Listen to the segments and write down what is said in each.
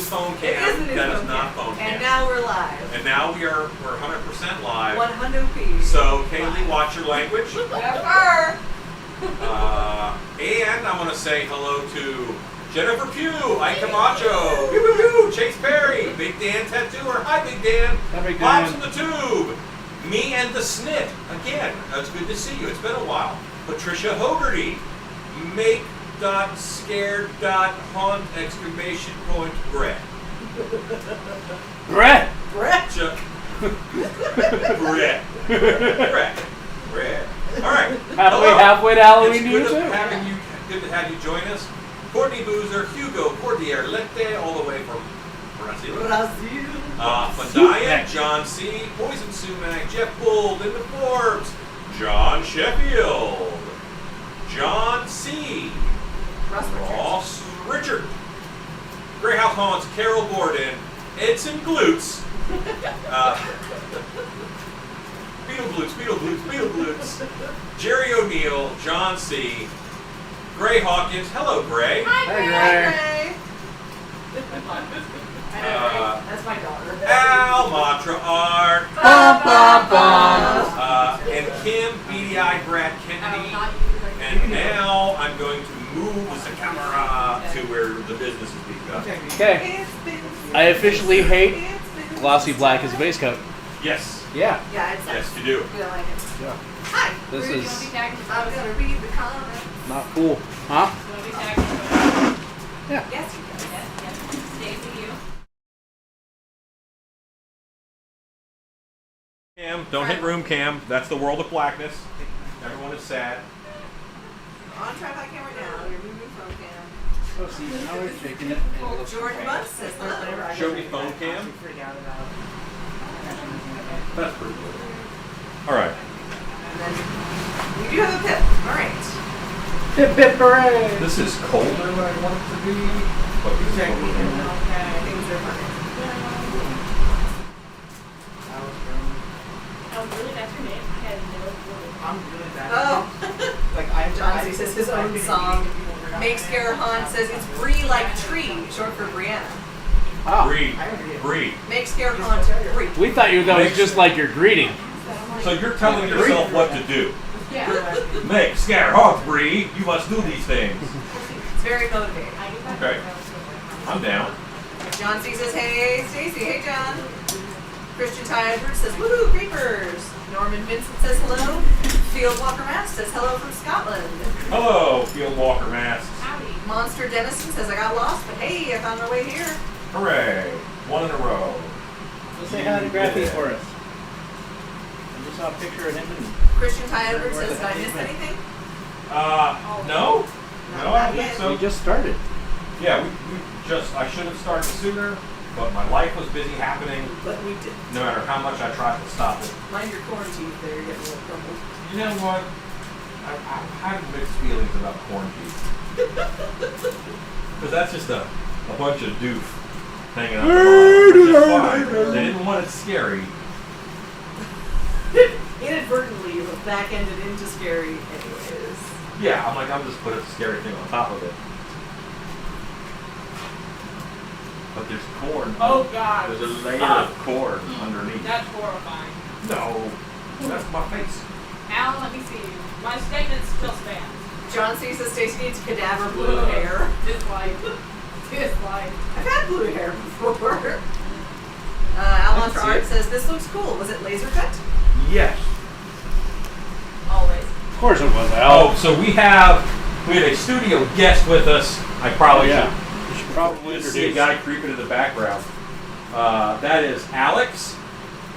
phone It cam. is the new That is phone not cam. phone cam. And now we're live. And now we're 100% live. 100p. So Kaylee, watch your language. Whatever. And I want to say hello to Jennifer Pugh, Ike Camacho, pew, pew, pew, Chase Perry, Big Dan Tattooer. Hi, Big Dan. Hi, Big Pops Dan. in the Tube. Me and the Snit. Again, it's good to see you. It's been a while. Patricia Hogarty. Make.scared.haunt exclamation point Brett. Brett! Brett. Brett. Brett. All right. Halfway to Halloween It's to you good too. Good to have you join us. Courtney Boozer, Hugo Cordier Lette, all the way from Brazil. Fandaya, John C, Poison Sumac, Jeff Gould, in the Forbes, John Sheffield, John C, Ross Richard, Greyhouse Haunts, Carol Gordon, Edson Glutes, Beetle Glutes, Jerry O'Neill, John C, Gray Hawkins, hello Gray. Hi, Gray. Gray. That's my daughter. Al Matra Art, and Kim Beady Eye Brad Kennedy. And now I'm going to move the camera to where the business is being done. Okay. I officially hate glossy black as a base coat. Yes. Yeah. Yeah, it's Yes, you do. I like it. Yeah. Hi. This Rudy, is I'm gonna read the comments. not cool. Huh? Yeah. Yes, you can. Cam, don't hit room cam. That's the world of blackness. Everyone is sad. On tripod camera now. You're moving phone cam. Oh, see, now we're shaking it. And it looks George great. Buss says hello. Show me phone cam. That's pretty cool. All right. And then we do have a pip. All right. Hip hip hooray! This is colder than I want it to be. But it's colder. Okay. Things are funny. Oh, really? That's your name? I had no clue. I'm really bad. Oh. Like John C says his own song. Make Scare Haunt says it's Bree like tree, short for Brianna. Ah, Bree. Make Scare Haunt Bree. we thought that was just like your greeting. So you're telling yourself what to do. Yeah. Make scare hawk, Bree. You must do these things. It's very motivating. Okay. I'm down. John C says, hey, Stacy. Hey, John. Christian Ty Edwards says, woohoo, creepers. Norman Vincent says hello. Field Walker Mask says hello from Scotland. Hello, Field Walker Masks. Howdy. Monster Dennison says, I got lost, but hey, I found my way here. Hooray. One in a row. So say hi to Graffy for us. I just saw a picture of him and Christian Ty Edwards says, did I miss anything? No. No, I don't think we so. just started. Yeah, I should have started sooner, but my life was busy happening. But we did. No matter how much I tried to stop it. Mind your quarantine there, you're getting a little crumbled. You know what? I've had mixed feelings about quarantine. Because that's just a bunch of doof hanging out the which is fine. They didn't want it scary. Inadvertently, you have back-ended into scary anyways. Yeah, I'm just putting a scary thing on top of it. But there's corn. Oh, God. There's a layer of corn underneath. That's horrifying. No, that's my face. Al, let me see. My statement still stands. John C says Stacey needs cadaver blue hair. Dislike. Dislike. I've had blue hair before. Almantra Art says this looks cool. Was it laser cut? Yes. Always. Of course it was. Oh, so we had a studio guest with us. I probably You should probably should see a introduce. guy creeping in the background. That is Alex.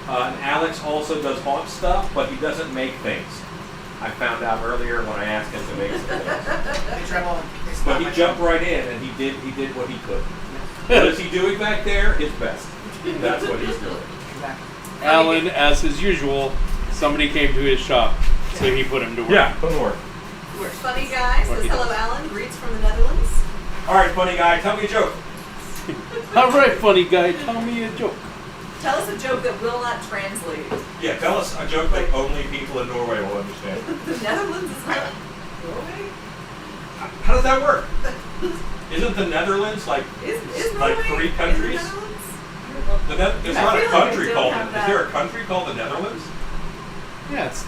And Alex also does haunt stuff, but he doesn't make things. I found out earlier when I asked him to make some things. But he jumped right in and he did what he could. What is he doing back there? His best. That's what he's doing. Alan, as his usual, somebody came to his shop, so he put him to work. Yeah, put him to work. Funny guy says hello, Alan. Greets from the Netherlands. All right, funny guy, tell me a joke. All right, funny guy, tell me a joke. Tell us a joke that will not translate. Yeah, tell us a joke that only people in Norway will understand. The Netherlands is not Norway? How does that work? Isn't the Netherlands like Is like Norway 3 in the countries? Netherlands? There's I not a feel like country I don't called. have Is that. there a country called the Netherlands? Yeah, it's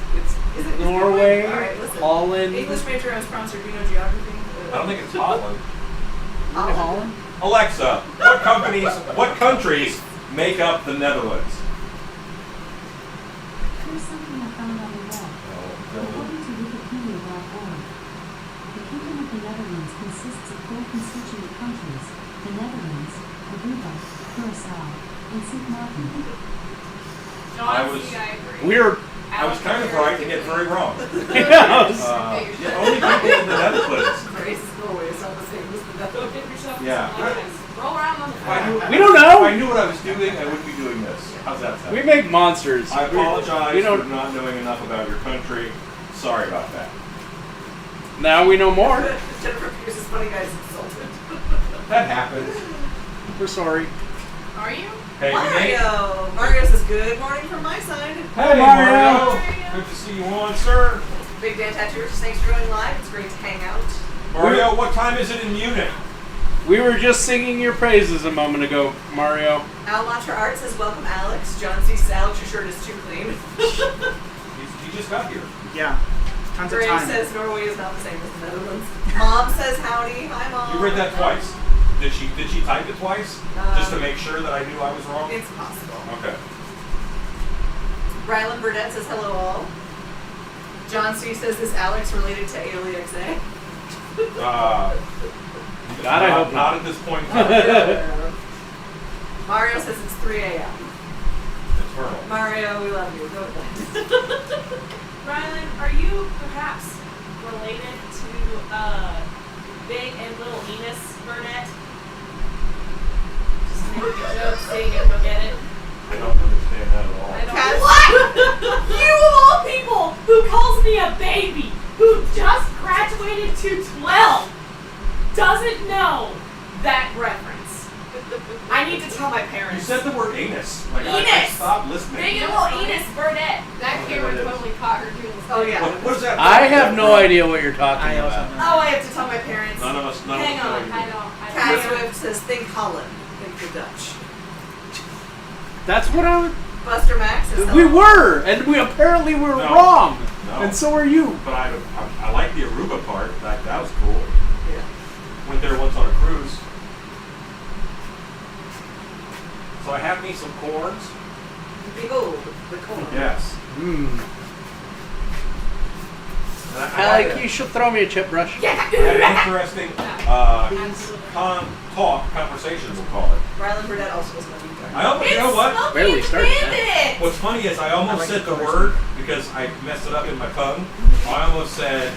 Is it Norway, Alright, listen. Holland. English major I was sponsored. Do you know geography? I don't think it's Holland. Holland? Alexa, what countries make up the Netherlands? Here's something I found on the web. According to Wikipedia.org, the Kingdom of the Netherlands consists of 4 constituent countries: the Netherlands, Aruba, Curaçao, and Sint Maarten. No, I I was- see, I agree. We're I was kind of right and yet very wrong. yeah, The only people in the Netherlands. Grace Norway is not the same as the Go Netherlands. give yourself Yeah. some lines. Roll around on the If I floor. knew- We don't know. If I knew what I was doing, I wouldn't be doing this. How's that sound? we make monsters. I apologize We for don't. not knowing enough about your country. Sorry about that. Now we know more. Jennifer Pierce's funny guy's insulted. That happens. We're sorry. Are you? Hey, we made- Mario! Mario says, good morning from my side. Hey, Mario. Mario. Good to see you on, sir. Big Dan Tattooers, thanks for going live. It's great to hang out. Mario, what time is it in Munich? We were just singing your praises a moment ago, Mario. Al Mantra Art says, welcome Alex. John C. says, Alex, your shirt is too clean. He just got here. Yeah. Tons of Greg time. says, Norway is not the same as the Netherlands. Mom says, howdy. Hi, Mom. You read that twice. Did she type it twice? Just to make sure that I knew I was wrong? It's possible. Okay. Rylan Burdett says, hello all. John C. says, is Alex related to ALEXA? God, I hope not at this point in time. Mario says it's 3 a.m. Eternal. Mario, we love you. Go ahead. Rylan, are you perhaps related to Big and Little Enos Burnett? Just making a joke, seeing if you'll get it. I don't understand that at all. I don't Cat- What? You of all people who calls me a baby, who just graduated to 12, doesn't know that reference. I need to tell my You parents. said the word anus. Like I Anus. stopped listening. Big and Little Enos Burnett. That Okay, camera that is. totally caught her doing Oh, yeah. What is that? I have no idea what you're talking I also about. know. Oh, I have to tell my parents. None of us. Hang know on, you. I don't. Cat Swift says, think Holland. Think the Dutch. That's what I was. Buster Max says, We hello. were, and we apparently were No. wrong. No. And so are you. But I like the Aruba part. That was cool. Yeah. Went there once on a cruise. So I have me some corns. Behold, the corn. Yes. Mm. And I Alec, had you should throw me a chip brush. Yeah. an interesting conversation, we'll call it. Rylan Burdett also was my lead guy. I almost, you know what? Barely started that. Bandit! What's funny is I almost like said the the conversation. word because I messed it up in my tongue. I almost said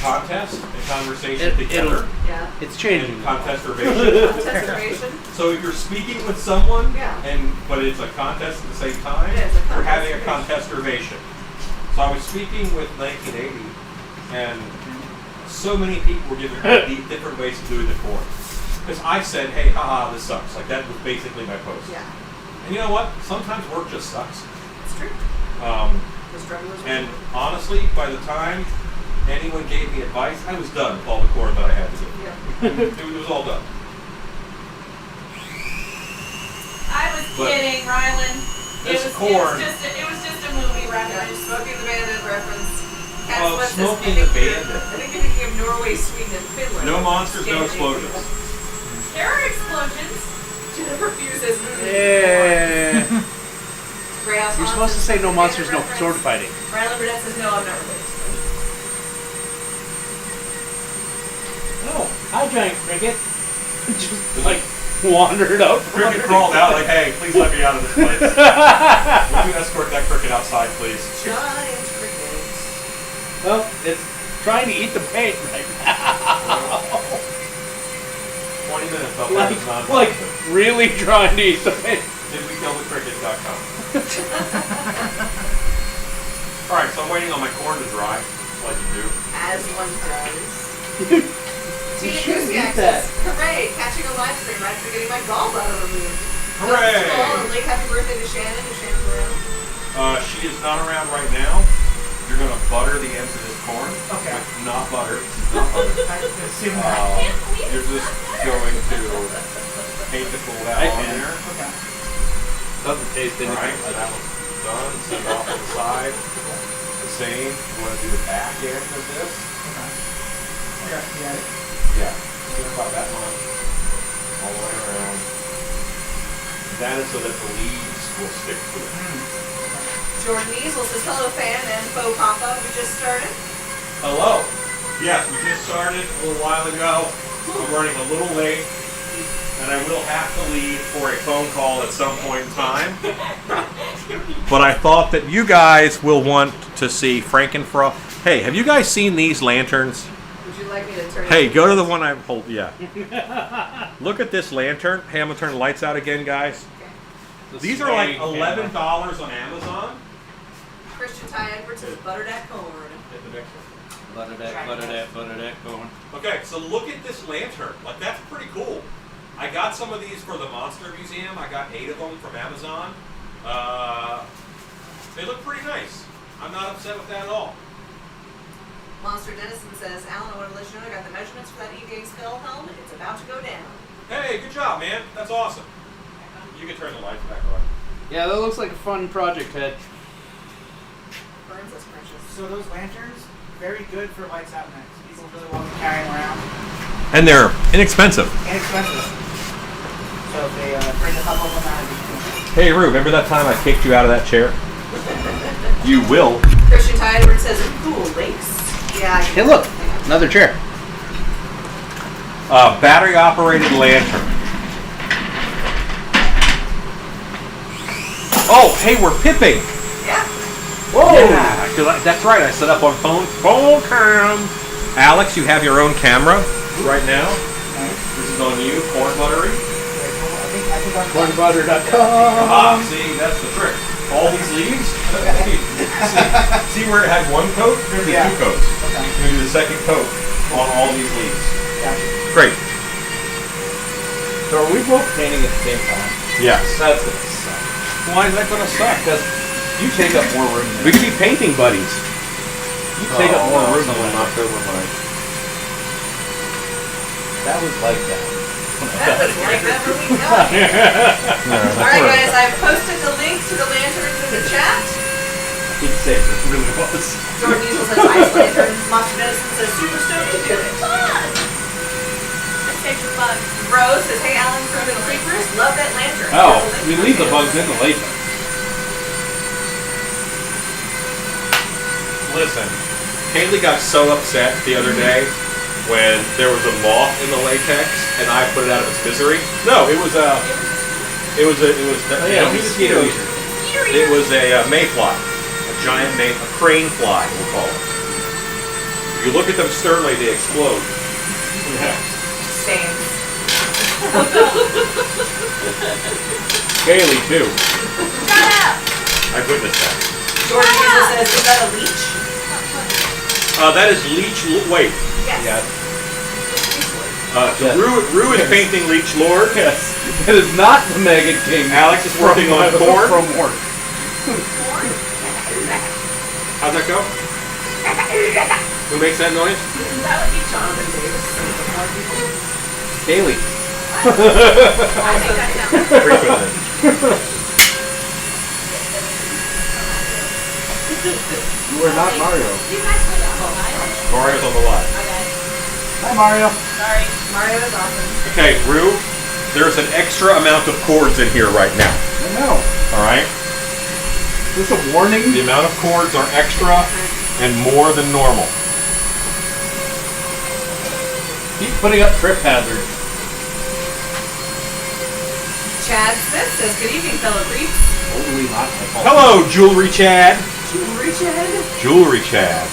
contest and conversation together. Yeah. It's changing. And contestervation. Conservation. So if you're speaking with someone, Yeah. but it's a contest at the same time, Yeah, it's a we're having a contestervation. contestervation. So I was speaking with 1980, and so many people were giving me different ways of doing the chord. Because I said, hey, haha, this sucks. Like that was basically my post. Yeah. And you know what? Sometimes work just sucks. It's true. The struggle is And honestly, by the time anyone gave me advice, I was done with all the chord that I had to do. Yeah. It was all done. I was But kidding, Rylan. this It corn- was just a movie Yeah, reference. Smoking the Bandit reference. Cat Oh, Swift says, Smoking I the think you're- Bandit. I think you're thinking of Norway, Sweden, and Finland. No monsters, no Scandinavia. explosions. There are explosions. Jennifer Pugh says, Yeah. Greyhouse You're Hans supposed to says, say no Bandit monsters, no reference. sword fighting. Rylan Burdett says, no, I'm not related to them. Oh, hi, giant cricket. Just like wandered up. Cricket crawled out like, hey, please let me out of this place. Would you escort that cricket outside, please? Giant cricket. Well, it's trying to eat the paint right now. 20 minutes, I'll find this non Like really trying to eat the paint. DidWeKillTheCricket.com. Alright, so I'm waiting on my corn to dry, like you do. As one does. Tina shouldn't Kusiak eat that. says, hooray, catching a live stream right after getting my gallbladder removed. Hooray! And late happy birthday to Shannon, if Shannon's around. She is not around right now. You're gonna butter the ends of this corn. Okay. With not butter. Not butter. I assume I that. can't believe You're just going to paint the cool out I on can. there. Okay. Doesn't taste anything. Alright, so that one's done. Send it off to the side. The same. You want to do the back end of this? Okay. Yeah. Yeah. Think about that one. All the way around. That is so that the leaves will stick to it. Jordan Easel says, hello fan and faux papa. We just started. Hello. Yes, we just started a little while ago. I'm running a little late, and I will have to leave for a phone call at some point in time. But I thought that you guys will want to see Frankenfrost. Hey, have you guys seen these lanterns? Would you like me to turn Hey, it? go to the one I hold. Yeah. Look at this lantern. Hey, I'm gonna turn the lights out again, guys. These are like $11 on Amazon. Christian Ty Edwards says, butter that corn. Hit the next one. Butter that going. Okay, so look at this lantern. Like, that's pretty cool. I got some of these for the Monster Museum. I got 8 of them from Amazon. They look pretty nice. I'm not upset with that at all. Monster Dennison says, Alan, I want to let you know I got the measurements for that EVA skull helmet. It's about to go down. Hey, good job, man. That's awesome. You can turn the lights back on. Yeah, that looks like a fun project, Ted. Burns us precious. So those lanterns, very good for lights out nights. People really want to carry them around. And they're inexpensive. Inexpensive. So if they bring a couple of them out, it's Hey, Rue, remember that time I kicked you out of that chair? You will. Christian Ty Edwards says, cool links. Yeah. I Hey, look, another chair. Battery operated lantern. Oh, hey, we're pipping. Yeah. Whoa! Yeah, 'cause that's right. I set up on phone cam. Alex, you have your own camera right now. This is on you, corn buttery. I think I'm Cornbutter.com. See, that's the trick. All these leaves. See where it had one coat? There's Yeah. 2 coats. Okay. You're gonna do the second coat on all these leaves. Gotcha. Great. So are we both painting at the same time? Yes. That's gonna suck. Why is that gonna suck? Because you take up more room than We could be painting buddies. You take up more room than someone I knocked do. over my. That was like that. That was like that for week nine. Alright guys, I've posted the link to the lanterns in the chat. He'd say it really was. Jordan Easel says ice lanterns. Monster Medicine says super stoked to do it. Let's take your bug. Rose says, hey Alan, Cronin Creepers, love that lantern. Oh, Have a we link leave the for bugs this. in the later. Listen, Haley got so upset the other day when there was a moth in the latex, and I put it out of its misery. No, it was a mosquito eater. It was a mayfly, a giant a crane fly, we'll call it. If you look at them sternly, they explode. Yeah. Same. Haley too. Shut up! I witnessed that. Jordan Easel says, is that a leech? That is Leech. Wait. Yes. Yes. Rue is painting Leech Lord. Yes. It is not the Mega King. Alex is working on corn. From work. How's that go? Who makes that noise? That would be Jonathan Davis. Haley. I think that sounds Frequently. You are not Mario. You guys put up all night. Mario's on the line. Okay. Hi, Mario. Sorry. Mario is awesome. Okay, Rue, there's an extra amount of cords in here right now. I know. All right? Is this a warning? The amount of cords are extra and more than normal. Keep putting up trip hazards. Chad Smith says, good evening, fellow creeps. Totally not my fault. Hello, Jewelry Chad. Jewelry Chad? Jewelry Chad.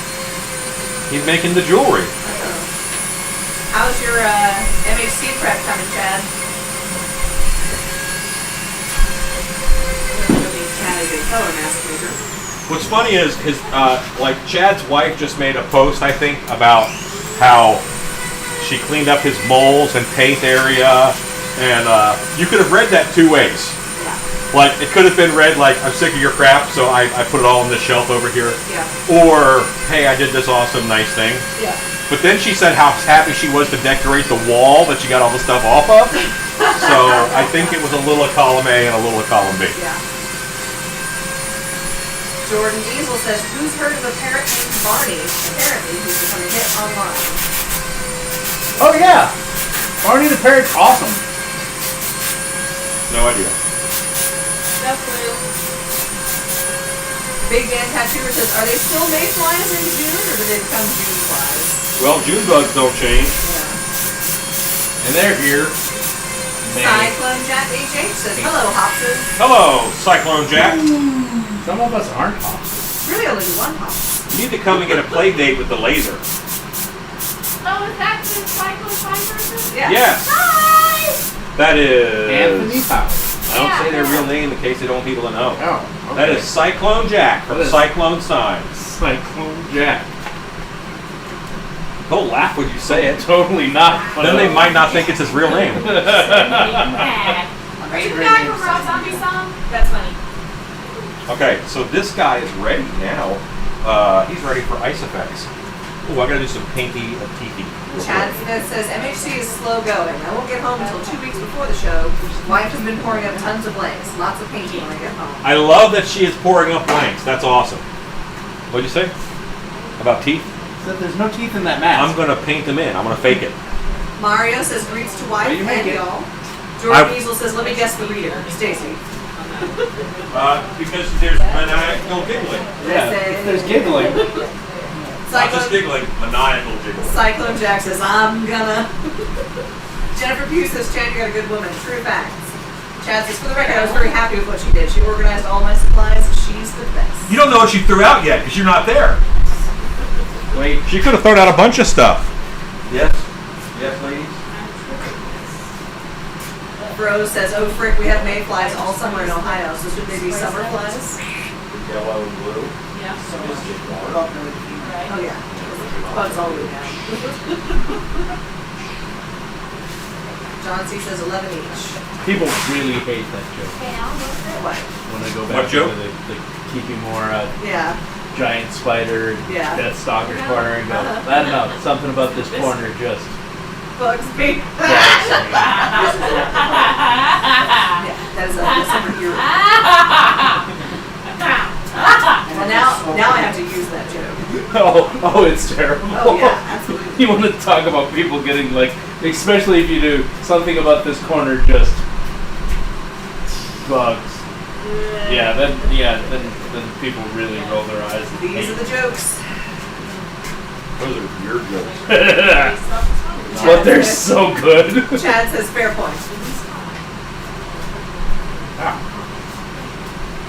He's making the jewelry. Oh. How's your MHC prep coming, Chad? Chad is a color mask maker. What's funny is like Chad's wife just made a post, I think, about how she cleaned up his moles and paint area, and you could have read that 2 ways. Yeah. Like, it could have been read like, I'm sick of your crap, so I put it all on this shelf over here. Yeah. Or, hey, I did this awesome, nice thing. Yeah. But then she said how happy she was to decorate the wall that she got all the stuff off of. So I think it was a little of column A and a little of column B. Yeah. Jordan Diesel says, who's heard of a parrot named Barney? Apparently, who's become a hit online. Oh yeah, Barney the parrot's awesome. No idea. Definitely. Big Dan Tattooer says, are they still mayflies in June, or do they become June flies? Well, June bugs don't change. Yeah. And they're here. Cyclone Jack HH says, hello, Hopses. Hello, Cyclone Jack. Some of us aren't hops. Really only one Hops. You need to come and get a play date with the laser. Oh, is that the Cyclone person? Yeah. Yes, Hi! that is. Anthony Powell. I don't say their real name in case they don't want people to know. Oh, okay. That is Cyclone Jack from That is- Cyclone Signs. Cyclone Jack. Don't laugh when you say it. Totally not. Then they might not think it's his real name. Are you the guy from Rob Zombie song? That's funny. Okay, so this guy is ready now. He's ready for ice effects. Ooh, I gotta do some painty of teethy. Chad Smith says, MHC is slow going. I won't get home until 2 weeks before the show. Wife has been pouring up tons of blanks. Lots of painting when I get home. I love that she is pouring up blanks. That's awesome. What'd you say? About teeth? Said there's no teeth in that mask. I'm gonna paint them in. I'm gonna fake it. Mario says, greets to wife Oh, you make and it. y'all. Jordan I- Diesel says, let me guess the reader. Stacy. Because there's maniacal giggling. Yeah, if there's giggling. Not just Cyclone, giggling, maniacal giggling. Cyclone Jack says, I'm gonna. Jennifer Pugh says, Chad, you got a good woman. True facts. Chad says, for the record, I was very happy with what she did. She organized all my supplies. She's the best. You don't know what she threw out yet because you're not there. Wait. She could have thrown out a bunch of stuff. Yes. Yes, ladies. Rose says, oh frick, we have mayflies all summer in Ohio, so should they be summer flies? Yellow and blue. Yeah. Oh yeah. Bugs all the way down. John C says 11 each. People really hate that joke Okay, I'll go for it. What? when I go What back to joke? the Keeping More Yeah. giant spider and Yeah. Death Stalker Yeah. corner and go, Uh-huh. I don't know, something about this corner just Bugs me. bugs Yeah, that is a summer hero. Well, now I have to use that joke. me. Oh, it's terrible. Oh yeah, absolutely. You want to talk about people getting like, especially if you do something about this corner just bugs. Yeah, then people really roll their eyes. and These hate are the jokes. Those are your jokes. it. But they're so good. Chad says fair point.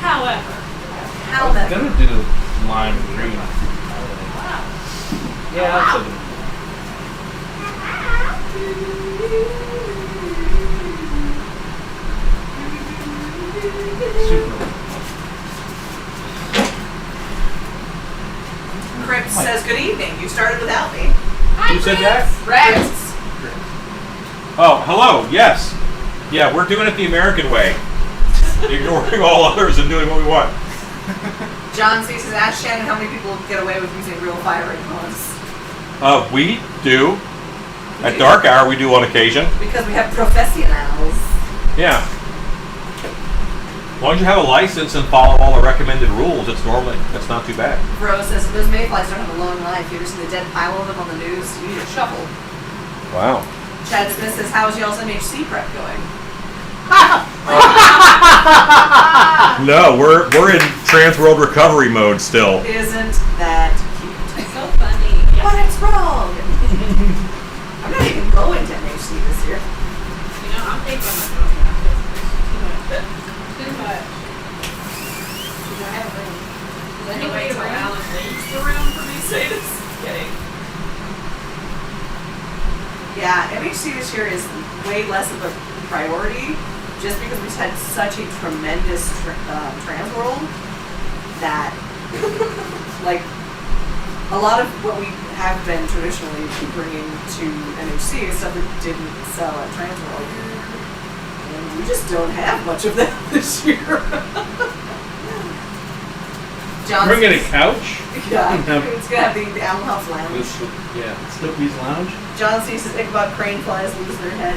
However, How I'm that? gonna do lime green. Yeah, that's a super. Crips says good evening. You started without me. hi, Who said Chris. that? Crips. Oh, hello. Yes. Yeah, we're doing it the American way. Ignoring all others and doing what we want. John C says, ask Shannon how many people get away with using real fire implements. We do. At dark hour, we do on occasion. Because we have professionals. Yeah. As long as you have a license and follow all the recommended rules, it's not too bad. Rose says, if those mayflies don't have a long life, you ever seen the dead pile of them on the news? You need a shovel. Wow. Chad Smith says, how's y'all's MHC prep going? No, we're in trans world recovery mode still. Isn't that cute? So funny. But it's wrong. I'm not even going to MHC this year. You know, I'm thinking I'm not going to too much. I have a room. Then you wait till Alan leaves the room for me to say this. Kidding. Yeah, MHC this year is way less of a priority just because we've had such a tremendous trans world that like a lot of what we have been traditionally bringing to MHC is stuff that didn't sell at Trans World. And we just don't have much of that this year. John's We're getting a couch. Yeah, it's gonna have the Allen House Lounge. Yeah, Snoopy's Lounge. John sees his Ichabod Crane flies lose their head.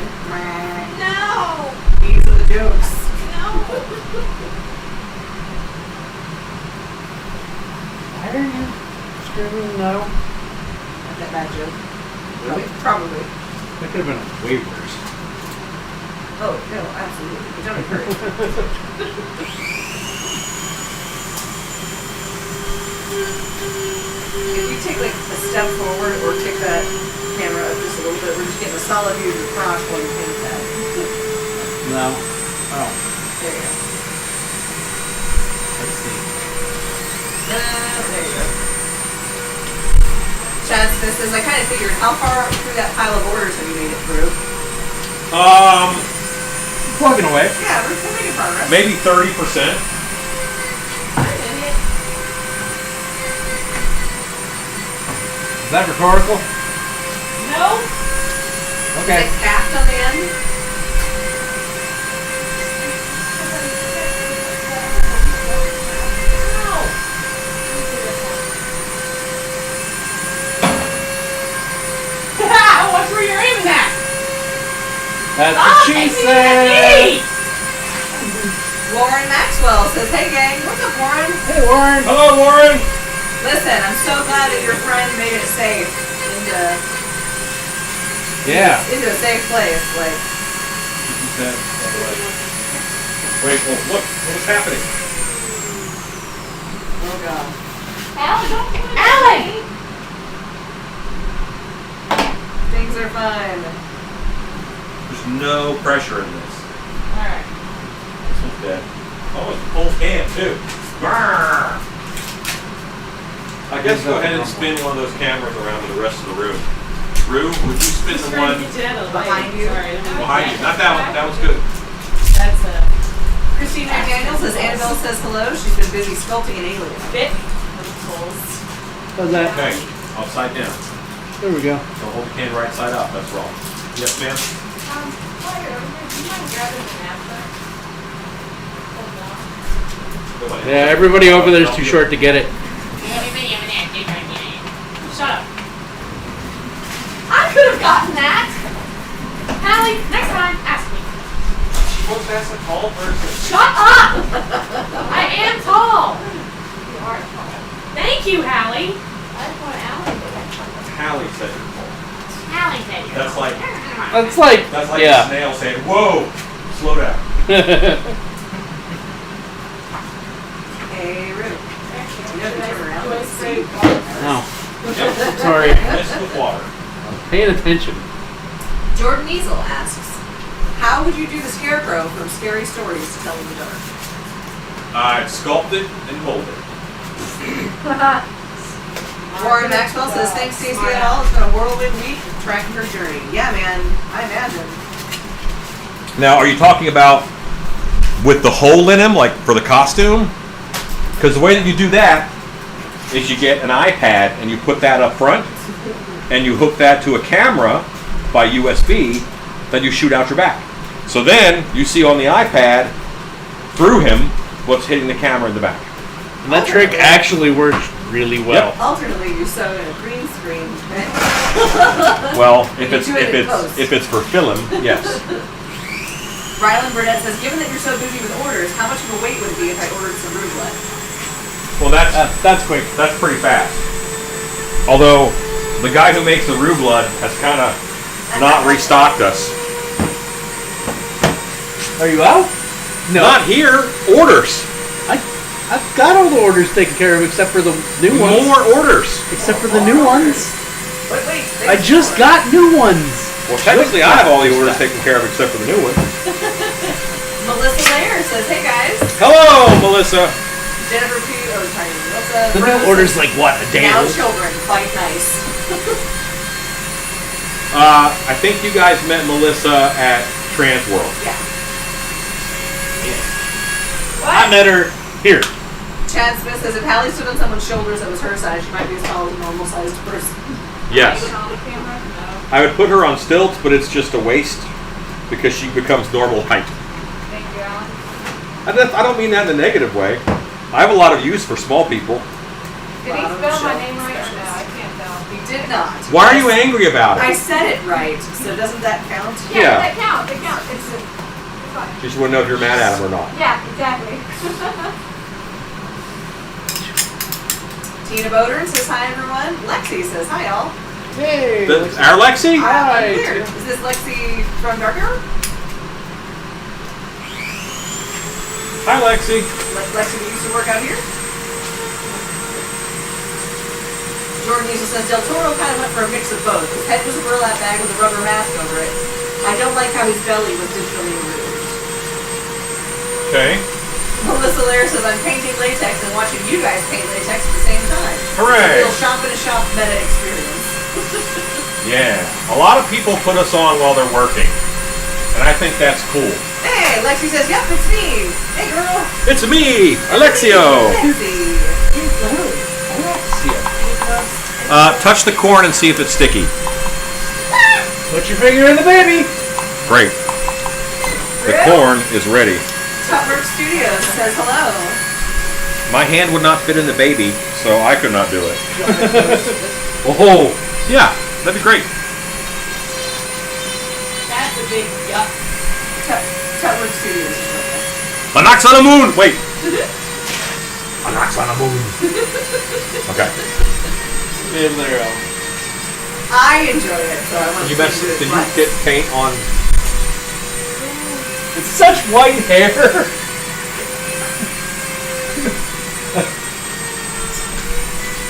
No. These are the jokes. No. Why are you screaming no? Not that bad joke. Really? Probably. That could have been way worse. Oh, no, absolutely. But don't encourage. If you take like a step forward or take that camera up just a little bit, we're just getting a solid view of your crotch while you paint that. No. Oh, There you go. let's see. There you go. Chad Smith says, I kind of figured, how far through that pile of orders have you made it through? Plugging away. Yeah, we're making progress. Maybe 30%. Is that rhetorical? No. Okay. Is it capped on the end? Watch where you're aiming at. That's Stop what she aiming at said. me. Warren Maxwell says, hey gang, what's up Warren? Hey, Warren. Hello, Warren. Listen, I'm so glad that your friend made it safe into Yeah. a safe place. Like, Wait, well, look, what was happening? oh god. Alan. Things are fine. There's no pressure in this. All right. This one's dead. Oh, it's a full can, too. Brrr. I guess go ahead and spin one of those cameras around to the rest of the room. Rue, would you spin Just the trying one to get you out of the way. behind you? Sorry, behind you? Not that one. That was good. That's a Christine McDaniel says, Annabelle says hello. She's been busy sculpting an alien. bit of tools. How's that? Okay, upside down. There we go. Don't hold the can right side up. That's wrong. Yes, ma'am? Fire, do you mind grabbing the napkin? Hold on. Yeah, everybody over there's too short to get it. Shut up. I could have gotten that. Hallie, next time, ask me. What's that, a tall person? Shut up! I am tall. You are tall. Thank you, Hallie. That's what Hallie did. Hallie said you're tall. Hallie said you're That's like, That's like, a yeah. snail saying, whoa, slow down. Hey, Rue. You have to turn around. Do I say No. Yep. Sorry. Mist with water. Paying attention. Jordan Easel asks, how would you do the scarecrow from Scary Stories to Tell in the Dark? I'd sculpt it and mold it. Warren Maxwell says, thanks Stacey et al. It's been a whirlwind week tracking her journey. Yeah, man, I imagine. Now, are you talking about with the hole in him, like for the costume? Because the way that you do that is you get an iPad and you put that up front and you hook that to a camera by USB, then you shoot out your back. So then you see on the iPad through him what's hitting the camera in the back. And that trick actually works really well. Alternately, you sew in a green screen. Well, if You it's do it in post. if it's for film, yes. Rylan Burnett says, given that you're so busy with orders, how much of a wait would it be if I ordered some roulette? Well, that's quick. That's pretty fast. Although the guy who makes the Rue Blood has kind of not restocked us. Are you out? No. Not here. Orders. I've got all the orders taken care of except for the new ones. More orders. Except for the new ones. Wait, I just got new ones. Well, technically, I have all the orders taken care of except for the new one. Melissa Lair says, hey guys. Hello, Melissa. Jennifer P. Oh, sorry, Melissa. The Rose new order's says, like what, a day now old? children, fight nice. I think you guys met Melissa at Transworld. Yeah. I met her here. Chad Smith says, if Hallie stood on someone's shoulders that was her size, she might be as tall as a normal sized person. Yes. on the camera? No. I would put her on stilts, but it's just a waist because she becomes normal height. Thank you, Alan. I don't mean that in a negative way. I have a lot of use for small people. Did he spell my name right or no? I can't tell. He did not. Why are you angry about I it? said it right, so doesn't that count? Yeah. That counts. It counts. It's fine. Just want to know if you're mad at him or not. Yeah, exactly. Tina Bodern says hi, everyone. Lexi says hi, all. Hey. Our Lexi? Hi. Weird. Is this Lexi from Dark Arrow? Hi, Lexi. Lexi that used to work out here? Jordan Diesel says Del Toro kind of went for a mix of both. His head was a burlap bag with a rubber mask over it. I don't like how his belly was digitally removed. Okay. Melissa Lair says I'm painting latex and watching you guys paint latex at the same time. Hooray. It's a real shop in a shop meta experience. Yeah. A lot of people put us on while they're working. And I think that's cool. Hey, Lexi says, yep, it's me. Hey, girl. It's me, Alexio. Lexi. Touch the corn and see if it's sticky. Put your finger in the baby. Great. The Real? corn is ready. Top Work Studios says hello. My hand would not fit in the baby, so I could not do it. Oh, yeah, that'd be great. That's a big yuck. Top Work Studios is with us. A knocks on the moon. Wait. A knocks on the moon. Okay. There. I enjoy it, so I want Did to you do it. did you once. get paint on? It's such white hair.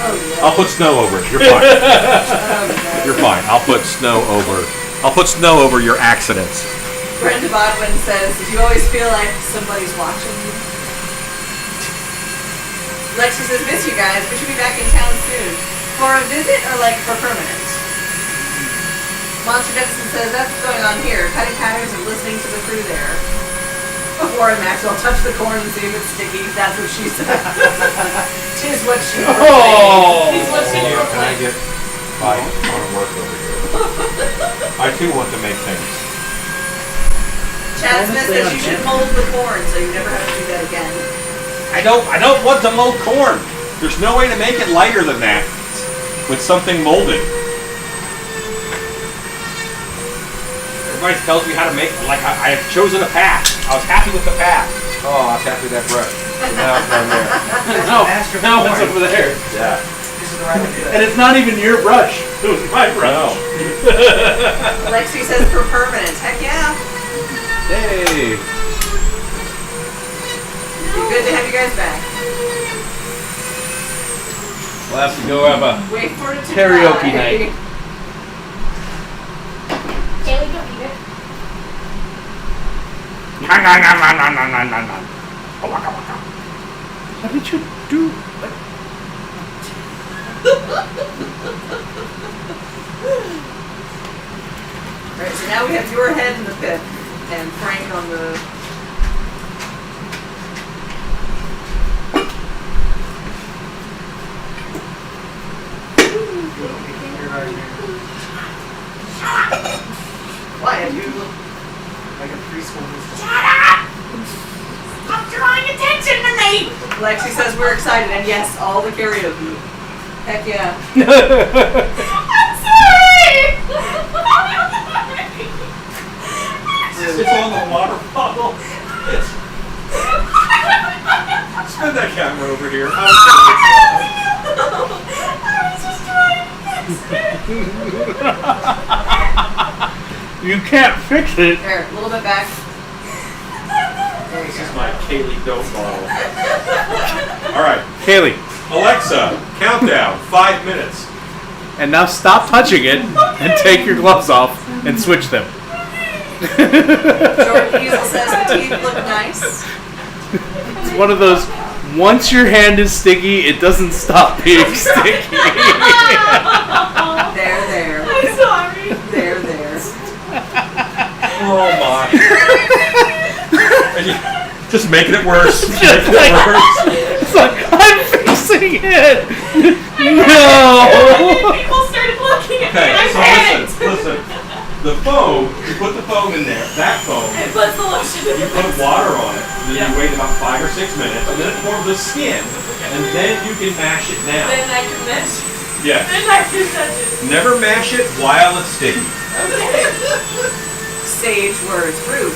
Oh, yeah. I'll put snow over it. You're fine. Oh, You're fine. I'll put snow over. I'll put snow over your accidents. no. Brenda Bodwin says, do you always feel like somebody's watching you? Lexi says, miss you guys. We should be back in town soon. For a visit or like for permanent? Monster Dennison says, that's what's going on here. Cutting patterns and listening to the crew there. Warren Maxwell, touch the corn and see if it's sticky. That's what she said. Tis what she was Oh. saying. Tis what she was Can I saying. get my arm work over here? I too want to make things. Chad Smith says you should mold the corn so you never have to do that again. I don't want to mold corn. There's no way to make it lighter than that with something molded. Everybody tells me how to make it. Like I have chosen a path. I was happy with the path. Oh, I was happy with that brush. Now it's down there. Now it's over there. Yeah. This is the right way to do it. And it's not even your brush. It was my brush. No. Lexi says for permanent. Heck yeah. Hey. Good to have you guys back. We'll have to go have a Wait for it to Karaoke dry. night. Kaylee, don't eat it. What did you do? Alright, so now we have your head in the pit and Frank on the... Quiet, you. Like a preschool musical. Shut up! Stop drawing attention to me! Lexi says we're excited, and yes, all the karaoke. Heck yeah. I'm sorry! It's on the water bottle. Spin that camera over here. I was just trying to fix it. You can't fix it. There, a little bit back. There you This go. is my Kaylee dope bottle. All right, Kaylee. Alexa, countdown, 5 minutes. And now stop touching it and take your gloves off and switch them. Jordan Diesel says the teeth look nice. It's one of those, once your hand is sticky, it doesn't stop being sticky. There. I'm sorry. There. Oh my. Just making it worse. It's like, I'm fixing it. No. People started looking at me Okay, and I so panicked. listen. The foam, you put the foam in there, that foam, It puts the lotion in you your put face. water on it, you Then Yeah. you wait about 5 or 6 minutes, and then it forms a skin, and then you can mash it down. Then I can touch it. Yes. Then I can touch it. Never mash it while it's sticky. Okay. Sage words. Rude.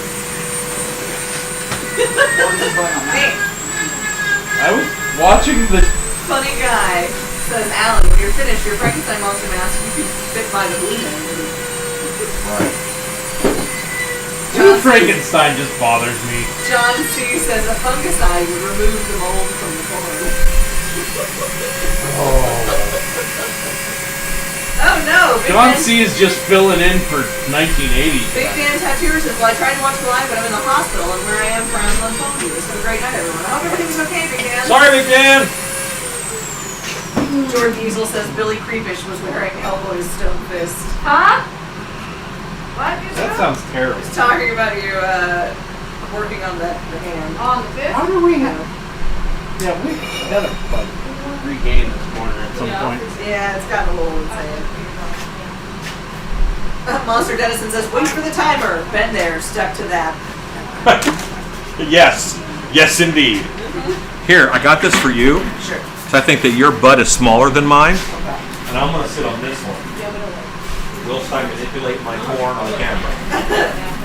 What is going on Hey, now? I was watching the. funny guy says, Alan, when you're finished, your Frankenstein monster mask, you can fit by the blue. Right. Frankenstein just bothers me. John C. says a fungicide would remove the mold from the form. Oh no! Big John Dan, C is just filling in for 1980. Big Dan Tattooer says, well, I tried to watch the live, but I'm in the hospital, and where I am, friends on phone you. Have a great night, everyone. I hope everything's okay, Big Dan. Sorry, Big Dan! Jordan Diesel says Billy Creepish was wearing Hellboy's stone fist. Huh? What? That sounds terrible. He's talking about you, working on the hand. On the fifth? How do we have? Yeah, we gotta like regain this corner at some point. Yeah, it's gotten a little insane. Monster Dennison says, wait for the timer. Been there, stuck to that. Yes. Yes, indeed. Here, I got this for you. Sure. So I think that your butt is smaller than mine. And I'm going to sit on this one. Whilst I manipulate my corn on camera.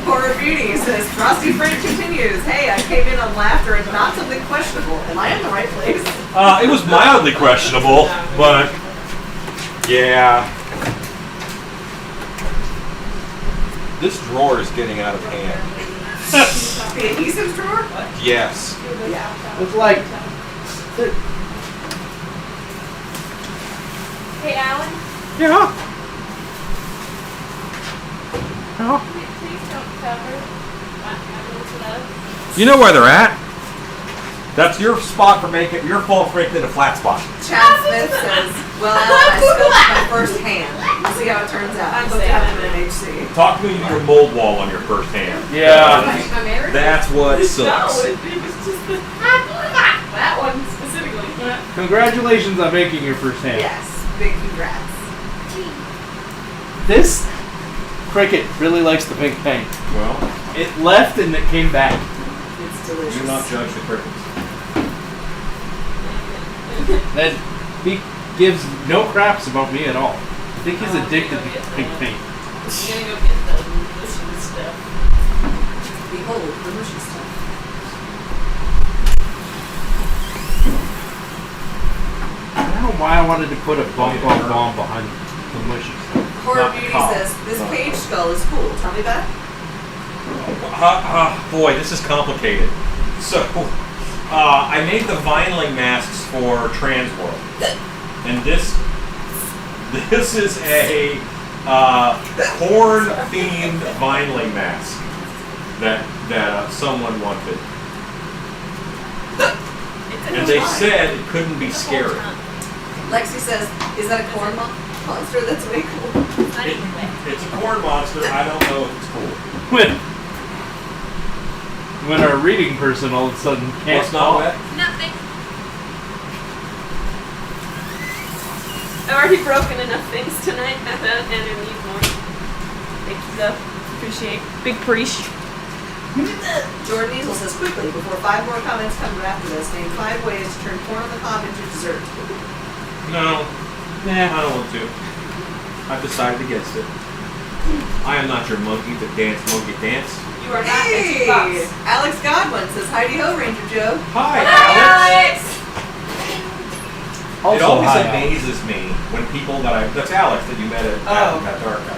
Horror Beauty says, Frosty Friend continues. Hey, I came in on laughter and not something questionable. Am I in the right place? It was mildly questionable, but yeah. This drawer is getting out of hand. The adhesives drawer? Yes. Yeah. It's like Hey, Alan. Yeah. Please don't cover my little glove. You know where they're at? That's your spot for making your fault for making it a flat spot. Chad Smith says, well, Alan, I sculpted my first hand. We'll see how it turns out. I'm supposed to have an MHC. Talk to me your mold wall on your first hand. yeah. I'm married. That's what No, sucks. it was just the that one specifically. Congratulations on making your first hand. Yes. Big congrats. This cricket really likes the pink paint. Well, It left and it came back. It's delicious. do not judge the crickets. That he gives no craps about me at all. I think he's addicted to pink paint. I'm gonna go get the delicious stuff. Behold, the mushy stuff. I don't know why I wanted to put a bomb behind the mushy stuff. Horror Not Beauty top. says, this cage skull is cool. Tell me about it. Boy, this is complicated. So, I made the vinyling masks for Transworld, and this is a corn-themed vinyling mask that someone wanted, and they said it couldn't be scary. Lexi says, is that a corn monster? That's way cool. It's a corn monster. I don't know if it's cool. When our reading person all of a sudden can't What's not talk. wet? Nothing. I've already broken enough things tonight and I need more. Thank you though. Appreciate. Big preach. Jordan Easel says, quickly, before 5 more comments come after this, name 5 ways to turn corn on the cob into dessert. No. I don't want to. I've decided against it. I am not your monkey that monkey dance. You are not Hey! Box. Alex Godwin says, Heidi Ho, Ranger Joe. Hi, Hi, Alex. Alex. It always hi, amazes me when people that's Alex that you met at Oh. Katarka.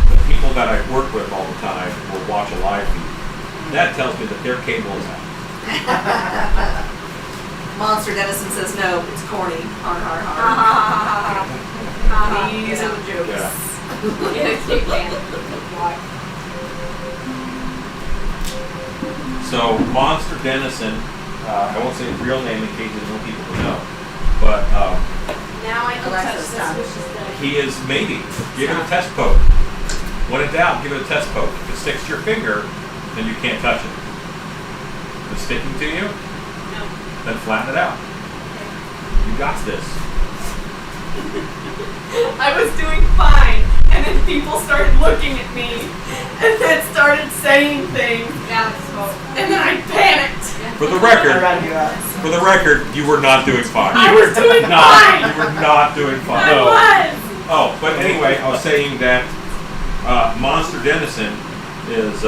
The people that I work with all the time will watch a live feed. That tells me that their cable is out. Monster Dennison says, no, it's corny. Har har Ha har. ha ha ha. These are the jokes. Yeah. So Monster Dennison, I won't say his real name in case there's no people who know, but Now I can touch Alexis, this, stop. which is the. he is maybe. Give it a test poke. When in doubt, give it a test poke. If it sticks to your finger, then you can't touch it. If it's sticking to you, No. then flatten it out. You got this. I was doing fine, and then people started looking at me, and then started saying things, Yeah, so. and then I panicked. For the I'd record, rather do that. you were not doing fine. I was doing You fine. were not doing I fine. was. Oh, but anyway, I was saying that Monster Dennison is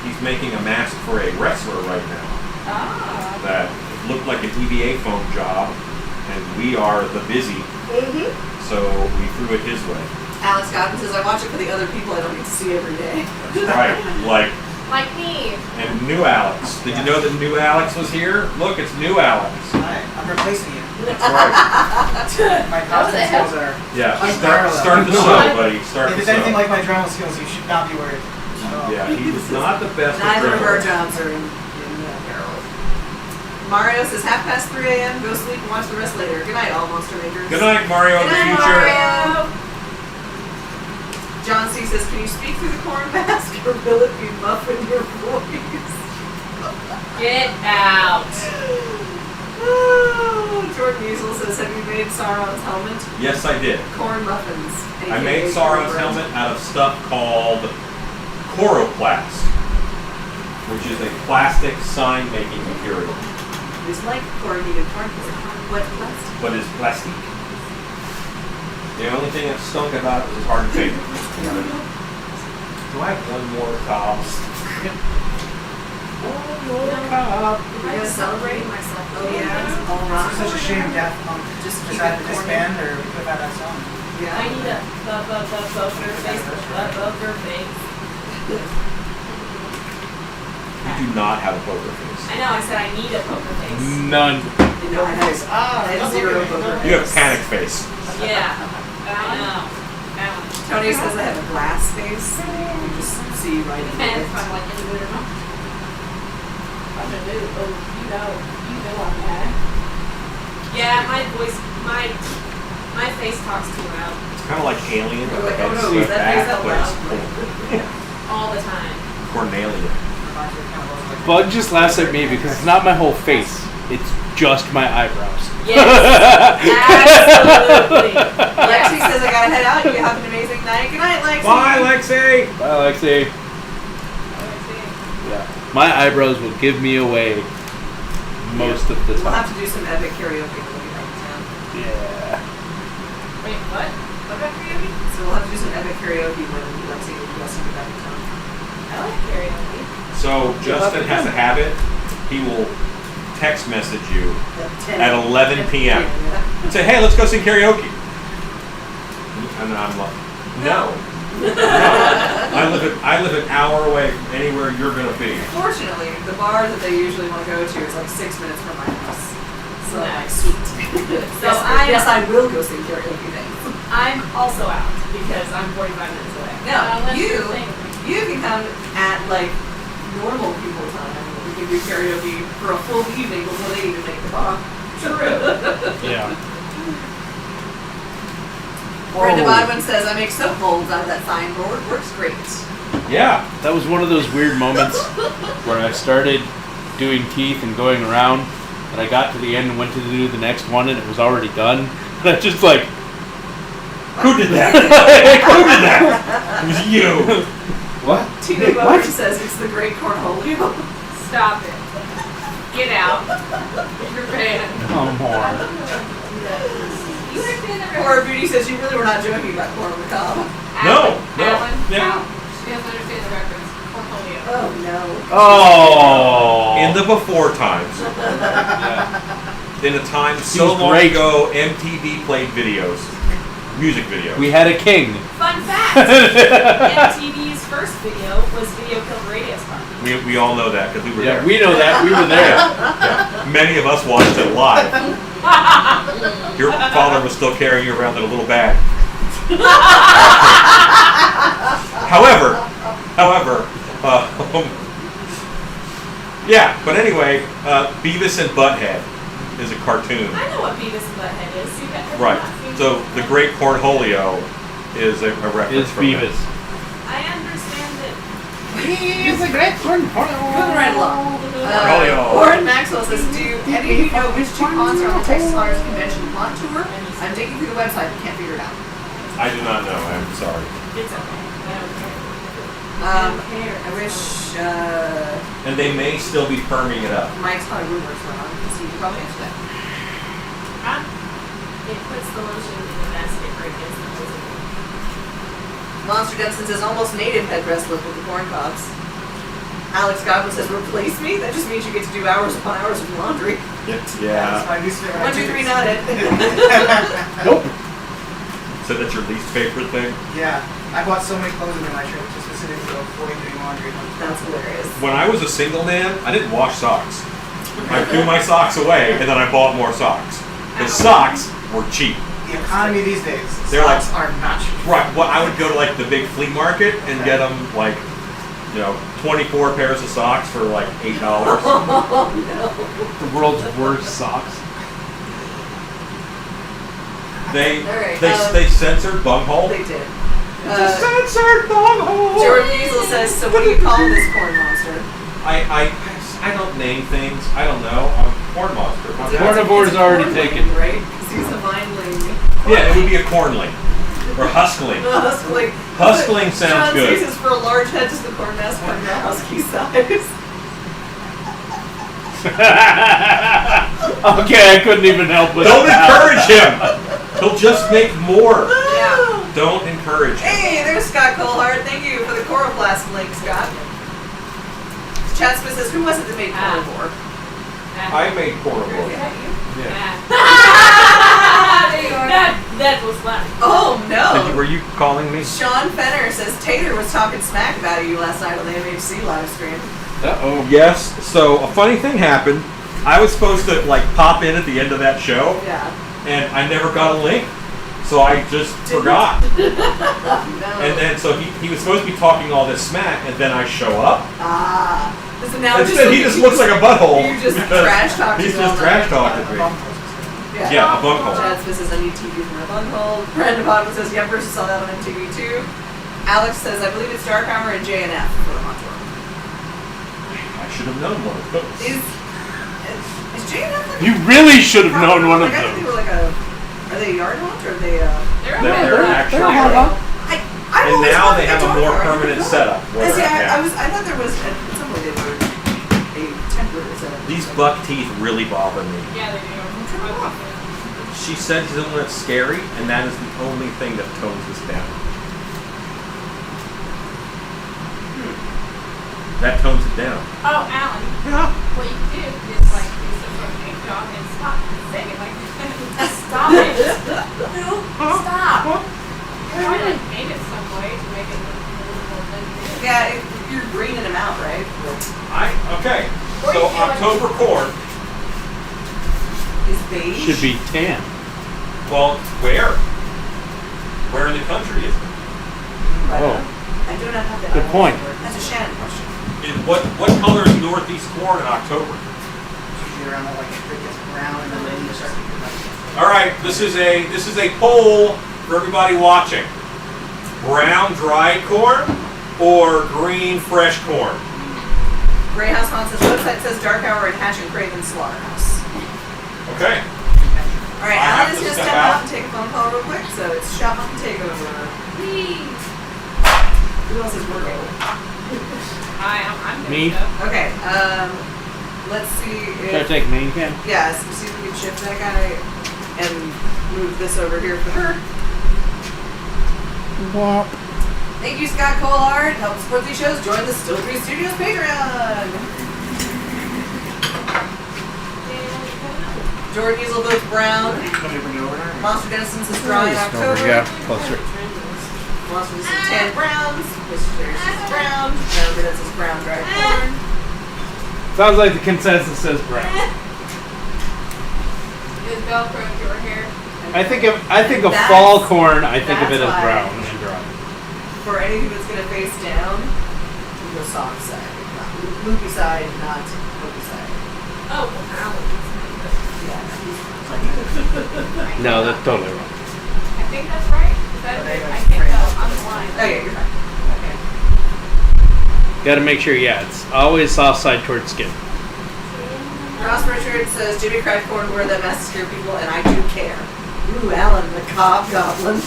he's making a mask for a wrestler right now. Ah. That looked like an EVA foam job, and we are the busy, so we threw it his way. Alex Godwin says, I watch it for the other people I don't get to see every day. Right, Like me. and new Alex. Did you know that new Alex was here? Look, it's new Alex. I'm replacing you. That's right. My costume skills are. Yeah, Unparalleled. start the show, buddy. Start If the it's anything show. like my drama skills, you should not be worried. Yeah, he was not the best. at Neither of our drama. jobs are in peril. Mario says, 3:30 a.m., go sleep and watch the rest later. Good night, all Monster Rangers. Good night, Mario of Good the night, future. Mario. John C. says, can you speak through the corn mask or will it be muffin your voice? Get out. Oh, Jordan Musil says, have you made Sauron's helmet? Yes, I did. Corn muffins. I made aka Sauron's cornbread. helmet out of stuff called coroplast, which is a plastic sign-making material, It's like corrugated cardboard. What plastic? but is plastic. The only thing that stunk about it was hard to take. Do I have one more cob? One more cob. We're gonna celebrate myself. Oh yeah, all rock. It's such a shame Daft Punk Just just keep decided it to corny. disband, or we could have had that song. Yeah. I need a poker face, poker face. You do not have a poker face. I know, I said I need a poker face. None. No, I have zero poker. You have panic face. Yeah, I know. Balance. Tony says I have a glass face. You just see right in Depends it. if I'm like into it or not. I'm gonna do. Oh, you know I'm mad. Yeah, my voice, my face talks too loud It's kind of like Alien, but the Oh, head no, sees is that face back, out but it's loud? all the time. Cornelia. Reminds me of kind of like Bug just laughs at me because it's not my whole face. It's just my eyebrows. Yes, absolutely. Lexi Yes. says I gotta head out. You have an amazing night. Good night, Lexi. Bye, Lexi. Bye, Lexi. Yeah. My eyebrows will give me away most of the We'll have time. to do some epic karaoke when we get back to town. Yeah. Wait, what? What about karaoke? So we'll have to do some epic karaoke when Lexi gets to get back to town. I like karaoke. So Justin has a habit. He will text message you At at 11 p.m. Yeah. and say, "Hey, let's go sing karaoke." And I'm like, "No, no. I live an hour away from anywhere you're gonna be." Fortunately, the bar that they usually want to go to is like 6 minutes from my house. So I'm like, Nice. sweet. So yes, I will go sing karaoke then. I'm also out because I'm 45 minutes away. No, Unless you you're saying- can come at like normal people time. We can do karaoke for a full evening before they even make the bar. True. Yeah. Brenda Oh. Bodwin says, I make soap molds out of that signboard. Works great. Yeah. That was one of those weird moments where I started doing teeth and going around, and I got to the end and went to do the next one, and it was already done. And I just like, Who did that? Who did that? It was you. what? Tina Bowen says it's the great cornholio. Stop it. Get out. You're banned. Come on. You understand the Or Beauty says you really were not joking about corn on the cob. No, no. Alan, Yeah. She doesn't understand the reference. Portfolio. Oh no. Oh. In the before times, Yeah. in a time so was long great. ago, MTV played videos, music videos. We had a king. Fun fact. MTV's first video was Video Killed Radio Star. We all know that because we were Yeah, there. we know that. We were there. Yeah. Many of us watched it live. Your father was still carrying you around in a little bag. However, yeah. But anyway, Beavis and Butthead is a cartoon. I know what Beavis and Butthead is. You got Right. So the Great Cornholio is a reference Is from that. Beavis. I understand that. He's a great Moving right along. Cornholio. Warren Maxwell says, do any of you know which two cons are on the Texas Honors Convention launch tour? I'm digging through the website but can't figure it out. I do not know. I'm sorry. It's okay. I don't care. I wish And they may still be perming it up. Mike's probably rumors were on, so you can probably answer that. It puts the lotion in the basket where it gets the physical. Monster Gunston says almost native headrest look with the corn cobs. Alex Godwin says replace me? That just means you get to do hours upon hours of laundry. That's Yeah. my least favorite. 1, 2, 3, not it. Nope. So that's your least favorite thing? Yeah. I bought so many clothes in my trip just specifically to avoid doing laundry. That's hilarious. When I was a single man, I didn't wash socks. I threw my socks away and then I bought more socks. Because socks were cheap. The economy these days, They're socks are not cheap. Right. Well, I would go to like the big flea market and get them like, 24 pairs of socks for like $8. Oh no. The world's worst socks. They Alright, they censored bunghole. They did. Censored bunghole. Jordan Diesel says, so what do you call this corn monster? I don't name things. I don't know. I'm a corn monster. Carnivore's already taken. Right? Because he's a vineling. Yeah, it would be a cornling or huskling. Huskling. Huskling sounds John good. says for a large head, does the corn mask come in a husky size? Okay, I couldn't even help with Don't that. encourage him. He'll just make more. Yeah. Don't encourage him. Hey, there's Scott Colehart. Thank you for the Coroplast link, Scott. Chat Smith says, who was it that made Carnivore? I made cornhole. Yeah. That was funny. Oh no! Were you calling me? Sean Fenner says Tater was talking smack about you last night on the MHC live stream. Uh-oh. Yes. So a funny thing happened. I was supposed to like pop in at the end of that show, Yeah. and I never got a link, so I just forgot. No. And then so he was supposed to be talking all this smack, and then I show up. So now Instead, he just looks like a butthole. You just because trash talked He's me all just trash night. talking me. Yeah. Yeah, a bunghole. Chad Smith says I need TV for my bunghole. Brandon Bottom says yeah, versus saw that on MTV too. Alex says I believe it's Dark Hour and JNF for the Montour. I should have known one of those. Is JNF? Like You really should have known one of I think they them. were like are they yard launch or are they They're actually. I've And always now thought they have a Dark more Hour. permanent setup. where See, they're at now. I thought there was in some way they were a temporary setup. These buck teeth really bother me. Yeah, they do. She said she doesn't want it scary, and that is the only thing that tones this down. That tones it down. Oh, Alan. Yeah. What you do is like use the propane dog and stop saying it like stop it. No, stop. You're trying to like paint it some way to make it look visible. Yeah, you're greening them out, right? Okay. Or So you feel like- October corn. Is beige? Should be tan. Well, where? Where in the country is it? Right Oh. on. I do not have that. Good point. That's a Shannon question. What color is northeast corn in October? Usually around that, like, it gets brown and then you start to get like. All right, this is a poll for everybody watching. Brown dried corn or green fresh corn? Greyhouse Hanson's website says Dark Hour and Hatch and Craven Slaughterhouse. Okay. All right, I have Alan is to going to step step out. out and take a phone call real quick, so it's Shop Up and Takeover. Please. Who else is working? I'm good. Me? Stuff. Okay, let's see Should I if... take main cam? Yes, see if we can shift that guy and move this over here for her. Thank you, Scott Colehart. Help support these shows. Join the Still Free Studios Patreon. Jordan Easel votes brown. Somebody bring it over there. Monster Denizens is dry in October. Yeah, closer. Monster Denizens is tan browns. Mystery is brown. Monster Denizens is brown dried corn. Sounds like the consensus says brown. Is Velcro your hair? I think of That's- fall corn. I think of it as that's why- brown and dry. For anything that's going to face down, you go soft side. Not loopy side, not loopy side. Oh, well, Alan. Yeah. No, that's totally wrong. I think that's right. Is that it? I can't tell. I'm blind. Oh, yeah, you're fine. Okay. Got to make sure. Yeah, it's always soft side towards skin. Ross Richards says Jimmy Cried Corn wear that mask to scare people, and I do care. Ooh, Alan the Cob Goblin.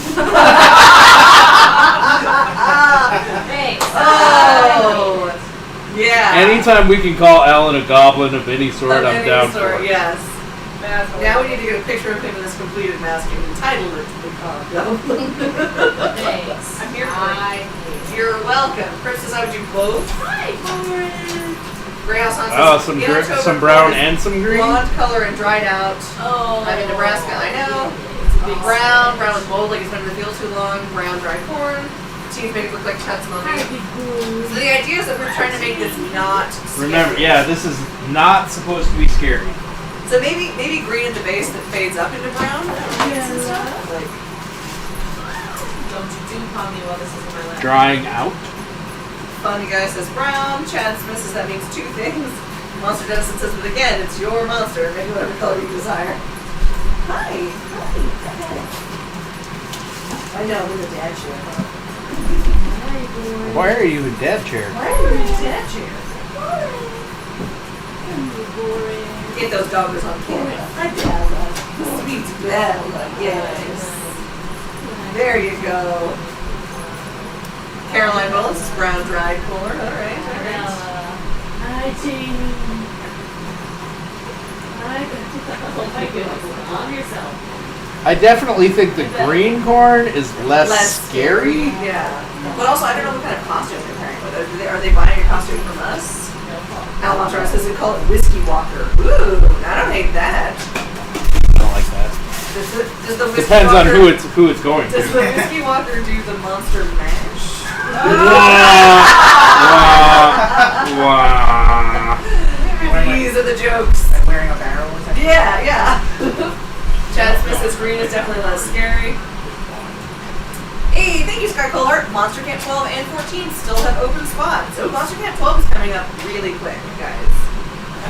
Thanks. Oh, yeah. Anytime we can call Alan a goblin of any sort, Of I'm any down sort, for it. yes. That's Now we need to get a picture of him in this completed mask and entitle it to the Cob Goblin. Thanks. I'm here for it. You're welcome. Princess, how would you vote? Hi, Lauren. Greyhouse Hunt Oh, says, in October, some brown corn is and some green? blonde color and dried out. Oh. I'm in Nebraska, I know. Brown was mold like it's been in the field too long. Brown dry corn. Teeth make it look like Chad's mummy. So the idea is that we're trying to make this not scary. Remember, yeah, this is not supposed to be scary. So maybe green at the base that fades up into brown. Yeah. And stuff. Like, Don't you do call me while this is in my lap. Drying out. Funny guy says brown. Chad Smith says that means two things. Monster Dennison says, but again, it's your monster. Maybe whatever color you desire. Hi. I know, we're the dad chair. Why are you in dad chair? Why are we in the dad chair? Get those doggers on camera. Hi, Bella. Sweet Bella, yes. There you go. Caroline Willis, brown dried corn. All right. Hi, Jamie. Oh my goodness. On yourself. I definitely think the green corn is less scary. Yeah. But also, I don't know what kind of costume they're wearing. Are they buying a costume from us? Al Montrose says we call it Whiskey Walker. Ooh, I don't hate that. I don't like that. Does the Whiskey Depends Walker, on who it's going Does to. the Whiskey Walker do the monster mash? Wow. These are the jokes. Like wearing a barrel or something? Yeah, yeah. Chad Smith says green is definitely less scary. Hey, thank you, Sky Kohler. Monster Camp 12 and 14 still have open spots. So Monster Camp 12 is coming up really quick, guys.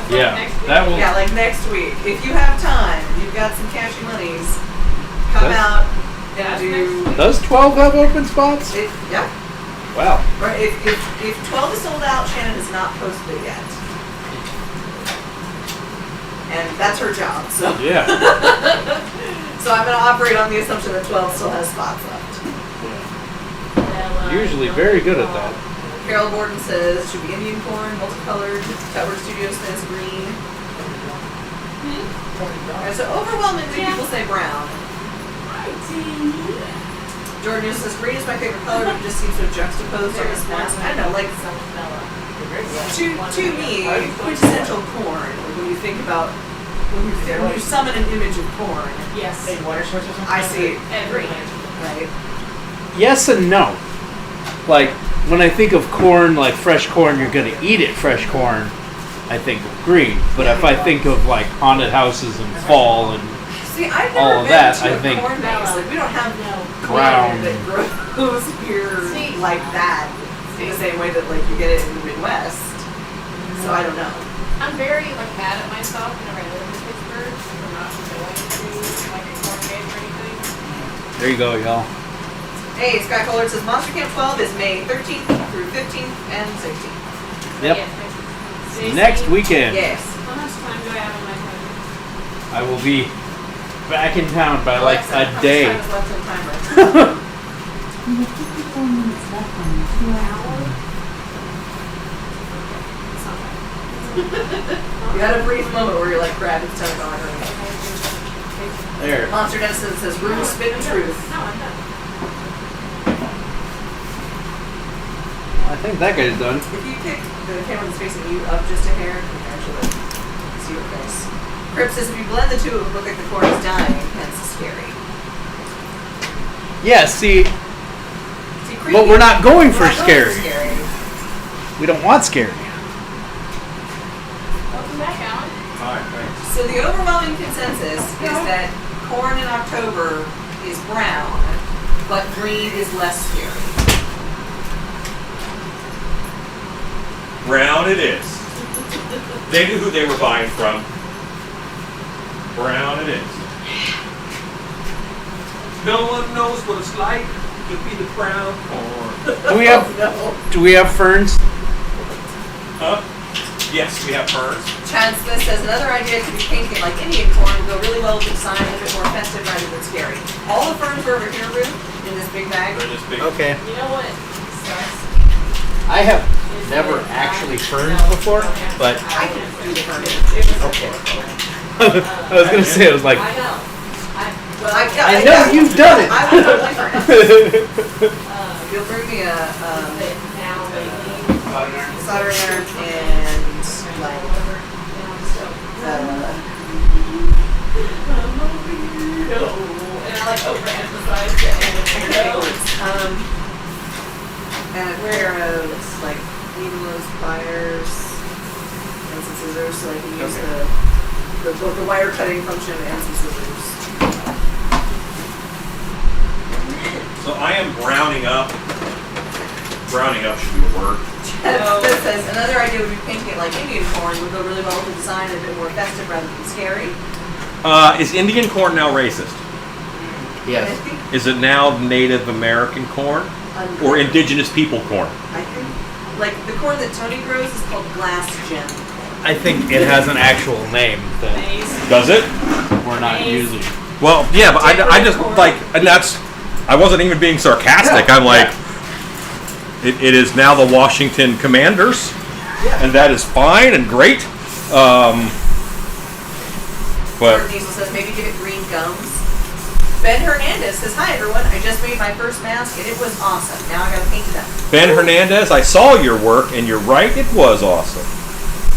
Yeah, that will. Yeah, like next week. If you have time, you've got some cashy monies, come Does- out and do. Does 12 have open spots? Yeah. Wow. Or if 12 is sold out, Shannon has not posted it yet. And that's her job, so. Yeah. So I'm going to operate on the assumption that 12 still has spots left. Usually very good at that. Carol Gordon says, should be Indian corn, multicolored. Tutwood Studio says green. And so overwhelmingly people say brown. Hi, Jamie. Jordan says green is my favorite color, but it just seems so juxtaposed on this mask. I don't know, like to me, quintessential corn. When you think about when you summon an image of corn, Yes. Hey, water source or something? I see Every. right. Yes and no. Like, when I think of corn, like fresh corn, you're gonna eat it fresh corn, I think of green. But if I think of like haunted houses and fall and See, I've All never of been that, to I a think- corn maze. Like we don't have Brown. corn that grows here See. like that in the same way that like you get it in the Midwest. So I don't know. I'm very mad at myself whenever I live in Pittsburgh for not going to like a corn maze or anything. there you go, y'all. Hey, Scott Kohler says Monster Camp 12 is May 13th through 15th and 16th. Yep. Yes, Stacey, Next weekend, Yes. How much time do I have on my phone? I will be back in town by like Alexa, how a much day. time is left on the timer? You have 54 minutes left on your 2-hour You had a brief moment where you're like, crap, it's time to go on. There. Monster Dennison says room spin and truth. No, I'm done. I think that guy's done. If you pick the camera that's facing you up just a hair, you can actually see your face. Crip says if you blend the two, it would look like the corn is dying, hence scary. Yeah, see, See, creepy- but we're not going for we're not scary. scary. We don't want scary. Welcome back, Alan. Alright, thanks. So the overwhelming consensus is that corn in October is brown, but green is less scary. Brown it is. They knew who they were buying from. Brown it is. No one knows what it's like to be the brown corn. Do we have No. do we have ferns? Huh? Yes, we have ferns. Chad Smith says another idea could be painting it like Indian corn would go really well with the design and a bit more festive rather than scary. All the ferns are over here, Rue, in this big bag. They're just big. Okay. You know what sucks? I have Is never that actually I- ferned no, before, no, yeah. but I can do the ferns. okay. I was gonna say, I was like, I know. Well, I know you've done it. I would totally burn it. Um, You'll bring me a but now lately, soldering iron and like and I like overemphasize the and and a pair of like needles, pliers, and some scissors, so I can use the wire cutting function and some scissors. So I am browning up. Browning up should be a word. This says another idea would be painting it like Indian corn would go really well with the design and a bit more festive rather than scary. Is Indian corn now racist? yes. Is it now Native American corn or indigenous people corn? I think like the corn that Tony grows is called glass gem. I think it has an actual name that Does it? we're not using. Well, yeah, but I just like, and that's, I wasn't even being sarcastic. I'm like, it is now the Washington Commanders, and that is fine and great. But Gordon Diesel says maybe give it green gums. Ben Hernandez says, hi everyone, I just made my first mask and it was awesome. Now I gotta paint it up. Ben Hernandez, I saw your work, and you're right, it was awesome.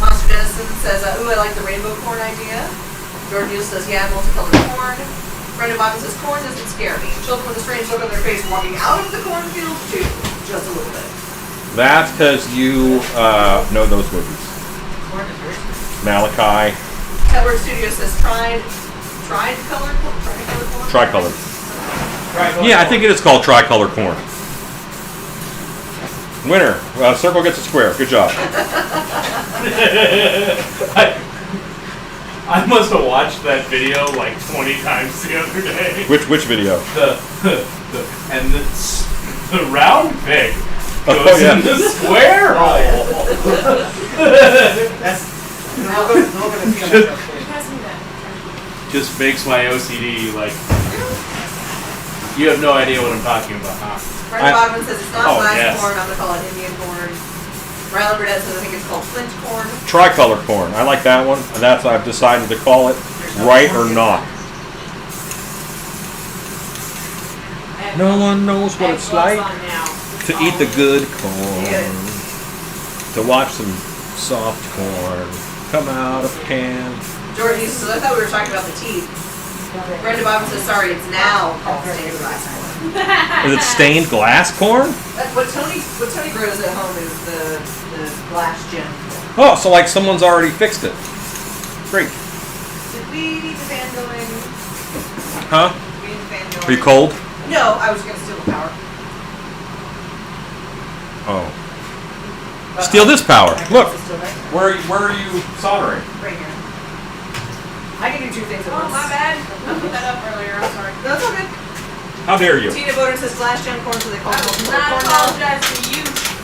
Monster Dennison says, ooh, I like the rainbow corn idea. Jordan Diesel says, yeah, multicolored corn. Brenda Bobby says, corn doesn't scare me. Children with a strange look on their face walking out of the cornfield too. Just a little bit. That's because you know those movies. Corn is very Malachi, Edward Studio says, tried color corn? tricolor. Yeah, I think it is called tricolor corn. Winner. Circle gets a square. Good job. I must have watched that video like 20 times the other day. Which video? And the round pig goes Oh, yeah. in the square hole. I'll go to the field. pass me that. Just makes my OCD like. You have no idea what I'm talking about, huh? Brenda Bogman says, it's not Oh, glass yes. corn, I'm gonna call it Indian corn. Rylan Burdett says, I think it's called flint corn. Tricolor corn. I like that one. And that's I've decided to call it right or not. No one knows what it's like to eat the good corn. To watch some soft corn come out of a can. Jordan says, I thought we were talking about the teeth. Brenda Bogman says, sorry, it's now called stained glass corn. Is it stained glass corn? What Tony grows at home is the glass gem. Oh, so like someone's already fixed it. Great. Did we need the fan going? Huh? We need the fan going? Are you cold? No, I was gonna steal the power. Oh. Steal this power. Look. It's still right there. Where are you soldering? Right here. I can do two things at Oh, once. my bad. I put that up earlier. I'm sorry. No, it's all good. How dare you? Tina Boder says glass gem corn, so they call I it will multicolored not corn now. apologize to you.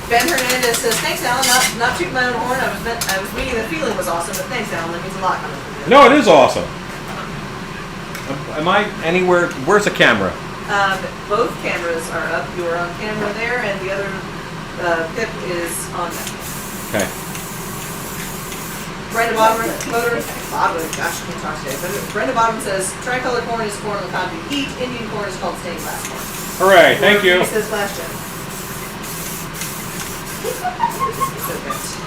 Ben Hernandez says, thanks Alan, not tooting my own horn, I was meaning the feeling was awesome, but thanks Alan, that means a lot coming from you. No, it is awesome. Am I anywhere? Where's the camera? Both cameras are up, you are on camera there, and the other pip is on that. Okay. Brenda Bogman, gosh, I can't talk today, but Brenda Bogman says, tricolor corn is corn with kind you eat, Indian corn is called stained glass corn. Hooray! Thank you. He says glass gem. Perfect.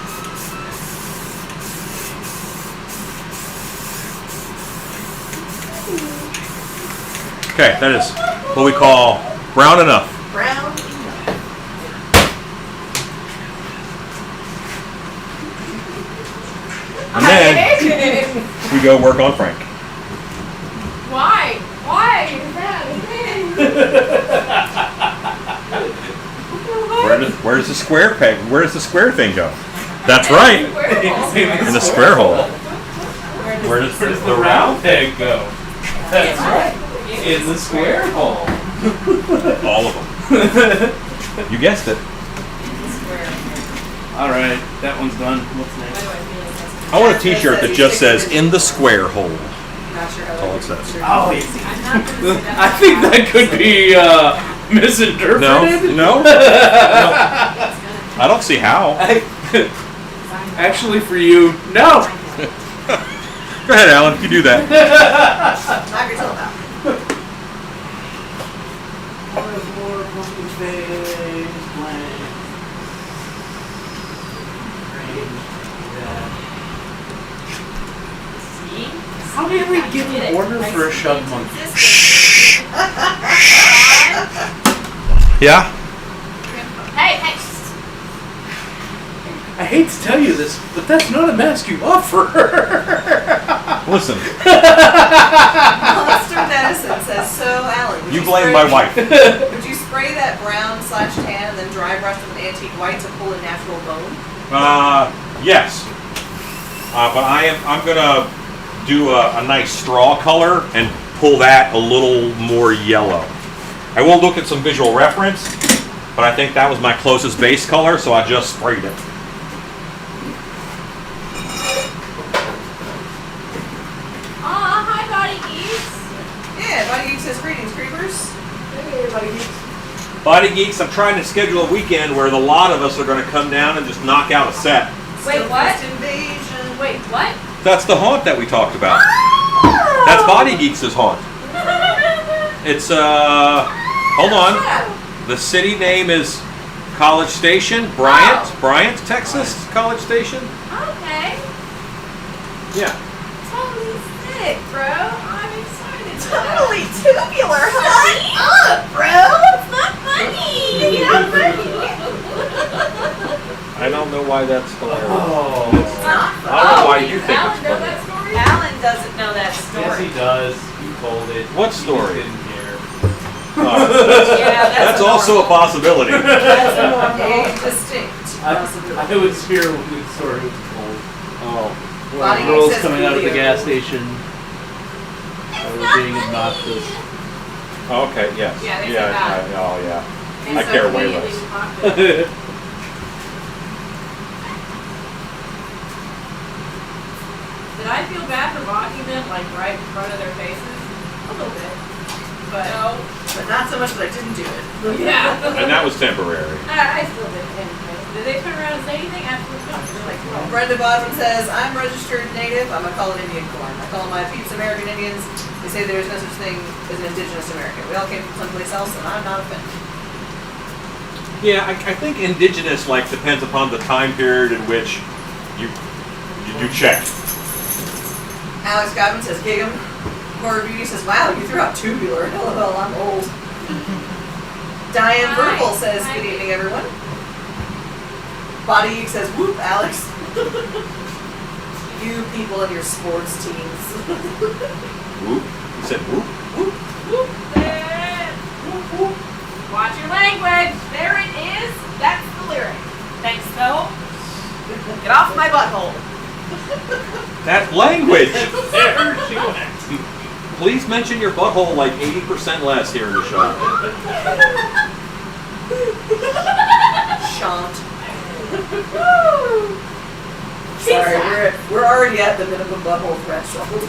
Okay, that is what we call brown enough. Brown. And then we go work on Frank. Why? Why is that a thing? Where's the square peg? Where's the square thing go? That's right. In the square hole. Where does the round peg go? That's right. In the square hole. All of them. You guessed it. All right, that one's done. What's Why next? do I feel like that's I want a T-shirt that just says "In the square hole." Not sure how That's all it says. Oh, I'm not gonna say that I out think loud. that could be misinterpreted. No. I don't see how. Actually, for you, no. Go ahead, Alan. You do that. Knock yourself out. See? How did we give an order for a shove monkey? Yeah. Hey, hey. I hate to tell you this, but that's not a mask you offer. Listen, Monster Medicine says, so Alan, would you blame my wife. Would you spray that brown/tan and then dry brush with an antique white to pull a natural bone? Yes. But I'm gonna do a nice straw color and pull that a little more yellow. I will look at some visual reference, but I think that was my closest base color, so I just sprayed it. Hi, Body Geeks. Yeah, Buddy Geek says, greetings, creepers. Body Geeks, I'm trying to schedule a weekend where the lot of us are gonna come down and just knock out a set. Wait, what? First invasion. Wait, what? That's the haunt that we talked about. Oh! That's Body Geeks' haunt. It's hold on. The city name is College Station, Bryant, Texas, College Station. Okay. Yeah. Totally sick, bro. I'm excited. Totally tubular, Shut up, bro. It's not funny. You're not funny. I don't know why that's hilarious. Oh. I don't know why you think Alan it's know funny. that story? Alan doesn't know that Yes, story. he does. You told it. What You just story? didn't care. Yeah, That's also a possibility. That's a distinct I possibility. was here when the story was told. Oh. Body Geek Girls says coming out of the Julio. gas station. They were being obnoxious. Oh, okay. Yes. Yeah, they said that. Oh, yeah. And I so care way immediately less. we talked about it. Did I feel bad for mocking them, like, right in front of their faces? A little bit. But, But not so much that I didn't do it. yeah. And that was temporary. I still did anyway. Did they turn around and say anything? Absolutely not. They're like, well, Brenda Bodman says, I'm registered native. I'm gonna call it Indian corn. I call my peeps American Indians. They say there's no such thing as an indigenous American. We all came from someplace else, and I'm not offended. Yeah, I think indigenous depends upon the time period in which you do check. Alex Godwin says, gig 'em. Horror Beauty says, wow, you threw out tubular. LOL, I'm old. Diane Hi. Verkel says, Hi. good evening, everyone. Body Geek says, whoop, Alex. You people and your sports teams. Whoop. You said whoop? whoop, whoop. Watch your language. There it is. That's the lyric. Thanks, though. Get off my butthole. That language! There she went. Please mention your butthole 80% less here in the show. Shan't. Sorry, we're already at the minimum butthole threshold. As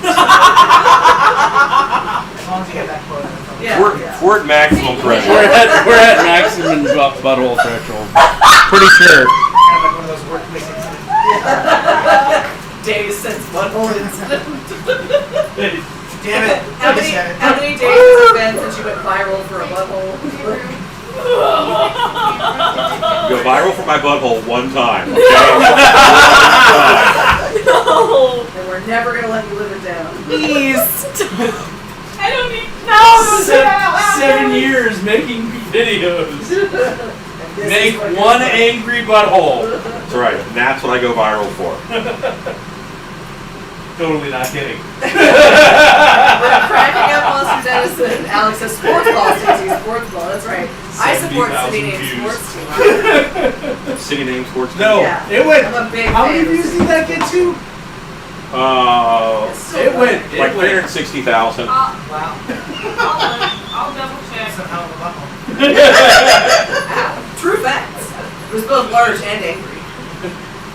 long as you hit that quota. that's all. Yeah, yeah. We're at maximum We're threshold. at maximum butthole threshold. Pretty sure. Kind of like one of those workplace incidents. Days since butthole incident. Damn it. How I just many, said it. how many days has it been since you went viral for a butthole? Go viral for my butthole one time, okay? No! And we're never gonna let you live it down. Please. I don't need. No! 7 years making videos. And this Make is what one you're- angry butthole. That's right, and that's what I go viral for. Totally not kidding. We're cracking up Monsters Edison. Alex says sports ball, Stacey, sports ball. That's right. I support 70,000 city name views. sports team. City name sports. No, Yeah. it went. I'm a big How fan many of views city did that name get sports. to? It's so It good. went. It Like went. 360,000. Wow. I'll double check. That's a hell of a butthole. True facts. It was both large and angry.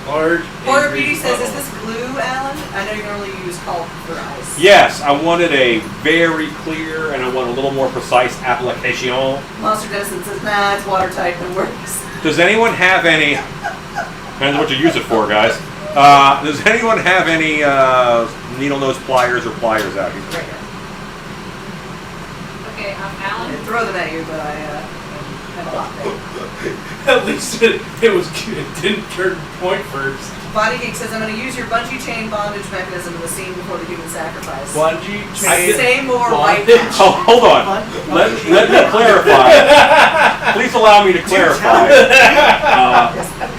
Large. Horror Beauty says, is this glue, Alan? I know you normally use caulk for ice. Yes, I wanted a very clear and I want a little more precise application. Monster Dennison says, nah, it's watertight and it works. Does anyone have any? Depends what you use it for, guys. Does anyone have any needle nose pliers or pliers out here? Right here. Okay, I Alan. didn't throw them at you, but I had a lot there. At least it didn't turn point first. Body Geek says, I'm going to use your bungee chain bondage mechanism in the scene before the human sacrifice. Bungee Say more right bondage. now. Oh, hold on. Let me clarify. Please allow me to clarify.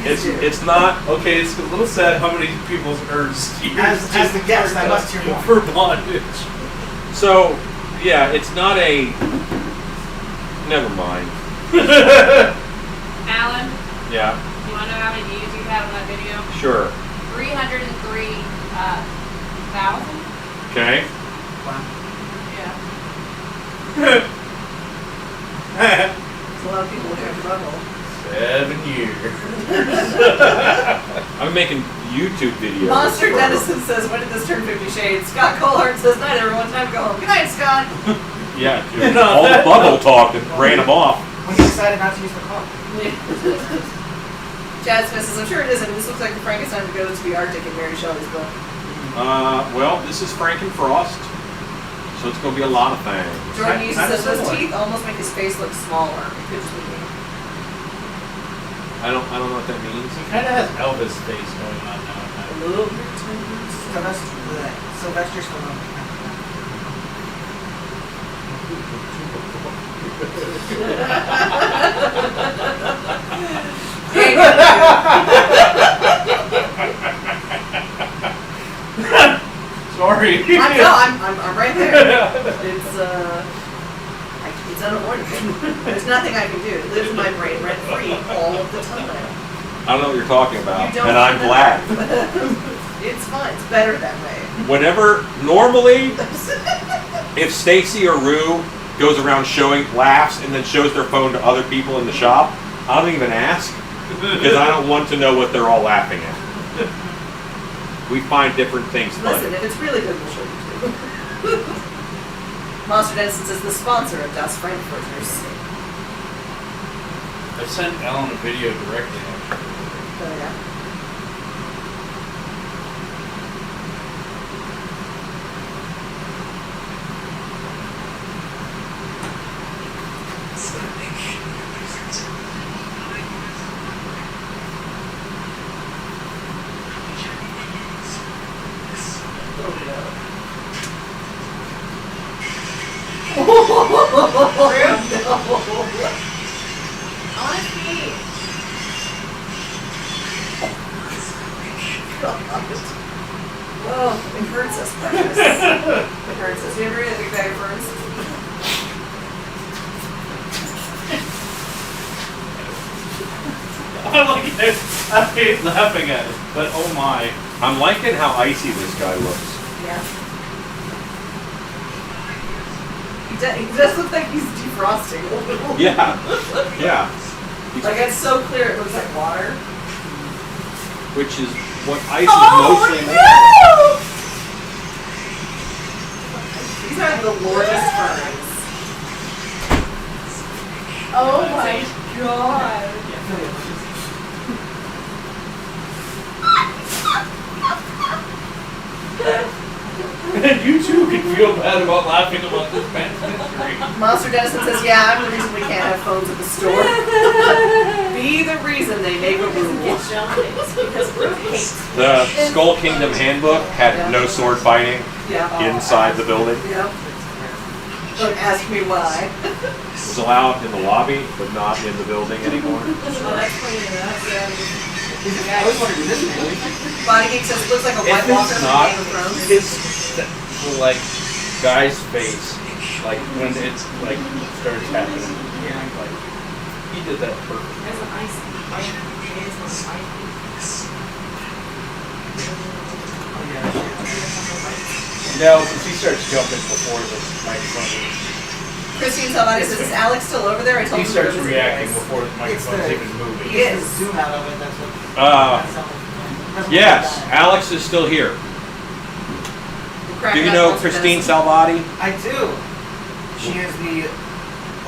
It's not. Okay, it's a little sad how many people's urges As the guest, I must hear more. for bondage. So, yeah, it's not a. Never mind. Alan, Yeah, you want to know how many views you have on that video? sure. 303,000. Okay. Yeah. There's a lot of people looking at your butthole. 7 years. I'm making YouTube videos. Monster Dennison says, when did this turn 50 Shades? Scott Colehart says, night everyone, time to go home. Good night, Scott. Yeah, dude. All the bubble talk and ran them off. When you decided not to use the car. Chad Smith says, I'm sure it isn't. This looks like the Frankenstein that goes to be Arctic in Mary Shelley's book. Well, this is Frankenfrost, so it's going to be a lot of things. Jordan Hughes says, those similar. teeth almost make his face look smaller. It could just be me. I don't know what that means. He kind of has Elvis face going on now. A little bit too. Sylvester Stallone. Sorry. I'm right there. It's unavoidable. There's nothing I can do. It lives in my brain rent free all of the time. I don't know what you're talking about, You don't and I'm know. glad. It's fine. It's better that way. Whenever, normally, if Stacy or Rue goes around laughs, and then shows their phone to other people in the shop, I don't even ask, because I don't want to know what they're all laughing at. We find different things funny. Listen, if it's really good, we'll show you too. Monster Dennison says the sponsor of Das Frankfurters. I sent Ellen a video directly. Oh yeah. Oh, it hurts us, precious. It hurts us. You ever eat a big bag of ferns? I like it. I hate laughing at it, but oh my. I'm liking how icy this guy looks. Yeah. He does look like he's defrosting a little. Yeah, yeah. Like it's so clear it looks like water. Which is what ice is Oh mostly made no! These are the largest ferns. Oh my god. And you too can feel bad about laughing about this man's history. Monster Dennison says, yeah, I'm the reason we can't have phones at the store. Be the reason they make a rule. Because Brooke hates The Skull Kingdom handbook had no sword fighting Yeah. inside the building. Yeah. Don't ask me why. It was allowed in the lobby, but not in the building anymore. I always wanted to do this movie. Body Geek says it looks like a White If Walker it's from not, Game of Thrones. it's like guy's face, like when it's like starts happening. Like he did that perfect. There's an ice. Now he starts jumping before the microphone. Christine Salvati says, is Alex still over there? I told He him starts to go to reacting his place. before the microphone's even moving. He is. Zoom out of it, that's what. Uh, that's how- Doesn't Yes, look like Alex is still here. Do you know Christine Salvati? I do. She is the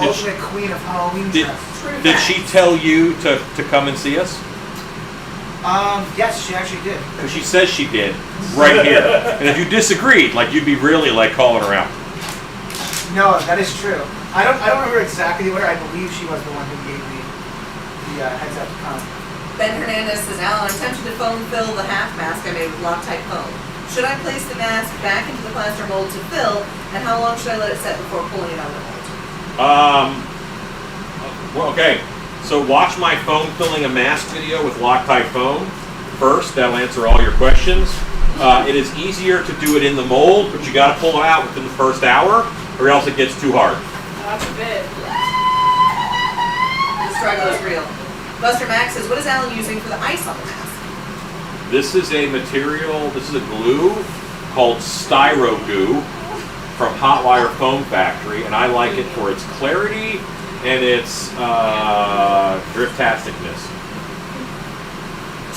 ultimate queen of Halloween Did, dress. did she tell you to come and see us? Yes, she actually did. Because she says she did, right here. And if you disagreed, like you'd be really like calling her out. No, that is true. I don't remember exactly the order. I believe she was the one who gave me the heads up to come. Ben Hernandez says, Alan, I'm tempted to foam fill the half mask I made with Loctite foam. Should I place the mask back into the plaster mold to fill, and how long should I let it set before pulling it out of the mold? Well, okay. So watch my foam filling a mask video with Loctite foam first. That'll answer all your questions. It is easier to do it in the mold, but you got to pull it out within the first hour, or else it gets too hard. That's a bit. The struggle is real. Buster Max says, what is Alan using for the ice on the mask? This is a material, this is a glue called Styro Goo from Hotwire Foam Factory, and I like it for its clarity and its driftasticness.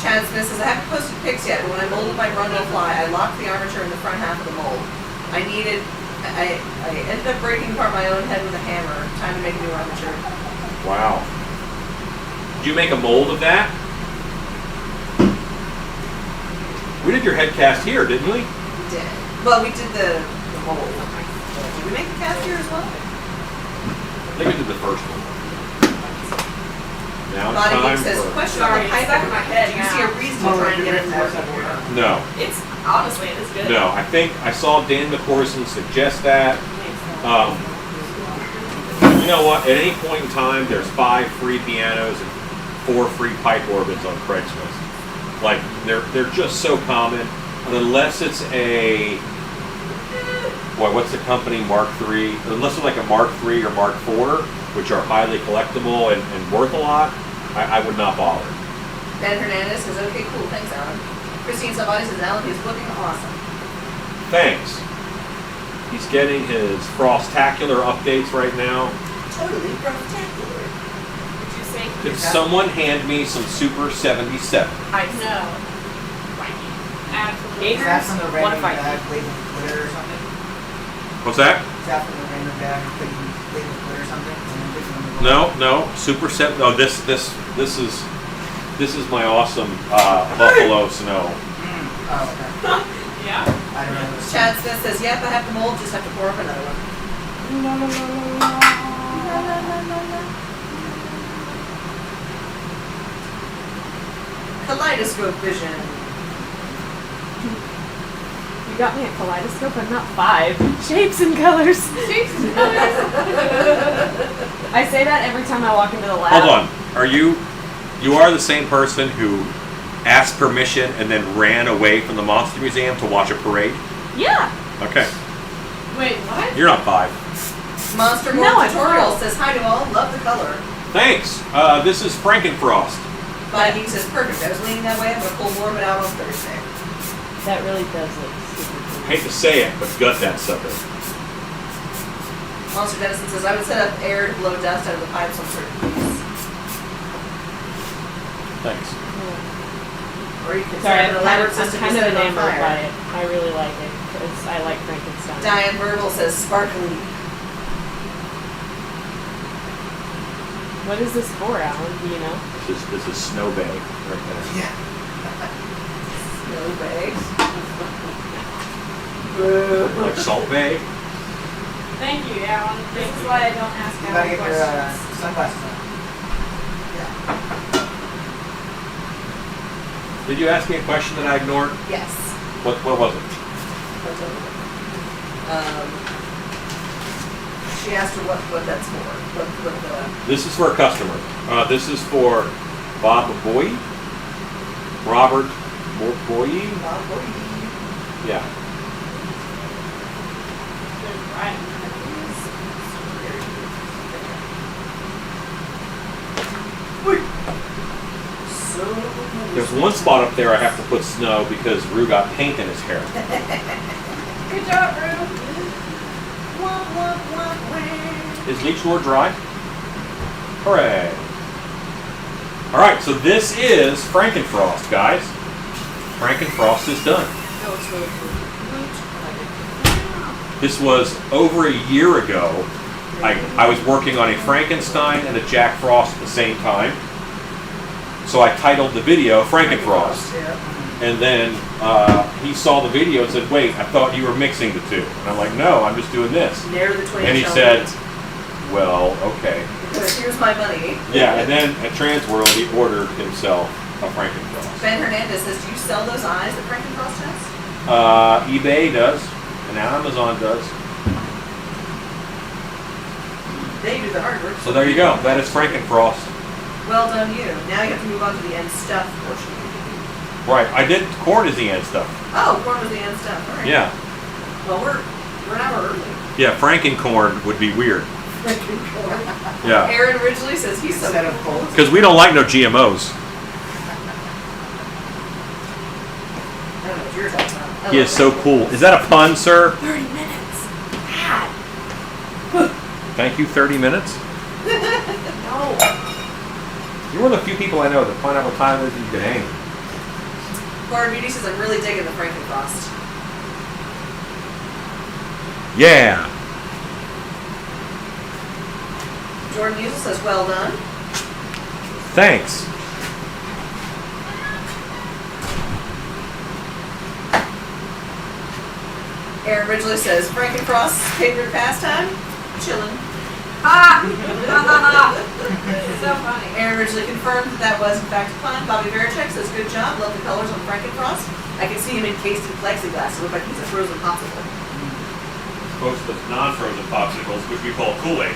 Chad Smith says, I haven't posted pics yet, but when I molded my Brundle fly, I locked the armature in the front half of the mold. I ended up breaking apart my own head with a hammer. Time to make a new armature. Wow. Did you make a mold of that? We did your head cast here, didn't we? We did. Well, we did the mold. Did we make the cast here as well? I think we did the first one. Now it's Bonnie time Nick says, for... question Sorry, on the it's stuck in my head Do you see a now. reason to try and get it to work more? No. It's honestly, it is good. No, I think I saw Dan McCorson suggest that. You know what? At any point in time, there's 5 free pianos and 4 free pipe organs on Craigslist. Like they're just so common, and unless it's a what's the company Mark III? Unless it's like a Mark III or Mark IV, which are highly collectible and worth a lot, I would not bother. Ben Hernandez says, okay, cool, thanks, Alan. Christine Salvati says, Alan, he's looking awesome. Thanks. He's getting his Frostacular updates right now. Totally spectacular. Did you say? Could someone hand me some Super 77? I know. Absolutely. Is that from the What random if I bag played with glitter or something? What's that? Is that from the random bag played with glitter or something? No, Super 7. Oh, this is my awesome Buffalo Snow. Oh, okay. Yeah. I don't know. Chad Smith says, yep, I have the mold, just have to pour up another one. Kaleidoscope vision. You got me a kaleidoscope, but not 5. Shapes and colors. Shapes and colors. I say that every time I walk into the lab. Hold on. You are the same person who asked permission and then ran away from the Monster Museum to watch a parade? Yeah. Okay. Wait, what? You're not 5. Monster No, Mold I'm Tutorial not. says, hi to all, love the color. Thanks. This is Frankenfrost. Bonnie says, perfect, I was leaning that way, I'm going to pull more of it out on Thursday. That really does look super cool. Hate to say it, but gut that sucker. Monster Dennison says, I would set up air to blow dust out of the pipes on certain keys. Thanks. Or you could Sorry, set up an I'm elaborate system to kind of set it on enamored by fire. it. I really like it because I like Frankenstein. Diane Verbal says, sparkly. What is this for, Alan? Do you know? This is Snow Bay right there. Yeah. No way. Like Salt Bay. Thank you, Alan. This is why I don't ask You gotta Alan get your questions. sunglasses on. Did you ask me a question that I ignored? Yes. What was it? She asked her what that's for. What the... This is for a customer. This is for Bob Boy, Robert Boy. Yeah. There's one spot up there I have to put snow because Rue got paint in his hair. Good job, Rue. Is leech lure dry? Hooray. Alright, so this is Frankenfrost, guys. Frankenfrost is done. No, it's really cool. This was over a year ago. I was working on a Frankenstein and a Jack Frost at the same time. So I titled the video Frankenfrost. Yeah. And then he saw the video and said, wait, I thought you were mixing the two. And I'm like, no, I'm just doing this. Ne'er the twain And he shall said, meet. well, okay. Because here's my money. Yeah, and then at Transworld, he ordered himself a Frankenfrost. Ben Hernandez says, do you sell those eyes that Frankenfrost has? eBay does, and Amazon does. They do the hard work. So there you go. That is Frankenfrost. Well done, you. Now you have to move on to the end stuff portion. Right. I did. Corn is the end stuff. Oh, corn was the end stuff. All right. Yeah. Well, we're an hour early. Yeah. Frankencorn would be weird. Frankencorn. Yeah. Aaron Ridgely says he's so Instead of cool. both. Because we don't like no GMOs. I don't know what you're talking about. I He love is so Frankencorn. cool. Is that a pun, sir? 30 minutes. God. Thank you. 30 minutes. No. You're one of the few people I know that find out what time it is and you can hang. Cora Beauty says I'm really digging the Frankenfrost. Yeah. Jordan Musial says well done. Thanks. Aaron Ridgely says Frankenfrost's favorite pastime? Chillin'. Ah! So funny. Aaron Ridgely confirmed that was in fact a pun. Bobby Veracek says good job. Love the colors on Frankenfrost. I can see him encased in plexiglass. It looks like he's a frozen popsicle. Most of the non-frozen popsicles, which we call Kool-Aid.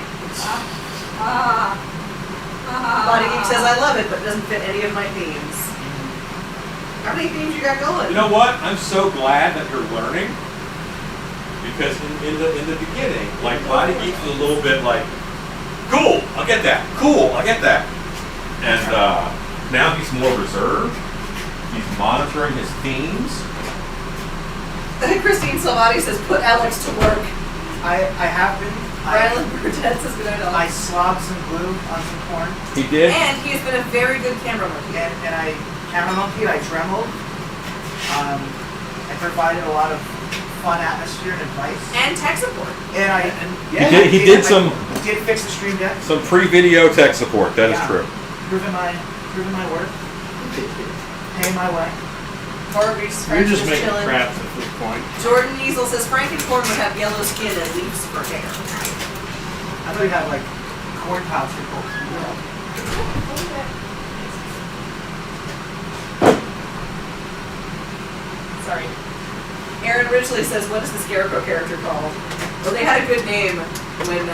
Body Geek says I love it, but doesn't fit any of my themes. How many themes you got going? You know what? I'm so glad that you're learning. Because in the beginning, like Body Geek was a little bit like, cool, I'll get that. Cool, I'll get that. And now he's more reserved. He's monitoring his themes. Christine Salvati says put Alex to work. I have been. Rylan Burdett says good I night. slobbed some glue on some corn, He did. And he has been a very good camera monkey. and I camera monkeyed, I dremeled. I provided a lot of fun atmosphere and advice. And tech support. And He did some- I did fix the stream deck. Some pre-video tech support, that is Yeah. true. Proving my work. Paying my way. Harvey's You're friends just is making chilling. crap at this point. Jordan Easel says Frankencorn would have yellow skin and leaves for hair. I thought you had like corn popsicles. Sorry. Aaron Ridgely says, what is the Scarecrow character called? Well, they had a good name when when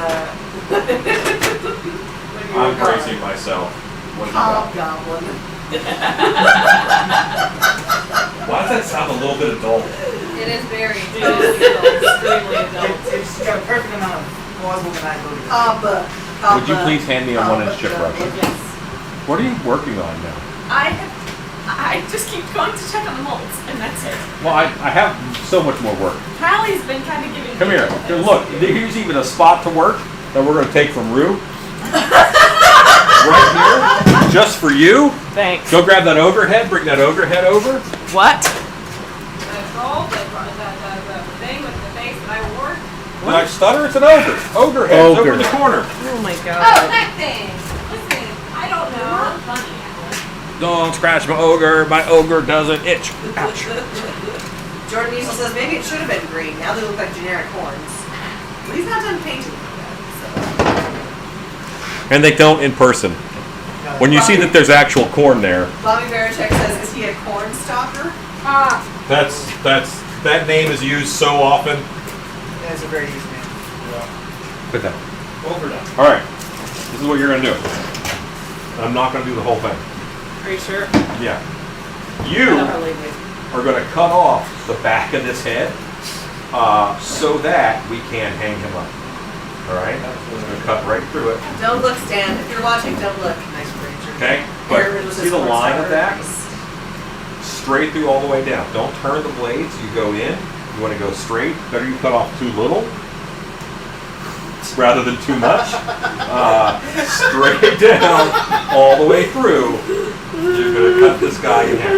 you I'm were gone. bracing myself. What do you got? Hobgoblin. Why does that sound a little bit adult? It is very Extremely adult. It's got a perfect amount of plausible deniability. Would you please hand me a 1-inch chip brush? Yes. What are you working on now? I just keep going to check on the molds, and that's it. Well, I have so much more work. Hallie's been kind of giving Come me here. this. Look, here's even a spot to work that we're going to take from Rue. Right here. Just for you. Thanks. Go grab that ogre head. Bring that ogre head over. What? The troll, the thing with the face that I wore. Did I stutter? It's an ogre. Ogre head. It's over in the corner. Oh my Oh, god. that thing. Listen, I don't know. Funny. Don't scratch my ogre. My ogre doesn't itch. Ouch. Jordan Easel says maybe it should have been green. Now they look like generic horns. But he's not done painting them yet, so. And they don't in person. When you see that there's actual corn there. Bobby Veracek says, is he a corn stalker? That name is used so often. It's a very easy name. Put that. Overdone. All right. This is what you're gonna do. I'm not gonna do the whole thing. Are you sure? Yeah. I You don't believe me. are gonna cut off the back of this head so that we can hang him up. All right. We're gonna cut right through it. Don't look, Stan. If you're watching, don't look. Nice ranger. Okay. Aaron But was see his the corn line of stalker. that? Straight through all the way down. Don't turn the blades. You go in. You want to go straight. Better you cut off too little rather than too much. Straight down all the way through. You're going to cut this guy in half.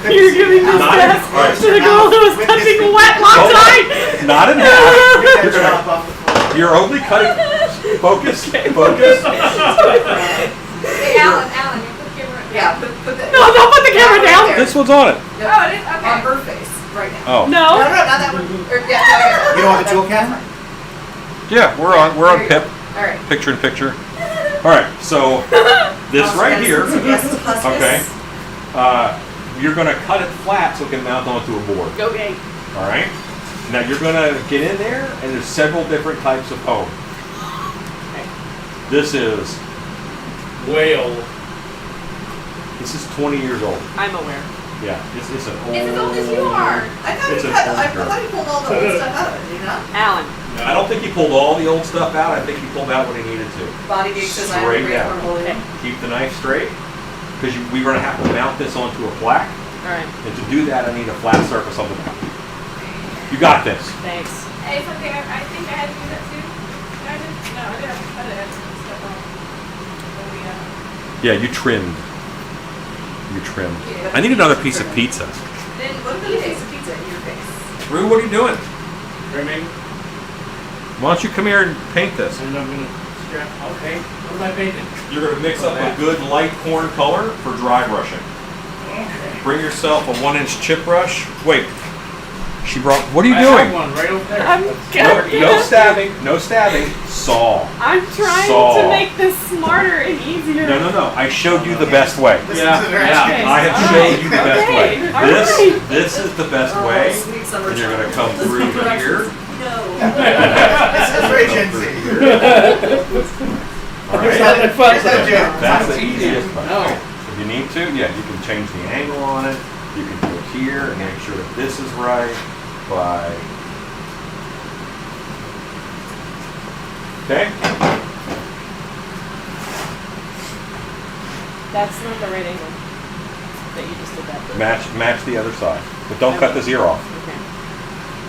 You're giving this Not test in- to the girl who was touching a wet loctite. Not in half. Get that chop off the floor. You're only cutting. Focus. Focus. Hey, Alan, you put the camera. Yeah, put the. No, don't put the camera right down. there. This one's on it. Yep. Oh, it is? Okay. On her face, right now. Oh. No, No. not that one. Or, yeah, You don't want the dual camera? Yeah, we're on Pip. All right. Picture in picture. All right, so this right here. Yes, huskus. Okay. You're gonna cut it flat so it can mount onto a board. Okay. All right. Now you're gonna get in there, and there's several different types of foam. This is Way old. this is 20 years old. I'm aware. Yeah, this is an old. It's as old as you are. I thought It's you an cut. old I girl. thought you pulled all the old stuff out of it. Did you not? Alan. I don't think he pulled all the old stuff out. I think he pulled out what he needed to. Body geek says I have a Straight great down. cornhole. Keep the knife straight, because we're gonna have to mount this onto a plaque, All right. and to do that, I need a flat surface on the back. You got this. Thanks. Hey, it's okay. I think I had to do that too. I didn't. No, I didn't have to cut it. I had to put stuff on. Yeah, you trimmed. You trimmed. I need another piece of pizza. Then Look at the piece of pizza in your face. Rue, what are you doing? Trimming, Why don't you come here and paint this? and I'm gonna strap. Okay, what am I painting? You're gonna mix up a good light corn color for dry brushing. Okay. Bring yourself a 1-inch chip brush. Wait, she brought. What are you I have doing? one right over there. I'm No stabbing. No stabbing. Saw. I'm trying Saw. to make this smarter and easier. No. I showed you the best way. Listen Yeah, to the yeah. rest. I have All showed right. you the best Okay. way. All This right. this is the best Oh, way. sweet summer And you're time. gonna come through here. No. This is very Gen Z. All Here's right. how- here's how Gen- That's the easiest part. No. If you need to, yeah, you can change the angle on it. You can do it here and make sure that this is right by. Okay. That's not the right angle. That you just did that. Match the other side, but don't cut this ear off. Okay.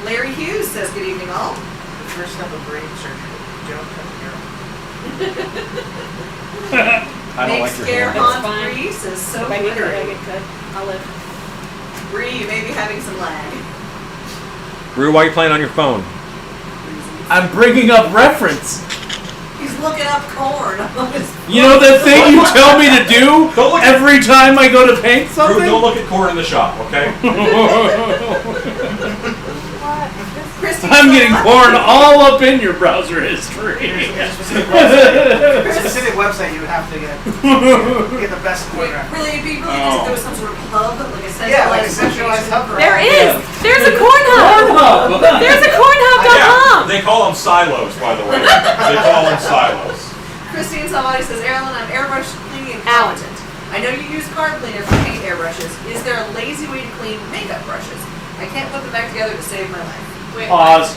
Larry Hughes says good evening all. The first step of brain surgery. Don't cut the arrow. I don't Make like your scare hand. That's Hans fine. Bree says so If I get cut, I glittery. get cut. I'll live. Bree, you may be having some lag. Rue, why are you playing on your phone? I'm bringing up reference. He's looking up corn. You know that thing you tell me to do Don't look at- every time I go to paint Rue, something? don't look at corn in the shop, okay? Christine I'm getting Sala- corn all up in your browser history. Specific website you would have to get the best corn reference. Really, it'd be really good if there was some sort of hub, like a centralized Yeah, like a centralized hub for all. There is. There's a corn hub. There's a cornhub.com. They call them silos, by the way. They call them silos. Christine Salvati says, Erilyn, I'm airbrush cleaning Alan. incompetent. I know you use card cleaner for paint airbrushes. Is there a lazy way to clean makeup brushes? I can't put them back together to save my life. Wait, Pause.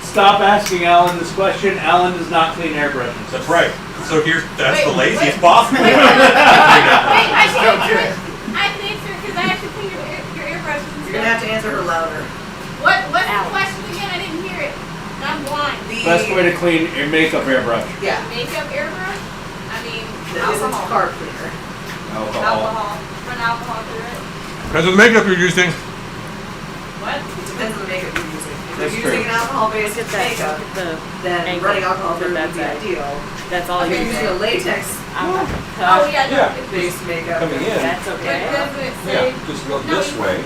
Stop asking Alan this question. Alan does not clean airbrushes. That's right. So that's Wait, the laziest wait. possible way. Wait, I can Don't do answer it. it. I can answer it because I actually cleaned your airbrushes and You're gonna have stuff. to answer her louder. What's the Alan. question again? I didn't hear it. And I'm blind. Best way to clean your makeup airbrush. Yeah, Makeup airbrush? I mean, that isn't alcohol. card cleaner. Alcohol. Run alcohol through it. Depends on the makeup you're using. What? It depends on the makeup you're using. If That's you're using true. an alcohol-based Look at that. makeup, Look at the. then angle running alcohol through that would be side. ideal. That's all If you're you're using a using. latex-based Oh, yeah. Yeah. makeup, Coming in. That's okay. Doesn't it Yeah, say? just go No, this you- way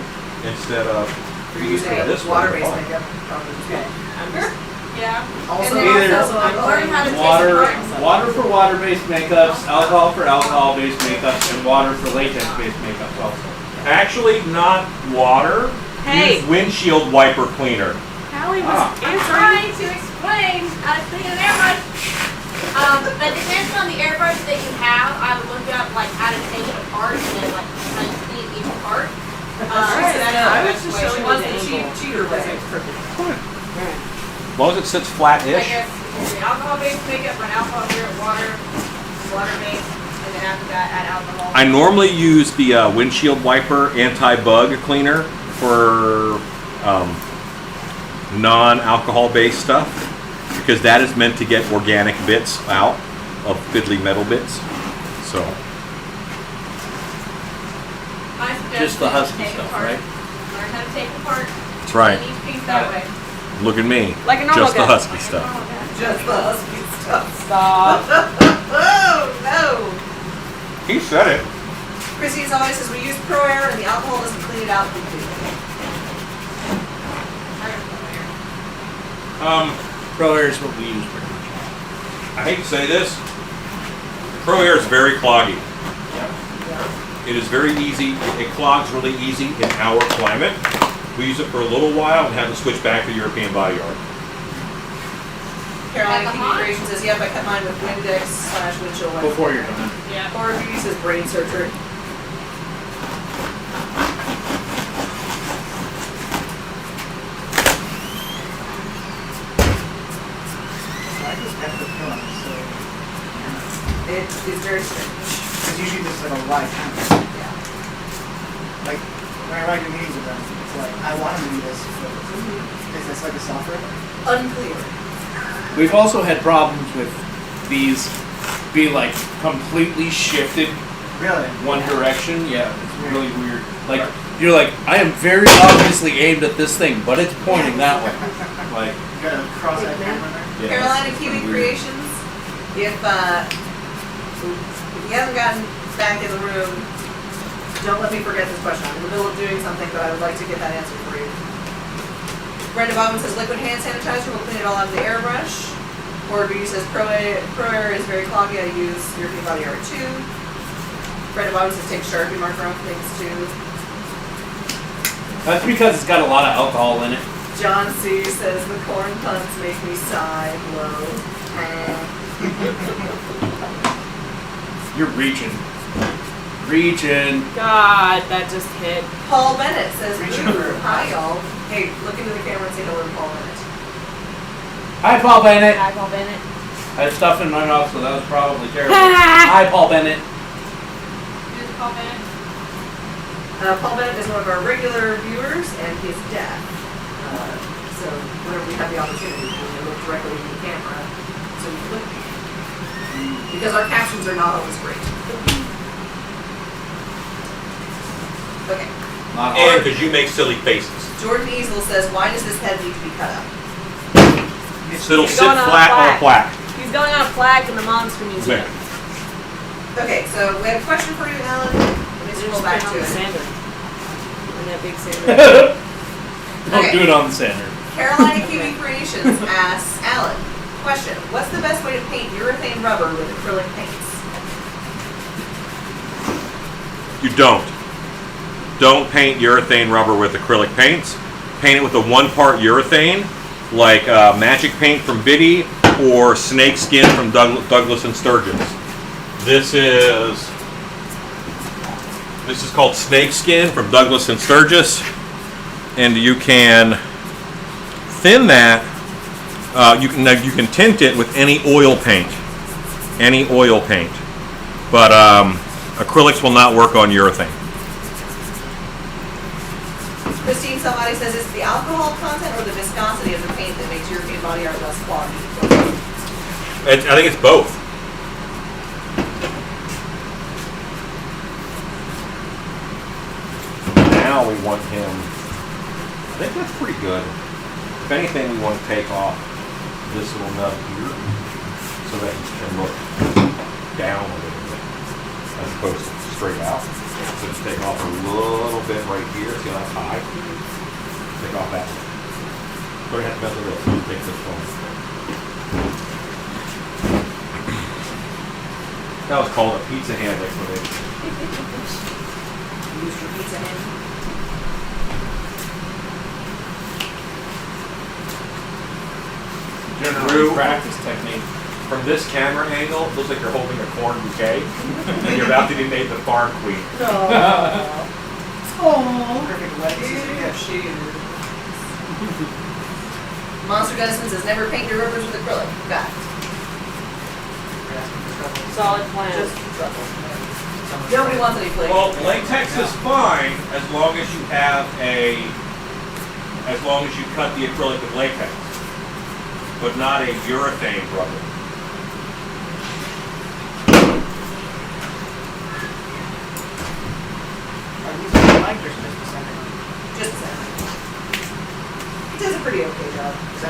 instead of. if you're using this way, water-based fine. makeup, probably just Okay. I'm just. Yeah. Also, And then Either also, learn how to taste Water, the water for water-based makeups, alcohol for alcohol-based makeups, and water for latex-based makeups also. Actually, not water. Hey. Use windshield wiper cleaner. Hallie was Ah. I'm answering. trying to explain how to clean an airbrush. But depends on the airbrush that you have. I would look up like how to take it apart and then like how to clean each part. I was just She showing you wants the the angle. cheater way. As long as it sits flat-ish. I guess alcohol-based makeup, run alcohol through it, water-based, and then after that add alcohol. I normally use the windshield wiper anti-bug cleaner for non-alcohol based stuff because that is meant to get organic bits out of fiddly metal bits. So My suggestion Just the is husky take stuff, apart, right? Learn how to take apart. That's right. Each piece that way. Look at me. Like a normal Just the gun. husky stuff. Just the husky stuff. Stop. Oh no! He said it. Chrissy, as always, says we use Pro Air and the alcohol doesn't clean it out completely. Pro Air is what we use pretty much. I hate to say this. Pro Air is very cloggy. It is very easy. It clogs really easy in our climate. We use it for a little while and have to switch back to European body art. Carolina Like a TV Creation says, yep, I cut mine with Windex/windshield wiper. Before you're done. Yeah. Or Beauty says brain surgery. I just have the film, so. It is very strange. Because usually this is like a live camera. Yeah. Like, whenever I do meetings with them, it's like, I want them to do this, but is this like a software? Unclear. We've also had problems with these be like completely shifted Really? one direction. Yeah, it's really weird. Like you're like, I am very obviously aimed at this thing, but it's pointing that way. Like, You got a cross that camera there? yeah, Carolina it's Kiwi weird. Creations, if you haven't gotten back in the room, don't let me forget this question. I'm in the middle of doing something, but I would like to get that answer for you. Brenda Bowman says liquid hand sanitizer will clean it all out of the airbrush. Or B says Pro Air is very cloggy. I use European body art too. Brenda Bowman says take Sharpie marker off things too. That's because it's got a lot of alcohol in it. John C says the corn puns make me sigh. Blow. You're reaching. Reaching. God, that just hit. Paul Bennett says, Reaching "Ooh, for- hi y'all. Hey, look into the camera and say hello to Paul Bennett." Hi, Paul Bennett. Hi, Paul Bennett. I have stuff in my mouth, so that was probably terrible. Hi, Paul Bennett. Here's Paul Bennett. Paul Bennett is one of our regular viewers, and he's deaf. So whenever we have the opportunity, we look directly into the camera. So we look, because our captions are not always great. Okay. Not And hard. because you make silly faces. Jordan Easel says, "Why does this head need to be cut up?" So it'll He's sit going on a flat on a plaque. He's going on a plaque in the Monster Museum. Okay, so we have a question for you, Alan. Let me scroll back to the it. sander. And that big sander. Don't Okay. do it on the sander. Carolina Kiwi Creations asks Alan, question, what's the best way to paint urethane rubber with acrylic paints? You don't. Don't paint urethane rubber with acrylic paints. Paint it with a 1-part urethane, like Magic Paint from Biddy or Snake Skin from Douglas and Sturgis. This is called Snake Skin from Douglas and Sturgis, and you can thin that. You can tint it with any oil paint, but acrylics will not work on urethane. Christine somebody says it's the alcohol content or the viscosity of the paint that makes European body art less cloggy. I think it's both. Now we want him. I think that's pretty good. If anything, we want to take off this little nub here so that he can look down a little bit as opposed to straight out. So just take off a little bit right here. See how that's high? Take off that one. We're going to have to mess with this. Take this one. That was called a pizza hand explanation. Use your pizza hand. Drew, Practice technique. from this camera angle, it looks like you're holding a corn bouquet, and you're about to be made the farm queen. Perfect wedding season gift. Monster Dustin says never paint your rubbers with acrylic. Fact. Solid plan. Just trouble. Nobody wants any flavor. Well, latex is fine as long as you cut the acrylic with latex, but not a urethane rubber. Are these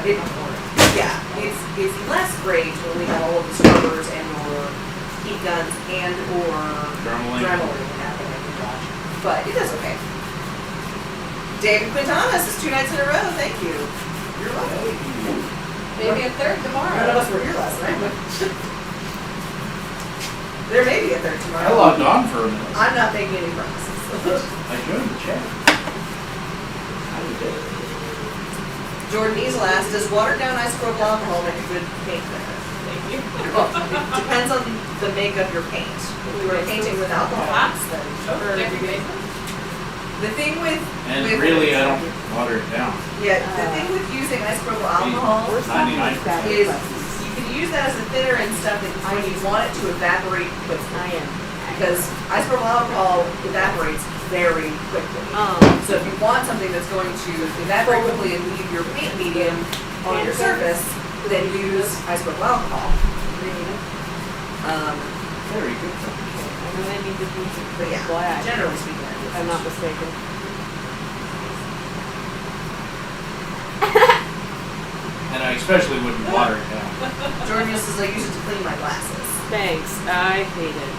It, yeah, it's less great when we have all of the scrubbers and your heat guns and or Dremel happening. But it does okay. David Quintanas is 2 nights in a row. Thank you. You're welcome. Maybe a third tomorrow. None of us were here last night, but there may be a third I tomorrow. logged on for a minute. I'm not making any promises. I joined the chat. How did it? Jordan Easel asked, does watered down isopropyl alcohol make a good paint thinner? Thank you. Well, it depends on the make of your paint. If you were painting with alcohol, then sure. Every basement. The thing with And with, really, I don't water it down. yeah, the thing with using isopropyl alcohol 99%. is you can use that as a thinner and stuff that when you want it to evaporate quickly. Because isopropyl alcohol evaporates very quickly. So if you want something that's going to evaporate quickly and leave your paint medium on your surface, then use isopropyl alcohol. Very good. But yeah, generally speaking, I'm not mistaken. And I especially wouldn't water it down. Jordan just says I use it to clean my glasses. Thanks. I hate it.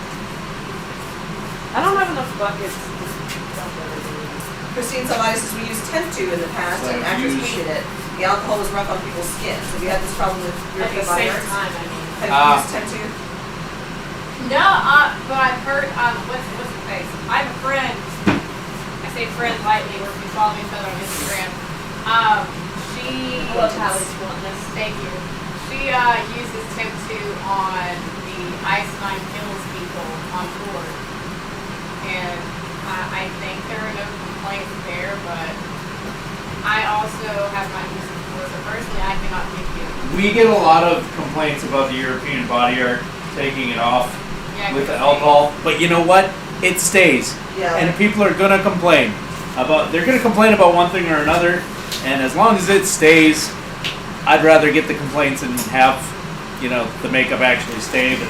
I don't have enough buckets to dump everything in. Christine Salvadis says we used temp tube in the past So and actors use- hated it. The alcohol was rough on people's skin. So we had this problem with At European the body same arts. time, I mean. Have you used temp tube? No, but I've heard, what's the face? I have a friend, I say friend lightly, we're following each other on Instagram. She, I love Hallie's bluntness, thank you. She, uses tip 2 on the Ice 9 Kills people on board. And, I think there are no complaints there, but I also have not used it before, so personally I cannot give you. We get a lot of complaints about the European body art taking it off Yeah, with the because alcohol, but you know what? It stays. Yeah. And people are gonna complain they're gonna complain about one thing or another, and as long as it stays, I'd rather get the complaints and have, the makeup actually stay than,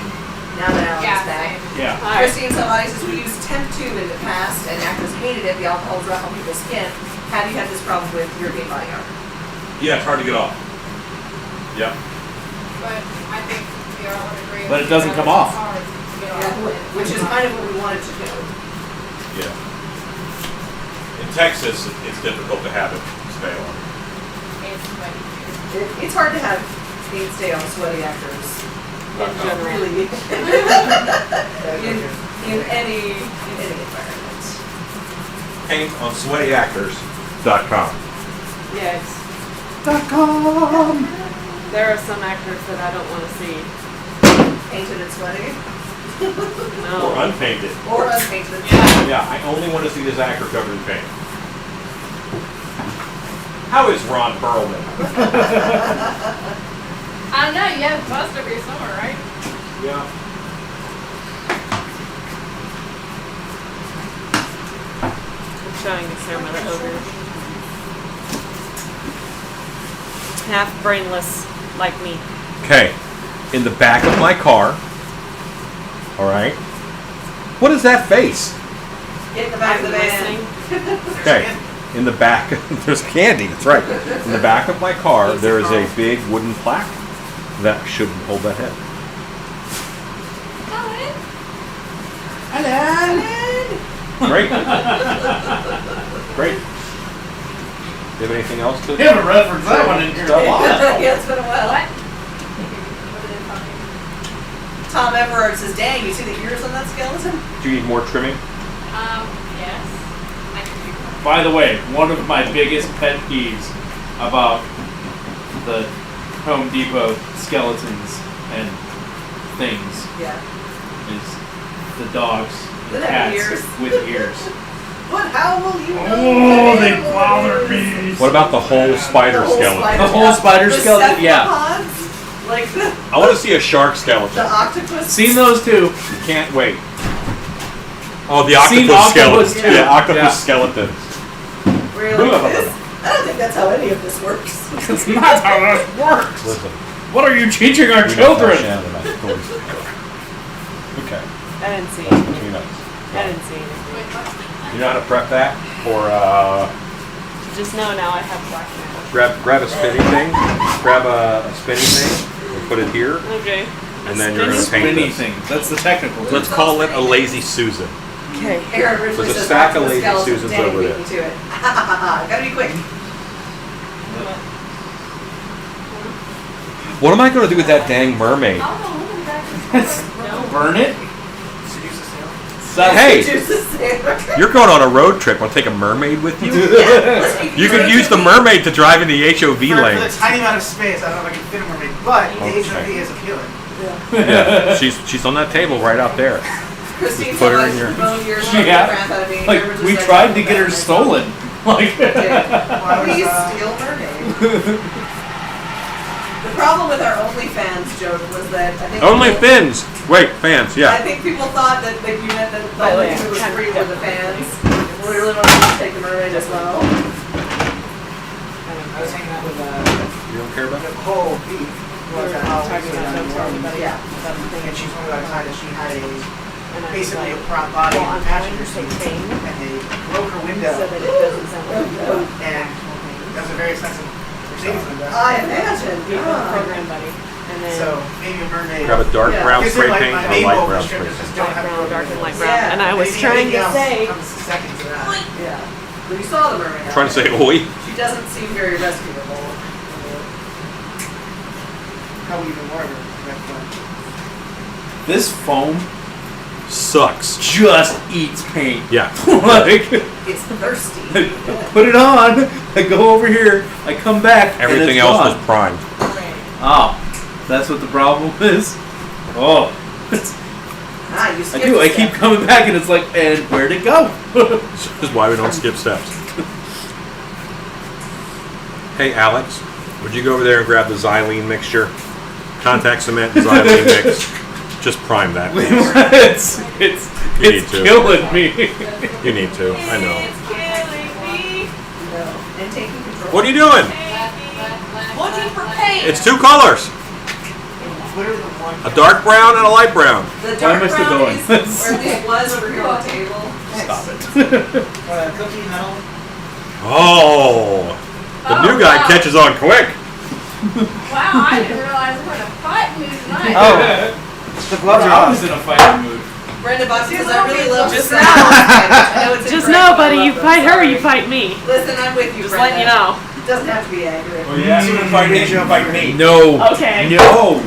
Now that Alan's Yeah, back. same. yeah. Christine Salvadis says we used temp tube in the past and actors hated it. The alcohol was rough on people's skin. Have you had this problem with European body art? Yeah, it's hard to get off. Yep. But I think we all would agree. But it with doesn't each come other, off. it's hard to get Yeah, off. which is kind of what we wanted to do. Yeah. In Texas, it's difficult to have it stay on. It's sweaty. It's hard to have paint stay on sweaty actors. Really. in any environment. Paint on sweatyactors.com. Yes. .com. There are some actors that I don't want to see. Painted and sweaty. Or No. unpainted. Or unpainted. Yeah, I only want to see this actor covered in paint. How is Ron Perlman? I don't know, you have a bust over here somewhere, right? Yeah. I'm showing you some of the ogre. Half brainless, like me. Okay, in the back of my car. All right. What is that face? Get in the back of the van. Listening. Okay, in the back, there's candy. That's right. In the back of my car, there is a big wooden plaque that should hold that head. Great. Great. Do you have anything else to? We haven't referenced that one in here in a while. Yeah, it's been a while. What? Tom Everard says, dang, you see the ears on that skeleton? Do you need more trimming? Yes. I can do that. By the way, one of my biggest pet peeves about the Home Depot skeletons and things Yeah. is the dogs and That have cats ears. with ears. But how will you know? Oh, what they animal bother it is? me. What about the whole spider The whole skeleton? spider The whole spider skeleton, yeah. cephalopods? Like the I want to see a shark skeleton. octopus. Seen those too. Can't wait. Oh, the Seen octopus octopus skeleton. too. Yeah, octopus Yeah. skeleton. Really? This? I don't think that's how any of this works. That's not how that works. Listen. What are you teaching our we don't children? have Shannon and I stories to tell. Okay. I didn't see That's anything. between us. I didn't see anything. You know how to prep that for Just know now I have black nails. Grab a spinning thing. Grab a spinning thing and put it here, Okay. and then you're gonna paint Spinny this. thing. That's the technical term. Let's call it a lazy Susan. Okay. Aaron originally There's a says stack of "Watch the lazy skeleton Susans Danny over beat there." me to it. Gotta be quick. What am I gonna do with that dang mermaid? Burn it? Seduce the sailor. Hey, Choose the sailor. you're going on a road trip. Want to take a mermaid with you? Yeah, listen, You could use the mermaid to drive in the HOV For the lanes. tiny amount of space, I don't know if I can fit a mermaid, but the Okay. HOV is appealing. Yeah, she's on that table right out there. Christine Put her said, in your- "Bone years Yeah. crap out of me." Like, Aaron was we just tried to "Oh, get her bad." stolen. Like, Well, Please I was, steal mermaid. The problem with our OnlyFans joke was that I think Only people- fins. Wait, fans. I Yeah. think people thought that you meant that the By the only way, thing that was I'm free were the definitely- fans. We really wanted to take the mermaid as well. I was hanging out with You don't care about it? Nicole B. who was at Howard's, Yeah. and she told me about a time that she had And I was basically a like, prop body well, in I'm the passenger trying to seat, sing and they broke her so window, that it doesn't sound like a joke. and that was a very expensive Mercedes window. I imagine. Be a Yeah. program buddy. And then So maybe a mermaid. Grab a dark Yeah. brown Gives spray her, like, paint my and a main light goal brown for spray this trip is paint. just don't light have brown, broken dark and light windows. brown. Yeah. And I was Maybe trying anything to else say, comes second to that. Yeah. But you saw the mermaid. Trying to say oi. She doesn't seem very rescuable. How even more of her. this foam Sucks. just eats paint. Yeah. Like, It's thirsty. put it on, I go over here, I come back, and Everything it's else gone. was primed. Oh, that's what the problem is? Oh. Ah, you I skipped do, a I step. keep coming back and it's like, and where'd it go? This is why we don't skip steps. Hey, Alex, would you go over there and grab the xylene mixture? Contact cement and xylene mix. Just prime that. please. You need to. killing me. You need to. I know. It's killing me. No. And taking control. What are you doing? Looking for paint. It's two colors. Literally the one. A dark brown and a light brown. The Why dark am I still brown going? is where this was over here on the table. Stop it. Cookie metal. Oh. The Oh, new guy wow. catches on quick. Wow, I didn't realize we're in a fight mood tonight. Oh. The gloves are I on. was in a fighting mood. Brenda Buck says, I really love Just this. know. I know it's just incorrect, know, but I buddy, love you them. fight her, Sorry. you fight me. Listen, I'm with you, Just Brenda. letting you know. It doesn't have to be angry. Yeah, you would fight me, you fight me. No. Okay. No.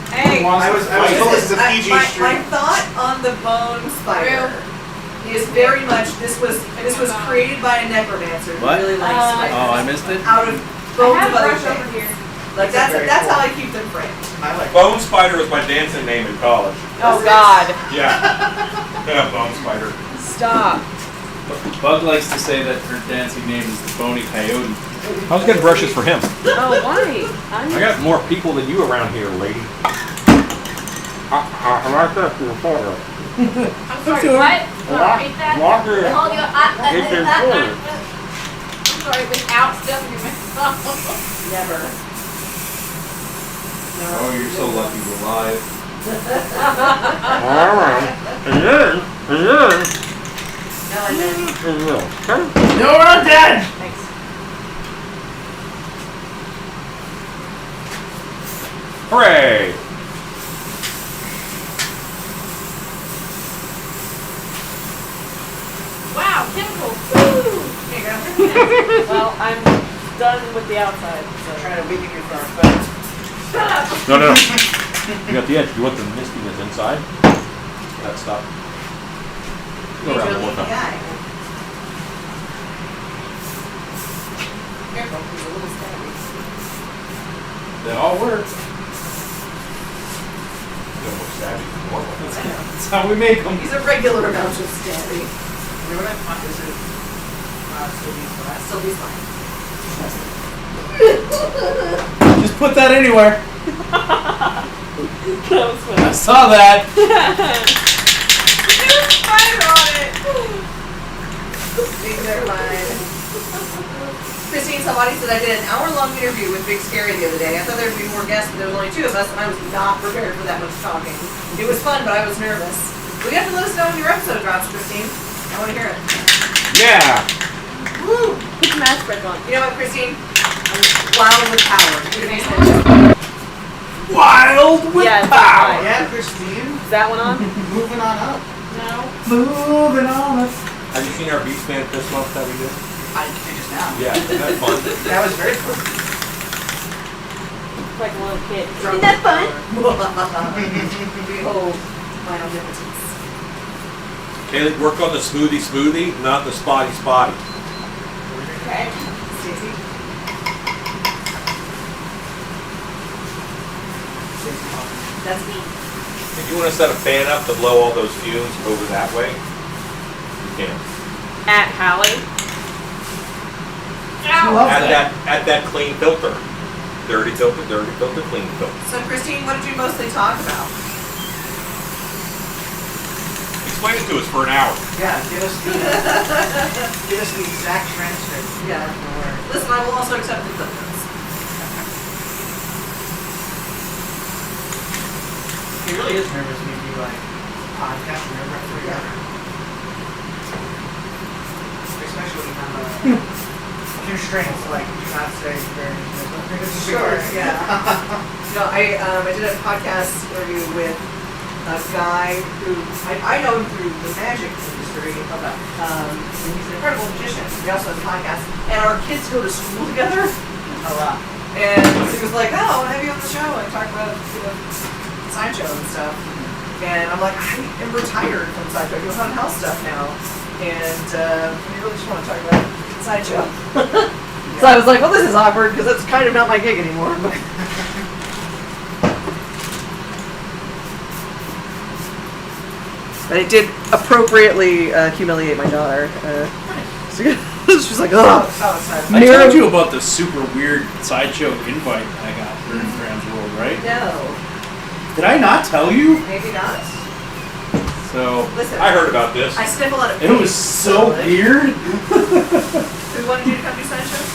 Hey, I was told this is a PG my stream. thought on the bone spider is very much this was created by a necromancer who What? really likes Oh, spiders. Oh, I missed it? Out of I bones have of other brush over things. here. Like That's very that's cool. how I keep them framed. I like Bone Spider was my dancing name in college. Oh, God. Yeah. Yeah, Bone Spider. Stop. Bug likes to say that her dancing name is the Bony Coyote. I was getting brushes for him. Oh, why? I got more people than you around here, lady. I like that for the photo. I'm sorry, what? Repeat that? Walker. Hold you. It's in full. I'm sorry, without stuff in your mouth. Never. Oh, you're so lucky we're live. Alright. And then. No, I didn't. No, we're not dead! Thanks. Hooray! Wow, chemicals. Woo! Here you go. Well, I'm done with the outside, so. trying to weaken you for our friends. Shut up. No. You got the edge. You want the mistiness inside? That stuff. Go He's around a one more leaky time. guy. Careful, he's a little stabby. They all work. That's how we make them. He's a regular amount of stabby. You know what I want this is? Still be flat. Still be fine. Just put that anywhere. That was funny. I saw that. There's a spider on it. These are mine. Christine Salvati said I did an hour-long interview with Big Scary the other day. I thought there'd be more guests, but there was only two of us, and I was not prepared for that much talking. It was fun, but I was nervous. Will you have to let us know when your episode drops, Christine? I want to hear it. Yeah. Woo! Put some mask back on. You know what, Christine? I'm wild with power. You're gonna be Wild with Yeah, it's power. fine. Yeah, Christine. Is that one on? Moving on up. No. Moving on. Have you seen our Beast Man this month that we did? I did just now. Yeah, isn't that fun? That was very fun. Like a little kid. Isn't that fun? Behold my omnipotence. Okay, work on the smoothie, not the spotty. Okay. Stacey. That's me. If you want to set a fan up to blow all those fumes over that way, you can. At Hallie. Who loves that? At that clean filter. Dirty filter, clean filter. So, Christine, what did you mostly talk about? Explain it to us for an hour. Yeah, give us the exact transcript. Yeah. Listen, I will also accept the clip notes. It really is nervous when you do like podcast and everything together. Especially when you have constraints like do not say very Sure, yeah. No, I did a podcast interview with a guy who I know him through the magic industry. Okay. And he's an incredible magician. He also has a podcast, and our kids go to school together. Oh wow. And he was like, "Oh, I want to have you on the show and talk about sideshow and stuff." And I'm like, "I am retired from sideshow. I do haunted house stuff now, and I really just want to talk about sideshow." So I was like, "Well, this is awkward because that's kind of not my gig anymore." But it did appropriately humiliate my daughter. She's like, "Oh." I told you about the super weird sideshow invite I got during Trans World, right? No, Did I not tell you? maybe not. So Listen, I heard about this. I sniffle at it. it was so weird. Who wanted you to come do sideshow?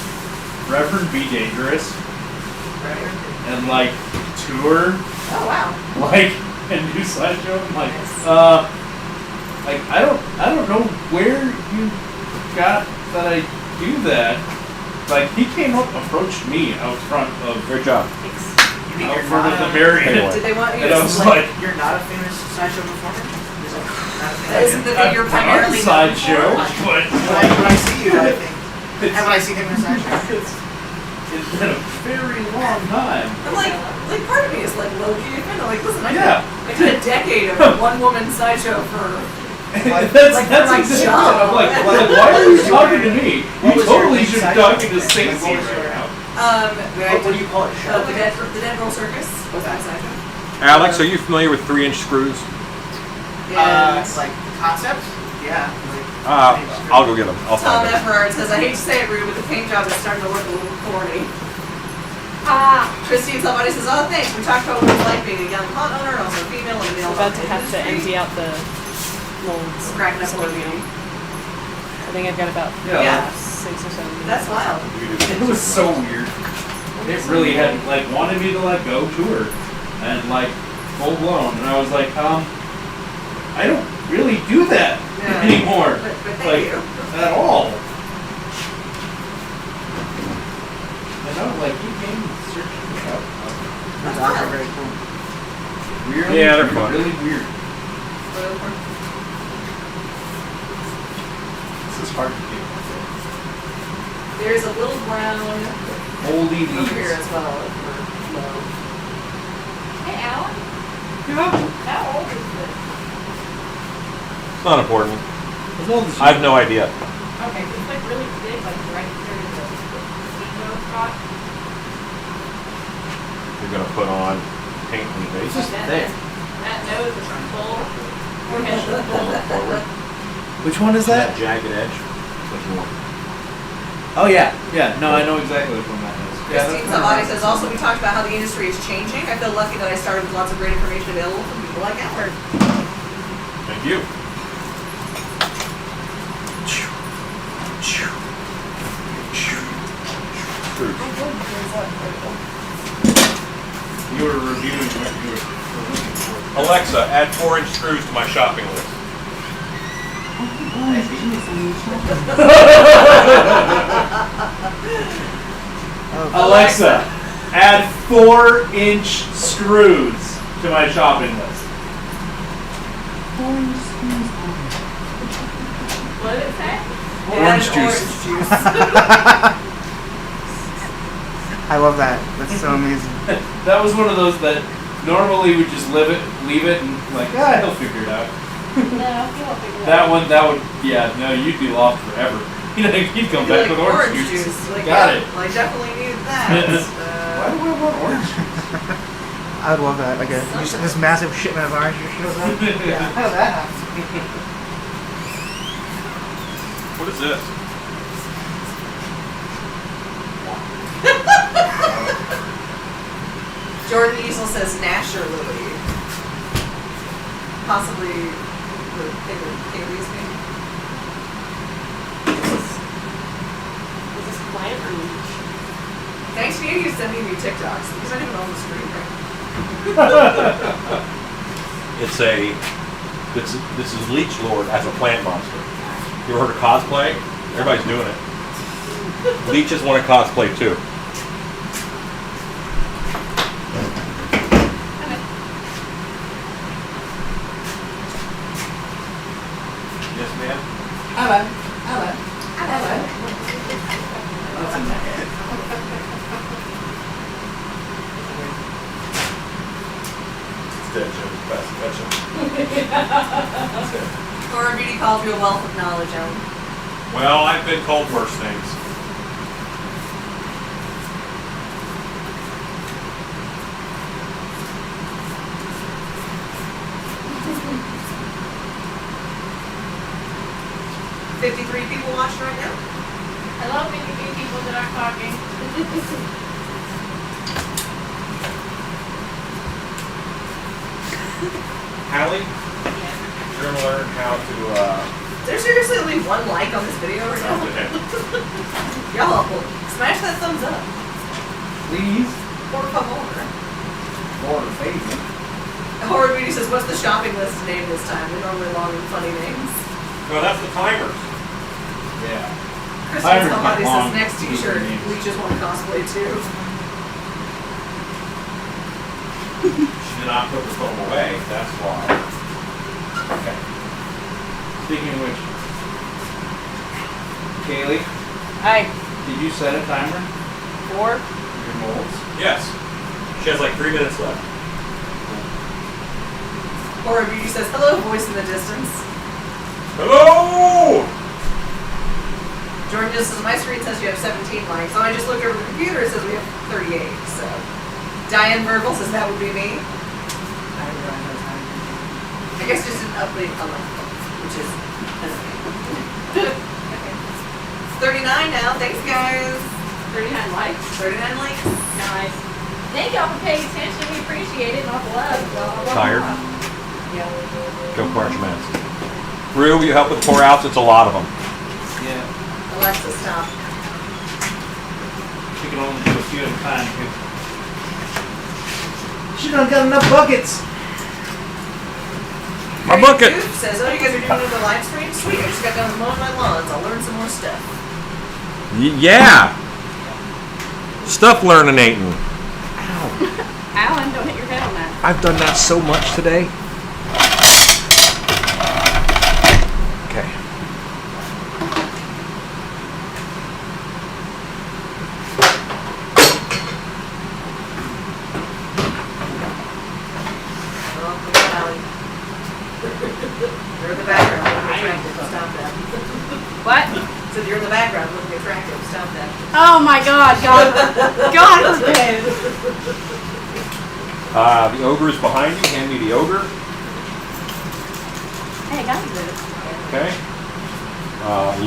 Reverend Be Dangerous Right. and like tour Oh wow. like and do sideshow. I'm like, Nice. like I don't know where you got that I do that. Like he came up, approached me out front of Great job. You mean out you're front not of the Marriott. Anyway. Did they want you And I to was like, you're not a famous sideshow performer? Is it not a That isn't the thing you're primarily known sideshow, for? but when I see you, I think. Haven't I seen him in a sideshow? it's been a very long time. I'm like part of me is like low-key kind of like, listen, I Yeah. did a decade of one-woman sideshow for. that's Like, that's my exactly job. it. I'm like, why are you talking to me? What You was your totally main should be sideshow? talking to Stacey What was your- right now. What do you call it? Show? The Dead Girl Circus was that sideshow. Alex, are you familiar with 3-inch screws? And Like concept? Yeah. I'll go get them. I'll Tom find them. Everard says, I hate to say it, Rude, but the paint job is starting to look a little corny. Christine somebody says, oh, thanks. We talked about what it's like being a young haunt owner, also female in the male I'm about to haunt have to industry. empty out the molds. Cracking up a little bit. I think I've got about Yeah. 6 or 7 minutes. That's wild. It was so weird. It really had like wanted me to like go tour and like full blown, and I was like, I don't really do that Yeah. anymore, But thank like you. at all. I know, like you came searching me out. That's wild. very cool. Really, Yeah, they're fun. really weird. This is hard to do. There's a little brown Moldy over here leaves. as well. If we're low. Hey, Alan, Yeah. how old is this? It's not important. As old as you. I have no idea. Okay, it's like really big, like right here in the window spot. We're gonna put on paint on the base. Just there. That nose is full. Forehead is full. Forward. Which one is that? jagged edge. What you want? Oh yeah, yeah. No, I know exactly which one that is. Yeah, Christine that's Savati says, also we talked about how the industry is changing. I feel lucky that I started with lots of great information available from people like Howard. Thank you. You were reviewing what you were looking for. Alexa, add 4-inch screws to my shopping list. put orange juice on your shopping list. Alexa, add 4-inch screws to my shopping list. Orange screws added. What did it say? Orange And juice. Orange juice. I love that. That's so amazing. That was one of those that normally would just leave it, and like, he'll figure it out. No, he'll figure it That out. one, yeah, no, you'd be lost forever. He'd come back Like with orange juice. Like, Got yeah, it. Like, definitely needed that. Why do I want orange juice? I would love that. Like this massive shipment of orange juice shows up. Yeah. How does that happen? What is this? Jordan Easel says Nasher Lily. Possibly the thing that Kaylee's name. Is this plant or leech? Thanks to you sending me TikToks. He's not even on the screen right It's this is Leech Lord as a plant monster. You ever heard of cosplay? Everybody's doing it. Leeches want to cosplay too. Yes, ma'am. Hello. Hello. That's in my head. It's dead, Jim. Best catch him. Cora Beauty calls you a wealth of knowledge, Ellen. Well, I've been told worse things. $53 people watching right now. Hello, 53 people that are talking. Hallie, you're gonna learn how to There's seriously only one like on this video right now. okay. Y'all, smash that thumbs up. Please. Por favor. More of a favor. Horror Beauty says, what's the shopping list name this time? They're normally long and funny names. No, that's the timers. Yeah. Kristen Timers Somebody get long, says, next stupid t-shirt, names. we just want to cosplay too. She did not put the phone away, that's why. Okay. Speaking of which, Kaylee, Hi. did you set a timer 4. for your molds? Yes. She has like 3 minutes left. Horror Beauty says, hello, voice in the distance. Hello! Jordan just says, my screen says you have 17 likes. Oh, I just looked over the computer, it says we have 38, so. Diane Virgil says that would be me. I guess just an update on my phone, which is okay. 39 now, thanks guys. 39 likes. 39 likes. Nice. Thank y'all for paying attention. We appreciate it. Not love. Blah, blah, blah. Tired? Yeah. Go pour out your minutes. Rue, will you help with the pour outs? It's a lot of them. Yeah. Alexa, stop. She can only do a few at a time. She don't got enough buckets. My Harry bucket. Duke says, oh, you guys are doing another live stream? Sweet, I just got done with mowing my lawns. I'll learn some more stuff. Yeah. Stuff learning. Alan, don't hit your head on that. I've done that so much today. Okay. Oh, look at Allie. You're in the background looking attractive. Stop that. What? Said you're in the background looking attractive. Stop that. Oh my God, God, God forbid. The ogre is behind you. Hand me the ogre. Hey, I got this. Okay.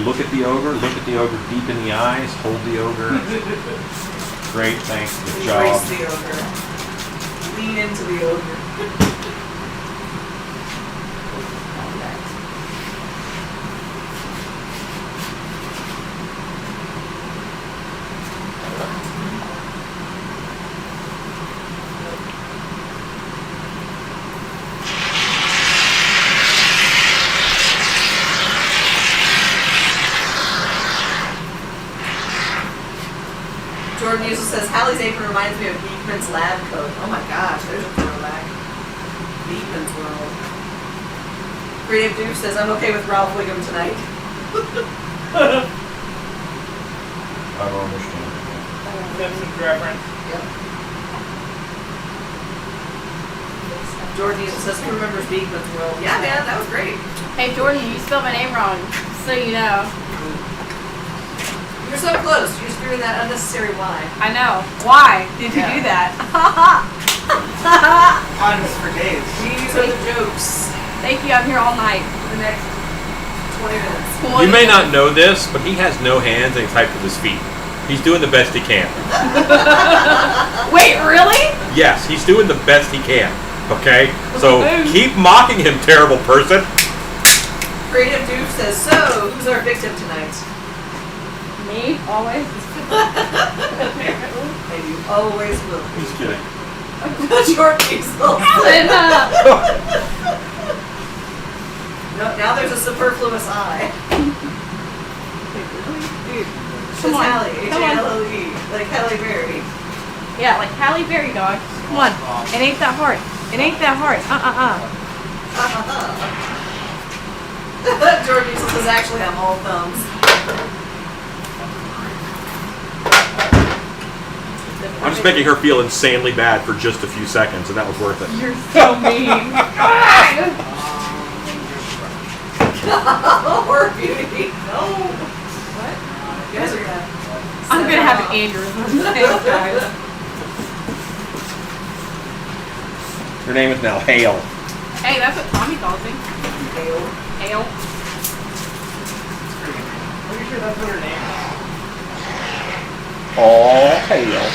Look at the ogre. Look at the ogre deep in the eyes. Hold the ogre. Great. Thanks. Good job. Embrace the ogre. Lean into the ogre. Diesel says, Hallie's apron reminds me of Beekman's lab coat. Oh my gosh, there's a throwback. Beekman's World. Creative Duke says, I'm okay with Ralph Wiggum tonight. I don't understand. Simpsons reference. Yep. Jordan Diesel says, who remembers Beekman's World? Yeah, man, that was great. Hey Jordan, you spelled my name wrong, so you know. You're so close. You just threw in that unnecessary Y. I know. Why did you do that? Puns for days. These are the jokes. Thank you. I'm here all night for the next 20 minutes. 20 You may not minutes. know this, but he has no hands and he types with his feet. He's doing the best he can. Wait, really? Yes, he's doing the best he can. Okay? So Boom. keep mocking him, terrible person. Creative Duke says, so, who's our victim tonight? Me, always. And you always will. He's kidding. Short Diesel. Alan, No, now there's a superfluous I. Dude, She's come on. Hallie. Come on. H-A-L-L-E. Like Halle Berry. Yeah, like Halle Berry, dog. Come on. It ain't that hard. It ain't that hard. Jordan Diesel says, actually, I'm all thumbs. I'm just making her feel insanely bad for just a few seconds, and that was worth it. You're so mean. Or beauty. No. What? You guys are gonna. I'm set gonna have off. an aneurysm. Thanks, guys. Her name is now Hale. Hey, that's what Tommy calls me. Hail. Ale. Pretty sure that's what her name is. Oh, Hale.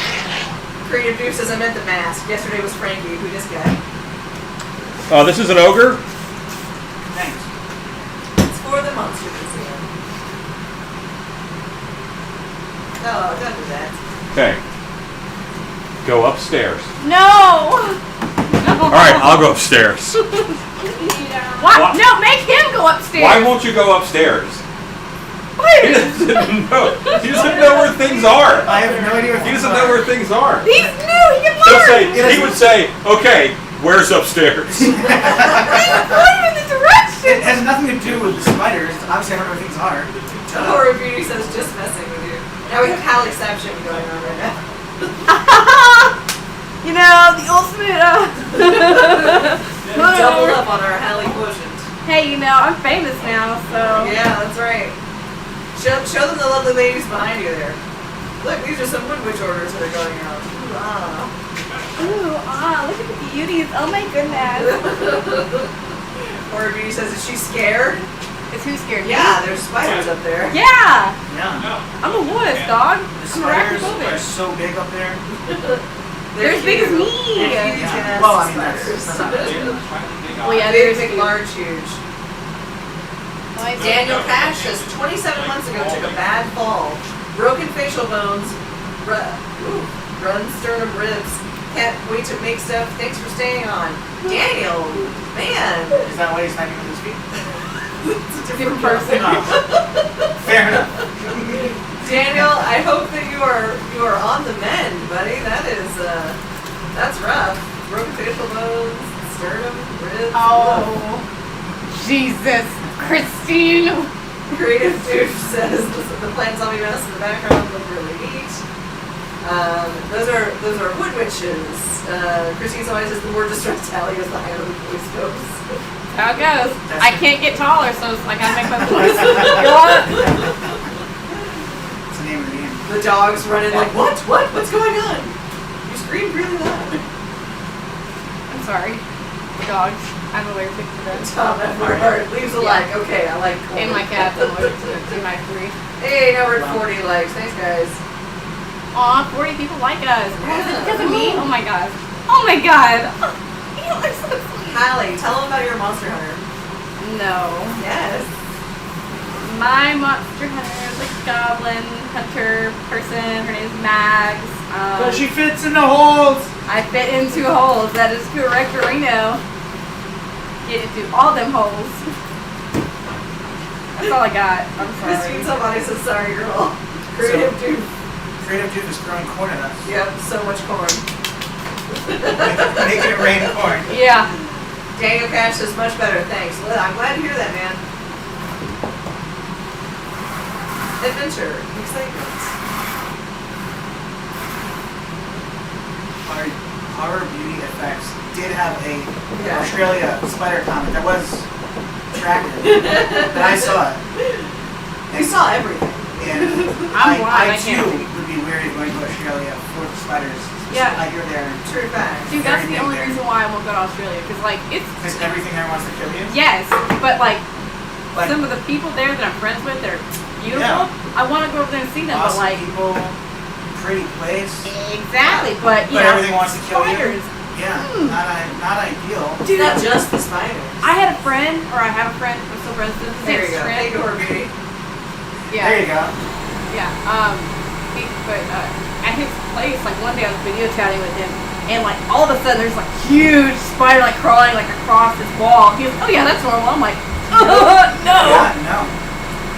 Creative Duke says, I meant the mask. Yesterday was Frankie. Who this guy? This is an ogre. Thanks. It's for the Monster Museum. No, don't do that. Okay. Go upstairs. No! All right, I'll go upstairs. What? What? No, make him go upstairs. Why won't you go upstairs? Wait. He doesn't know. He doesn't know where things are. I have no idea what He doesn't know where things are. He's new. He can He'll learn. say, he would say, okay, where's upstairs? Point him in the direction. It has nothing to do with the spiders. Obviously, I don't know where things are. Horror Beauty says, just messing with you. Now we have Hallieception going on right now. You know, the ultimate. Double up on our Hallie quotient. Hey, you know, I'm famous now, so. Yeah, that's right. Show them the lovely ladies behind you there. Look, these are some Wood Witch orders that are going out. Ooh, ah. Look at the beauties. Oh my goodness. Horror Beauty says, is she scared? Is who scared me? Yeah, there's spiders up there. Yeah. Yeah. I'm a wuss, dog. The I'm spiders are arachnophobic. so big up there. They're as big as me. They're huge Yeah. ass Well, I mean, spiders. that's not Well, yeah, Big, there's big, large, huge. Daniel Cash says 27 months ago took a bad fall. Broken facial bones, run sternum ribs. Can't wait to make stuff. Thanks for staying on. Daniel, man. Is that why he's sniping with his feet? It's a different person. Fair enough. Daniel, I hope that you are on the mend, buddy. That is that's rough. Broken facial bones, sternum, ribs. Oh, Jesus, Christine. Creative Dude says the plant zombie mouse in the background look really neat. Those are wood witches. Christine always says the more distressed Hallie is the higher the voice goes. How it goes. I can't get taller, so I gotta make my voice go up. What's the name of the game? The dogs run in like, what? What's going on? You screamed really loud. I'm sorry. Dogs. I'm allergic to them. Tom Everhart leaves a like. Okay, I like corn. And my cats. I'm allergic to my 3. Hey, now we're at 40 likes. Thanks, guys. Aw, 40 people like us. Oh, is it because of me? Oh my god. Oh my god. You are so sweet. Hallie, tell them about your Monster Hunter. No. Yes. My monster hunter is a goblin hunter person. Her name is Mags. But she fits in the holes. I fit into holes. That is correct, Reno. Get into all them holes. That's all I got. I'm sorry. Christine somebody says sorry, girl. Creative Dude Creative Dude is throwing corn at us. Yep, so much corn. Making it rain corn. Yeah. Daniel Cash says much better, thanks. Well, I'm glad to hear that, man. Adventure, excitement. Horror Beauty Effects did have a Yeah. Australia spider comic that was attractive, and I saw it. You saw everything. And I'm blind, I I can't too see. would be weary going to Australia for the spiders. Yeah. I hear they're True fact. Dude, that's very the only big there. reason why I won't go to Australia. Because, like, it's. Because everything there wants to kill you. Yes, but, like, Like some of the people there that I'm friends with, they're beautiful. Yeah. I want to go over there and see them, but, awesome like. people, pretty place, Exactly, but, you but know. everything wants to kill spiders. you. Yeah, not ideal. Dude, not just the spiders. I had a friend, or I have a friend, I'm still friends with him. His There name's you go. Trent. Thank you, Horror Beauty. Yeah. There you go. Yeah. At his place, like one day I was video chatting with him, and like all of a sudden there's like huge spider like crawling like across this wall. He goes, "Oh yeah, that's normal." I'm like, no, Yeah, no.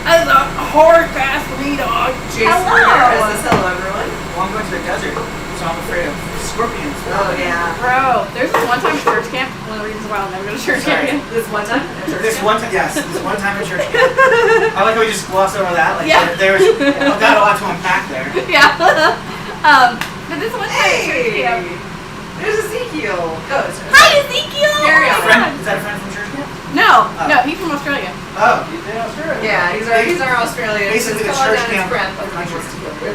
that's a hard pass for me, dog. Jason Hello. Rivera says hello, everyone. Well, I'm going to the desert, so I'm afraid of scorpions. Oh, yeah. Bro, there's this one time at church camp. One of the reasons why I'll never go to church Sorry. camp again. This one time at church This camp? one time, yes, this one time at church camp. I like how we just glossed over that. Like, Yeah. there's got a lot to unpack there. Yeah. But this one time at church camp. There's Ezekiel. Go. Hi, Ezekiel. Carry Oh on. my Friend, God. is that a friend from church camp? No, Oh. no, he's from Australia. Oh, he's in Australia. Yeah, he's our Australian. Basically He's the calling church down his camp breath of like he country. wants to kill you.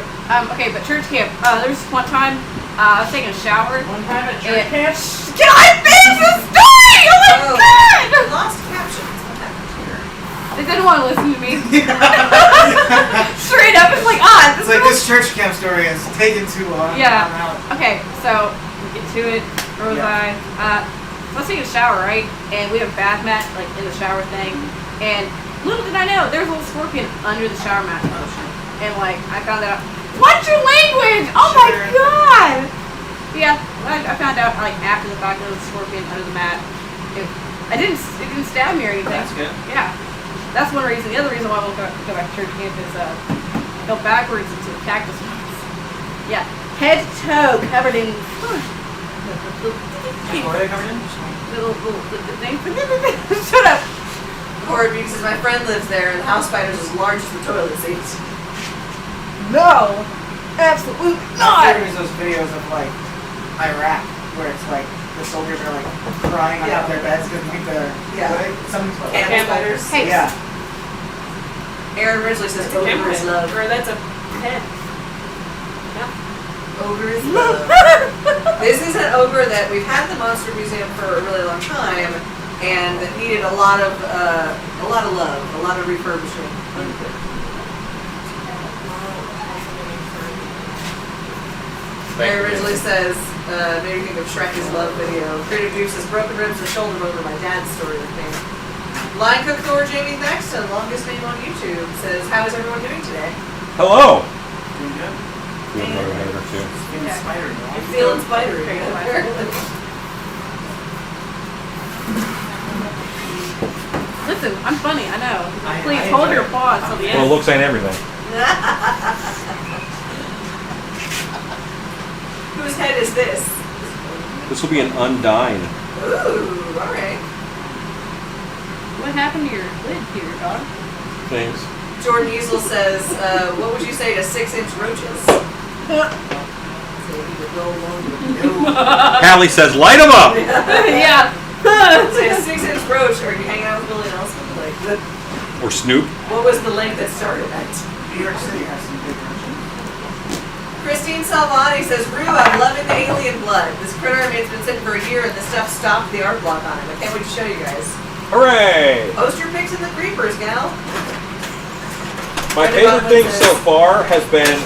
Okay, but church camp. There was one time I was taking a shower. One time at church camp. Can I finish the story? Oh my Oh. god! Lost captions. What happened here? They didn't want to listen to me. Straight up, it's like, It's like this church camp story is taking too long. Yeah. I'm out. Okay, so we get to it. Where was Yeah. I? So I was taking a shower, right? And we have a bath mat like in the shower thing. And little did I know, there was a little scorpion under the shower mat. Oh, shit. And like, I found out. What's your language? Oh my Sure. god! Yeah, I found out like after the fact there was a scorpion under the mat. It didn't stab me or anything. That's good. Yeah, that's one reason. The other reason why I won't go back to church camp is I fell backwards into the cactus once. Yeah, head to toe covered in What are they covered in? little things. Shut up. Horror Beauty says my friend lives there and the house spider's as large as the toilet seat. No, absolutely My not. favorite is those videos of like Iraq where it's like the soldiers are like crying on Yeah. top of their beds because they think the Yeah. something's Camel spiders. Hey, Yeah. Aaron Ridgely says ogre is love. Or that's a head. Ogre is love. This is an ogre that we've had at the Monster Museum for a really long time, and that needed a lot of love, a lot of refurbishing. Aaron Ridgely says, maybe think of Shrek's love video. Creative Dude says broken ribs and shoulder bone are my dad's story with me. Line Cook Thor Jamie Thaxton, longest name on YouTube, says, how is everyone doing today? Hello. Doing good. Feeling better later, too. Feeling spidery, no? I'm feeling spidery. Listen, I'm funny, I know. I Please enjoy hold your it. applause till the Well, end. looks ain't everything. Whose head is this? This will be an undying. Ooh, alright. What happened to your lid here, dog? Things. Jordan Easel says, what would you say to 6-inch roaches? Hallie says, light them up. Yeah. Say a 6-inch roach, are you hanging out with Billy Nelson? Like, Or Snoop. what was the length that started at? New York City has some big roaches. Christine Salvani says, Rue, I'm loving the alien blood. This critter has been sitting for a year and this stuff stopped the art block on him. I can't wait to show you guys. Hooray! Post your pics in the creepers, gal. My Brenda favorite Bowman thing says- so far has been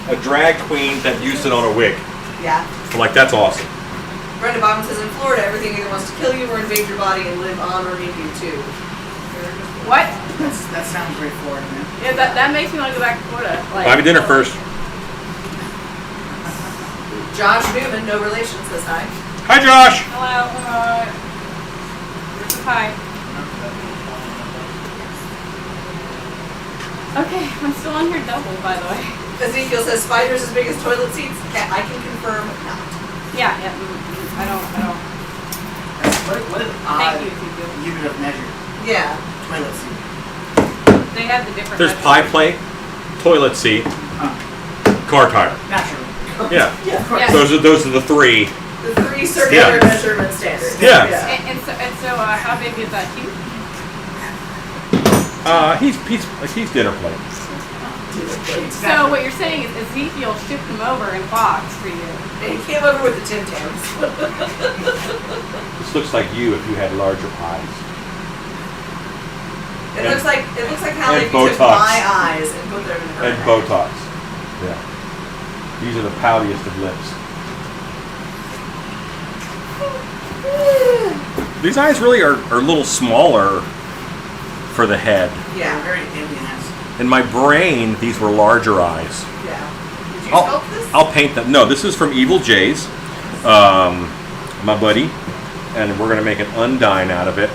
a drag queen that used it on a wig. Yeah. I'm like, that's awesome. Brenda Bowman says, in Florida, everything either wants to kill you or invade your body and live on or in you too. What? That sounds great Florida, man. Yeah, that makes me want to go back to Florida. Like, Buy me dinner first. Josh Newman, no relation, says hi. Hi, Josh. Hello. Hi. Okay, I'm still on here double, by the way. Ezekiel says spiders as big as toilet seats. I can confirm not. Yeah, yeah. I don't. What an Thank odd you, Ezekiel. unit of measure. Yeah. Toilet seat. They have the different. There's measurements. pie plate, toilet seat, car tire. Naturally. Yeah. Yeah. Yeah. Those are the three. The 3 circular Yeah. measurement standards. Yeah. And so, how big is that cube? He's dinner plate. So what you're saying is Ezekiel shipped them over in a box for you. And he came over with the Tim Tams. This looks like you if you had larger eyes. It looks like how and they took Botox. my eyes and put them in her And head. Botox. Yeah. These are the poutiest of lips. These eyes really are a little smaller for the head. Yeah. Very alien-esque. In my brain, these were larger eyes. Yeah. Did you I'll, sculpt this? I'll paint them. No, this is from Evil J's, my buddy, and we're gonna make an undine out of it.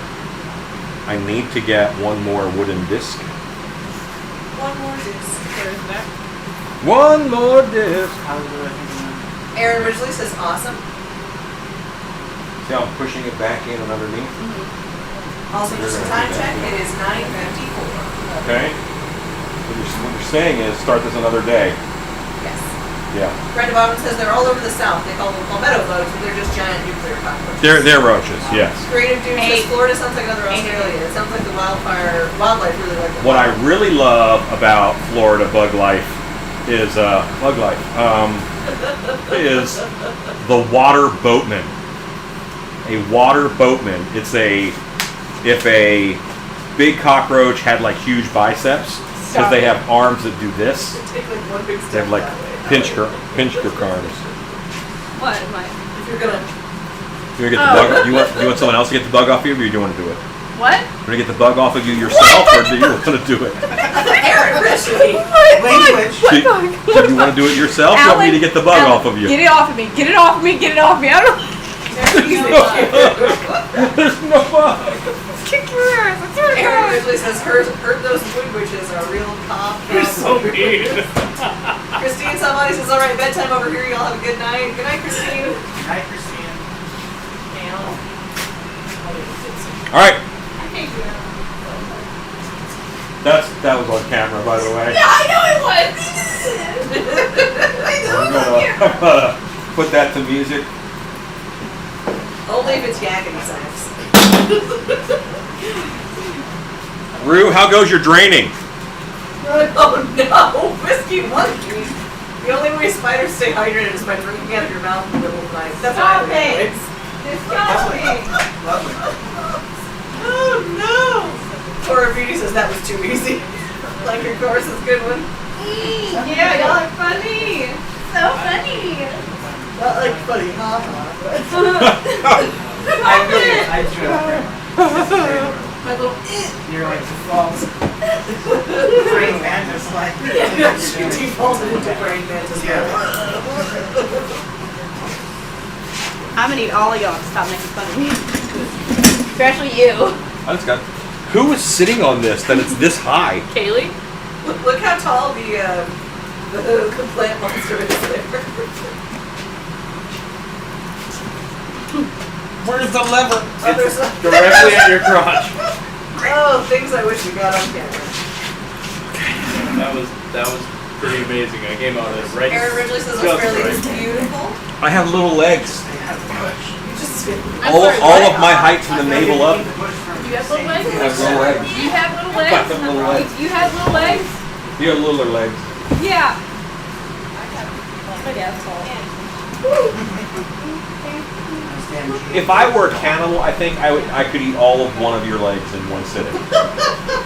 I need to get one more wooden disc. One more disc. Where's that? One more disc. How was I thinking Aaron originally says awesome. See how I'm pushing it back in and underneath? Also, just a time check. It is 9:54. Okay. What you're saying is start this another day. Yes. Yeah. Brenda Bottom says they're all over the South. They call them palmetto bugs, but they're just giant nuclear cockroaches. They're roaches. Yes. Creative Dude Hey. says Florida sounds like another Australia. It sounds like the wildlife really like it. What I really love about Florida bug life is is the water boatman. A water boatman. It's if a big cockroach had like huge biceps, because they have arms that do this. Take like one big step They have like that way. pincher arms. What? Like, If you're gonna You want to get the bug? You want someone else to get the bug off you, or do you want to do it? what? You want to get the bug off of you yourself, or do you want to do it? Aaron Risley. Language. Do you want to do it yourself? Or you want me to get the bug off of you? Get it off of me. Get it off of me. Get it off of me. I don't There's no bug. kick your ass. I swear to Aaron God. Ridley says heard those wood witches are real cop. You're so mean. Christine somebody says, alright, bedtime over here, y'all have a good night. Good night, Christine. Night, Christine. All right. That was on camera, by the way. Yeah, I know it was. I'm gonna put that to music. Only if it's yakety sax. Rue, how goes your draining? Oh no, whiskey monkey. The only way spiders stay hydrated is by drinking out of your mouth in the middle of the night. That's Stop what I it. do. Disgusting. Lovely. Oh no! Cora Beauty says that was too easy. Like your course is a good one. Yeah, y'all are funny. So funny. Not like funny, haha. I drew My little You're like default. Praying mantis like. She defaulted into praying mantis. Yeah. I'm gonna need all of y'all to stop making fun of me. Especially you. I just got. Who is sitting on this that it's this high? Kaylee? Look how tall the plant monster is there. Where's the lever? Oh, there's a- Directly at your crotch. Oh, things I wish we got on camera. That was pretty amazing. I came out of it right. Aaron Ridley says just Australia is right. beautiful. I have little legs. You just All of my height from the navel up. You have little legs? I have little legs. You have little legs? Got them little legs. You have little legs? You have littler legs. Yeah. If I were a cannibal, I think I could eat all of one of your legs in one sitting.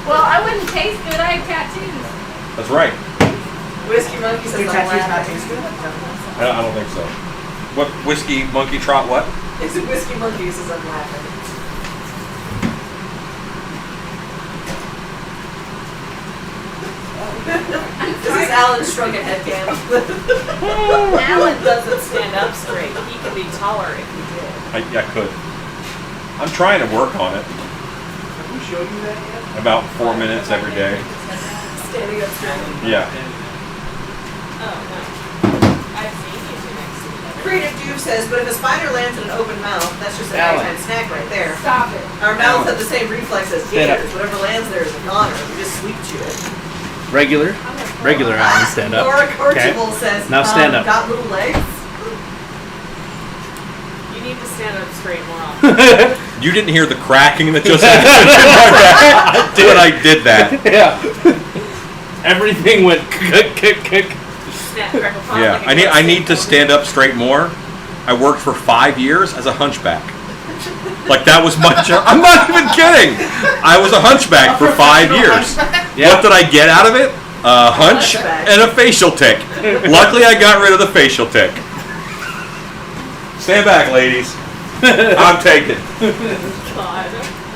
Well, I wouldn't taste good. I have tattoos. That's right. Whiskey Monkey says Your I'm tattoos not laughing. taste good? I don't think so. What whiskey monkey trot? What? It's a Whiskey Monkey says I'm laughing. This is Alan's shrunken head cam. Alan doesn't stand up straight. He could be taller if he did. I could. I'm trying to work on it. Have we showed you that yet? About 4 minutes every day. Standing up straight. Yeah. Oh, no. I've seen you two next to each other. Creative Dude says, but if a spider lands in an open mouth, that's just a Alan. nighttime snack right there. Stop it. Our mouths have the same reflex as Stand up. gators. Whatever lands there is a goner. We just sweep chew it. Regular Alan, stand up. Laura Okay. Corchable says, Now stand up. got little legs? You need to stand up straight more often. You didn't hear the cracking that just happened in my back when I did that. Yeah. Everything went kick. Snap, crackle, pop, Yeah, like a I need to ghost. stand up straight more. I worked for 5 years as a hunchback. Like that was my job. I'm not even kidding. I was a hunchback for 5 years. What did I get out of it? A hunch Hunchback. and a facial tick. Luckily, I got rid of the facial tick. Stand back, ladies. I'm taken. God.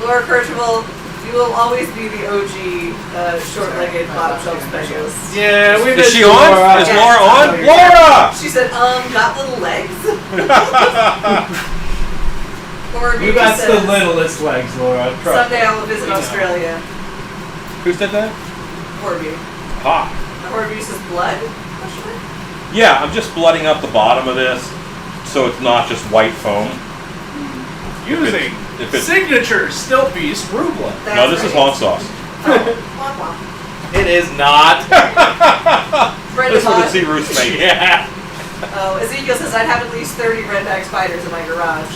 Laura Corchable, you will always be the OG short-legged bottom shelf specialist. Yeah, we Is missed she on? Laura. Is Yes. Laura on? Laura! She said, got little legs? Laura You Beauty got the says, littlest legs, Laura. Trust someday I will visit Australia. Who said that? Laura Beauty. Ha. Laura Beauty says, blood? Question mark? Yeah, I'm just blooding up the bottom of this so it's not just white foam. Using If it's, signature still beast Rubla. That's no, this is right. hot sauce. Oh, womp womp. It is not. Brenda This one to Bond. see Ruth make. Yeah. Oh, Ezekiel says, I'd have at least 30 redback spiders in my garage.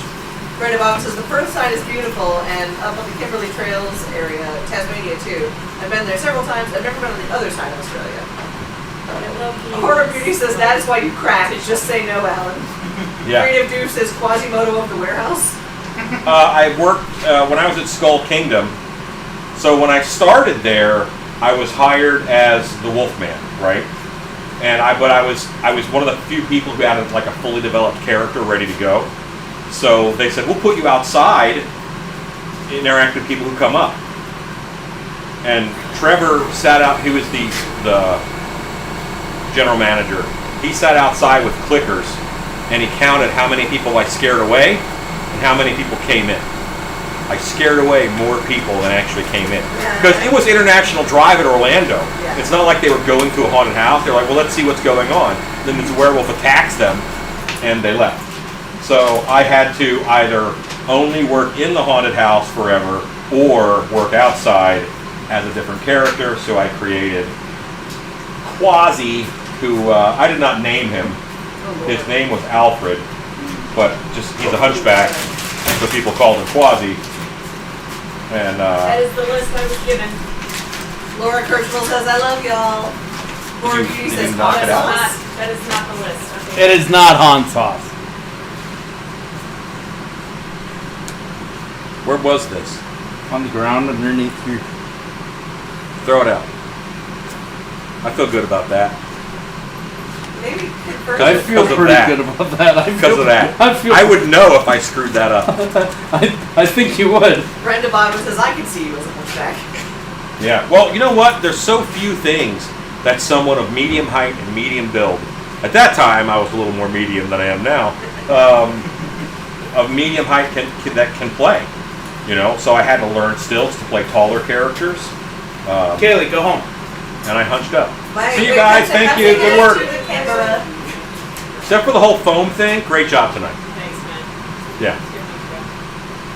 Brenda Bob says, the Perth side is beautiful, and up on the Kimberley Trails area, Tasmania too. I've been there several times. I've never been on the other side of Australia. Horror Beauty says, that is why you crack. Just say no, Alan. Yeah. Creative Dude says, Quasimodo of the warehouse. I worked when I was at Skull Kingdom. So when I started there, I was hired as the Wolfman, right? And I was one of the few people who had like a fully developed character ready to go. So they said, we'll put you outside, interact with people who come up. And Trevor sat out. He was the general manager. He sat outside with clickers, and he counted how many people I scared away and how many people came in. I scared away more people than actually came in. Because it was International Drive at Orlando. Yeah. It's not like they were going to a haunted house. They're like, well, let's see what's going on. Then this werewolf attacks them, and they left. So I had to either only work in the haunted house forever or work outside as a different character. So I created Quasi, who I did not name him. His name was Alfred, but just he's a hunchback, so people called him Quasi. And That is the list I was given. Laura Kirchwell says, I love y'all. Laura Did Beauty you says, knock it out? That is not the list. Okay. It is not Han sauce. where was this? On the ground underneath your. Throw it out. I feel good about that. Maybe confirm I this. feel Because of pretty that. good about that. Because of that. I would know if I screwed that up. I think you would. Brenda Bottom says, I can see you as a hunchback. Yeah. Well, you know what? There's so few things that someone of medium height and medium build. At that time, I was a little more medium than I am now. Of medium height that can play. You know, so I had to learn stills to play taller characters. Kaylee, go home. And I hunched up. Bye. See you Wait, guys. come Thank say you. hi Good work. to the camera. Except for the whole foam thing, great job tonight. Thanks, man. Yeah.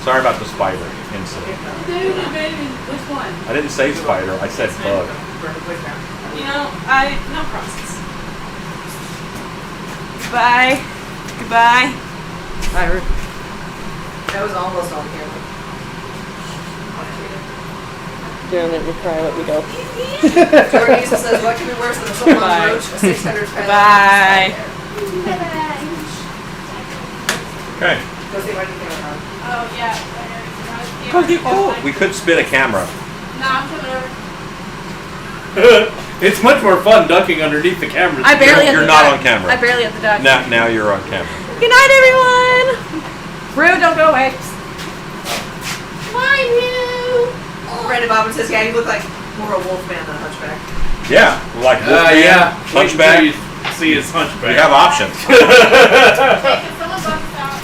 Sorry about the spider incident. Which one? I didn't say spider. I said bug. You know, no process. Goodbye. Goodbye. Bye, Ruth. That was almost on camera. Don't let me cry. Let me go. Jordan East says, what can be worse than a full-on Bye. roach, a 600 pound Bye. Okay. Go see what you think about Oh, yeah. We could spin a camera. No, I'm coming over. It's much more fun ducking underneath the camera. I barely You're have to not duck. on camera. I barely have to duck. Now you're on camera. Good night, everyone. Rue, don't go away. Bye, Rue. Brandon Bobbin says, yeah, you look like more a wolf man than a hunchback. Yeah, like Wolfman, yeah. Hunchback. Wait until you see his hunchback. We have options. Hey, can someone bust us out?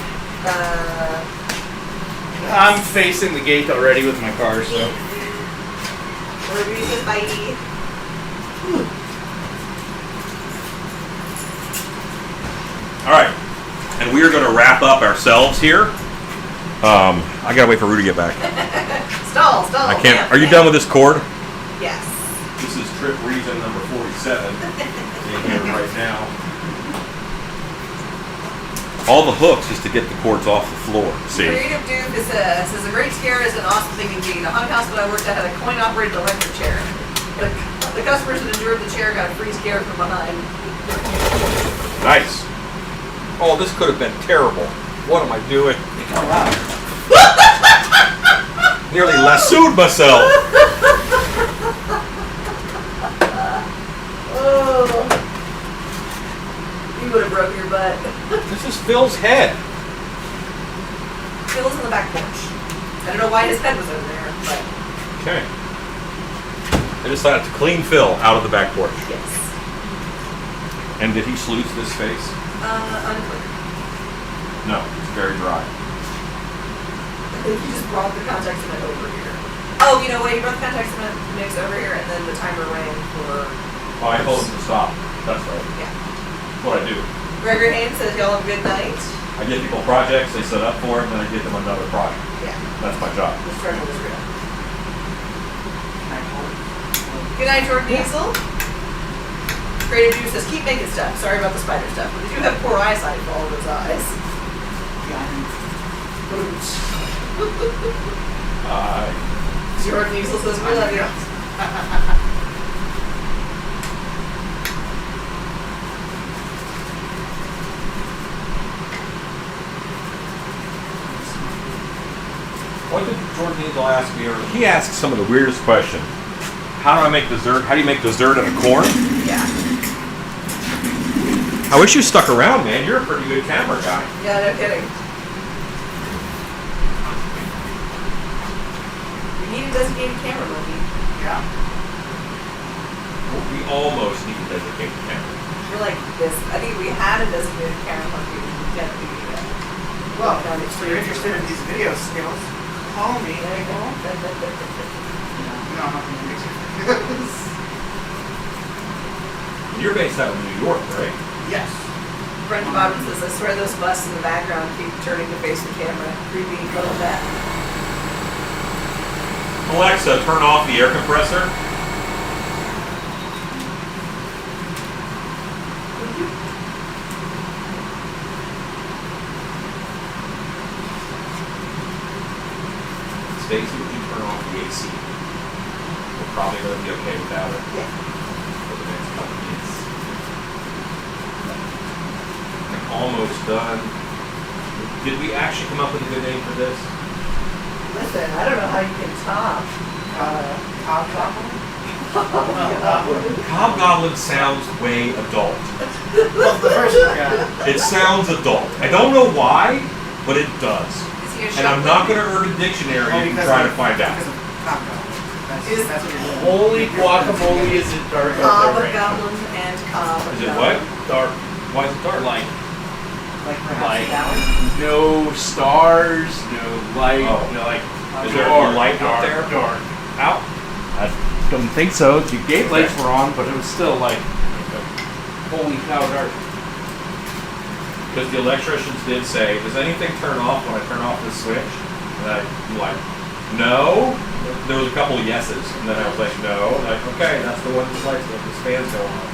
I'm facing the gate already with my car, so. Ruby says, bye. we're going to wrap up ourselves here. I gotta wait for Rudy to get back. Stall. I can't. Are you done with this cord? Yes. This is trip reason number 47 in here right now. All the hooks is to get the cords off the floor. See? Creative Duke says a great scare is an awesome thing indeed. A haunted house that I worked at had a coin-operated electric chair. The customers that endured the chair got a free scare from behind. Nice. Oh, this could have been terrible. What am I doing? Nearly lassoed myself. Oh, you would have broke your butt. This is Phil's head. Phil's in the back porch. I don't know why his head was over there, but Okay. I decided to clean Phil out of the back porch. yes. And did he sluice this face? Unclear. No, it's very dry. I think he just brought the contact cement over here. Oh, you know what? He brought the contact cement mix over here, and then the timer rang for. Oh, I told him to stop. That's right. Yeah. That's what I do. Gregory Haynes says, y'all have a good night. I get people projects, they set up for them, then I get them another project. Yeah. That's my job. Just trying to screw up. Good night, Jordan Diesel. Creative Juice says, keep making stuff. Sorry about the spider stuff. But you have poor eyesight for all those eyes. Jordan Diesel says, we love you. What did Jordan Hazel ask me earlier? He asked some of the weirdest questions. How do I make dessert? How do you make dessert out of corn? Yeah. I wish you stuck around, man. You're a pretty good camera guy. Yeah, no kidding. We need a designated camera monkey. Yeah. We almost need to dedicate the camera. We're like this. I think if we had a designated camera monkey, we would definitely do that. Well, if you're interested in these video skills, call me. There you go. No, I'm not going to mix it. You're based out of New York, right? Yes. Brent Bobbin says, I swear those busts in the background keep turning to face the camera. Creepy, love that. Alexa, turn off the air compressor. Stacy, would you turn off the AC? We're probably going to be okay without it. Yeah. For the next couple minutes. I'm almost done. Did we actually come up with a good name for this? Listen, I don't know how you can top. Hobgoblin sounds way adult. Well, the first one, yeah. It sounds adult. I don't know why, but it does. Is he a And I'm not going to Urban Dictionary and try to find out. Because of Congo. Is- That's what you're doing. Holy guacamole, is it dark out there right now? Hobgoblin and Cobb. Is it what? Dark. Why is it dark? Like, Like perhaps Like- a gallon? no stars, no light, Oh. no like. Is there dark, light out dark, there? Dark. Out? I don't think so. The gate lights were on, but it was still like, holy cow, dark. Because the electricians did say, does anything turn off when I turn off this switch? And I'm like, no. There was a couple of yeses, and then I was like, no. And like, okay, that's the one that lights the fans go on.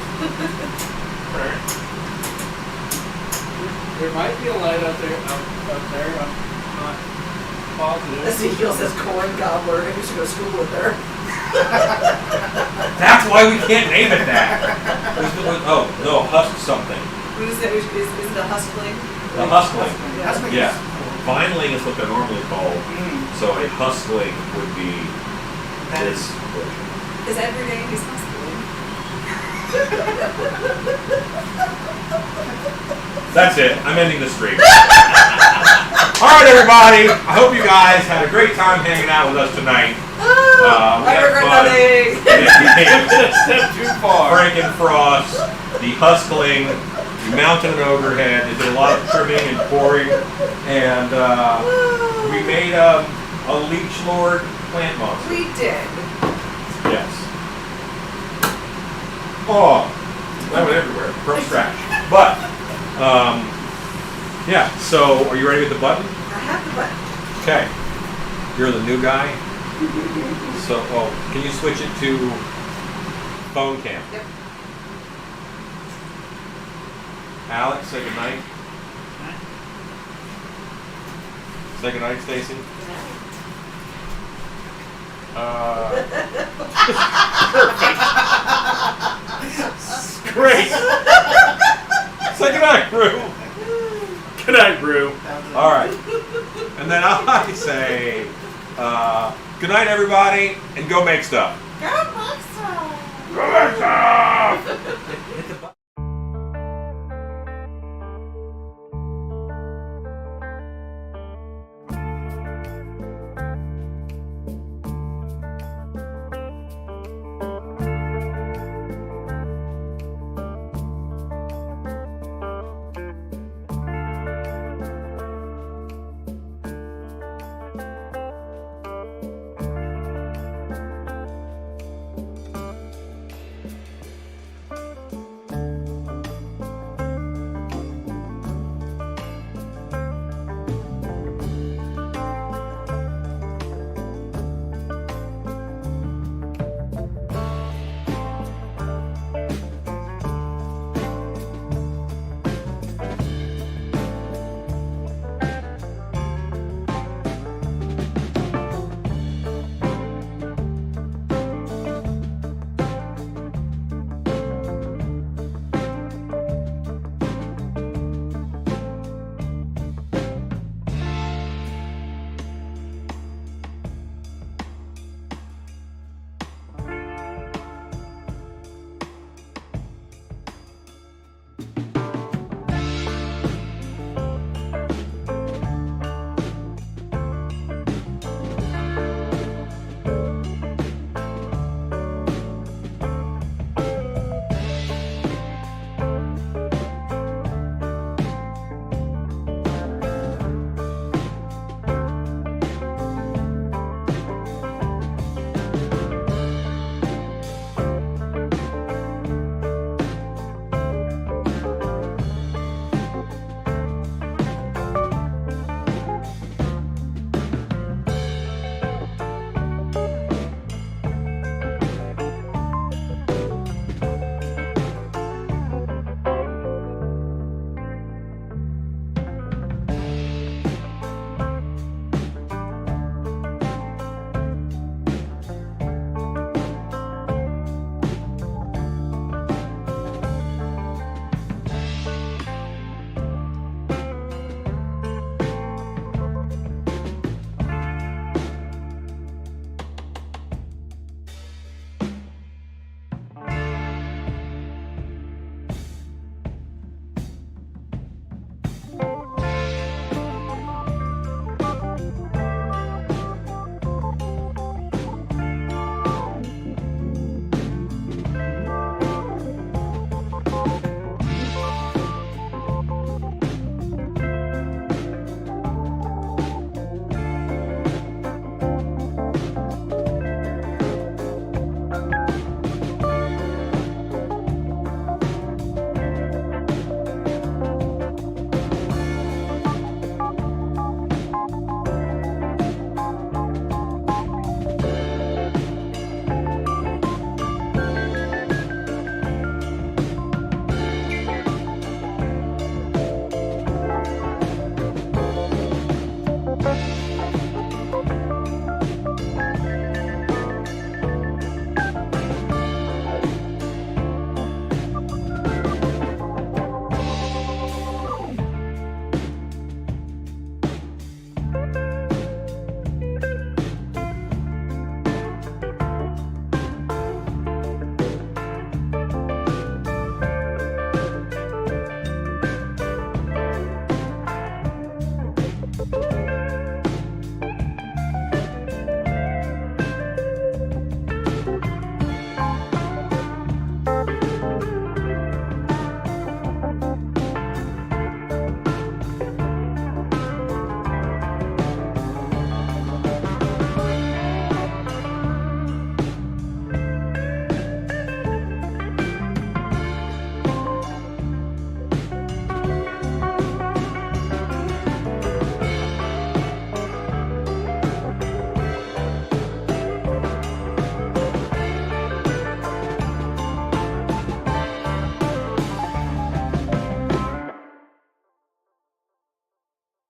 There might be a light out there. I'm not positive. Ezekiel says corn gobbler. Maybe we should go to school with her. That's why we can't name it that. Oh, no, husk something. What is it? Is it a huskling? A huskling. Huskling. Yeah. Vineling is what they're normally called. Mm. So a huskling would be this version. Is every day he's huskling? That's it. I'm ending the stream. All right, everybody. I hope you guys had a great time hanging out with us tonight. We I had regret fun. nothing. Step too far. Frankenfrost, the huskling, the mountain and overhead. They did a lot of trimming and pouring, and we made a leech lord plant monster. We did. Yes. Oh, that went everywhere from scratch. But Yeah, so are you ready with the button? I have the button. Okay. You're the new guy. So, can you switch it to phone cam? Yep. Alex, say goodnight. Say goodnight, Stacy. Great. Say goodnight, Brew. Good night, Brew. All right. And then I say, good night, everybody, and go make stuff. Go, Buxton. Go make stuff.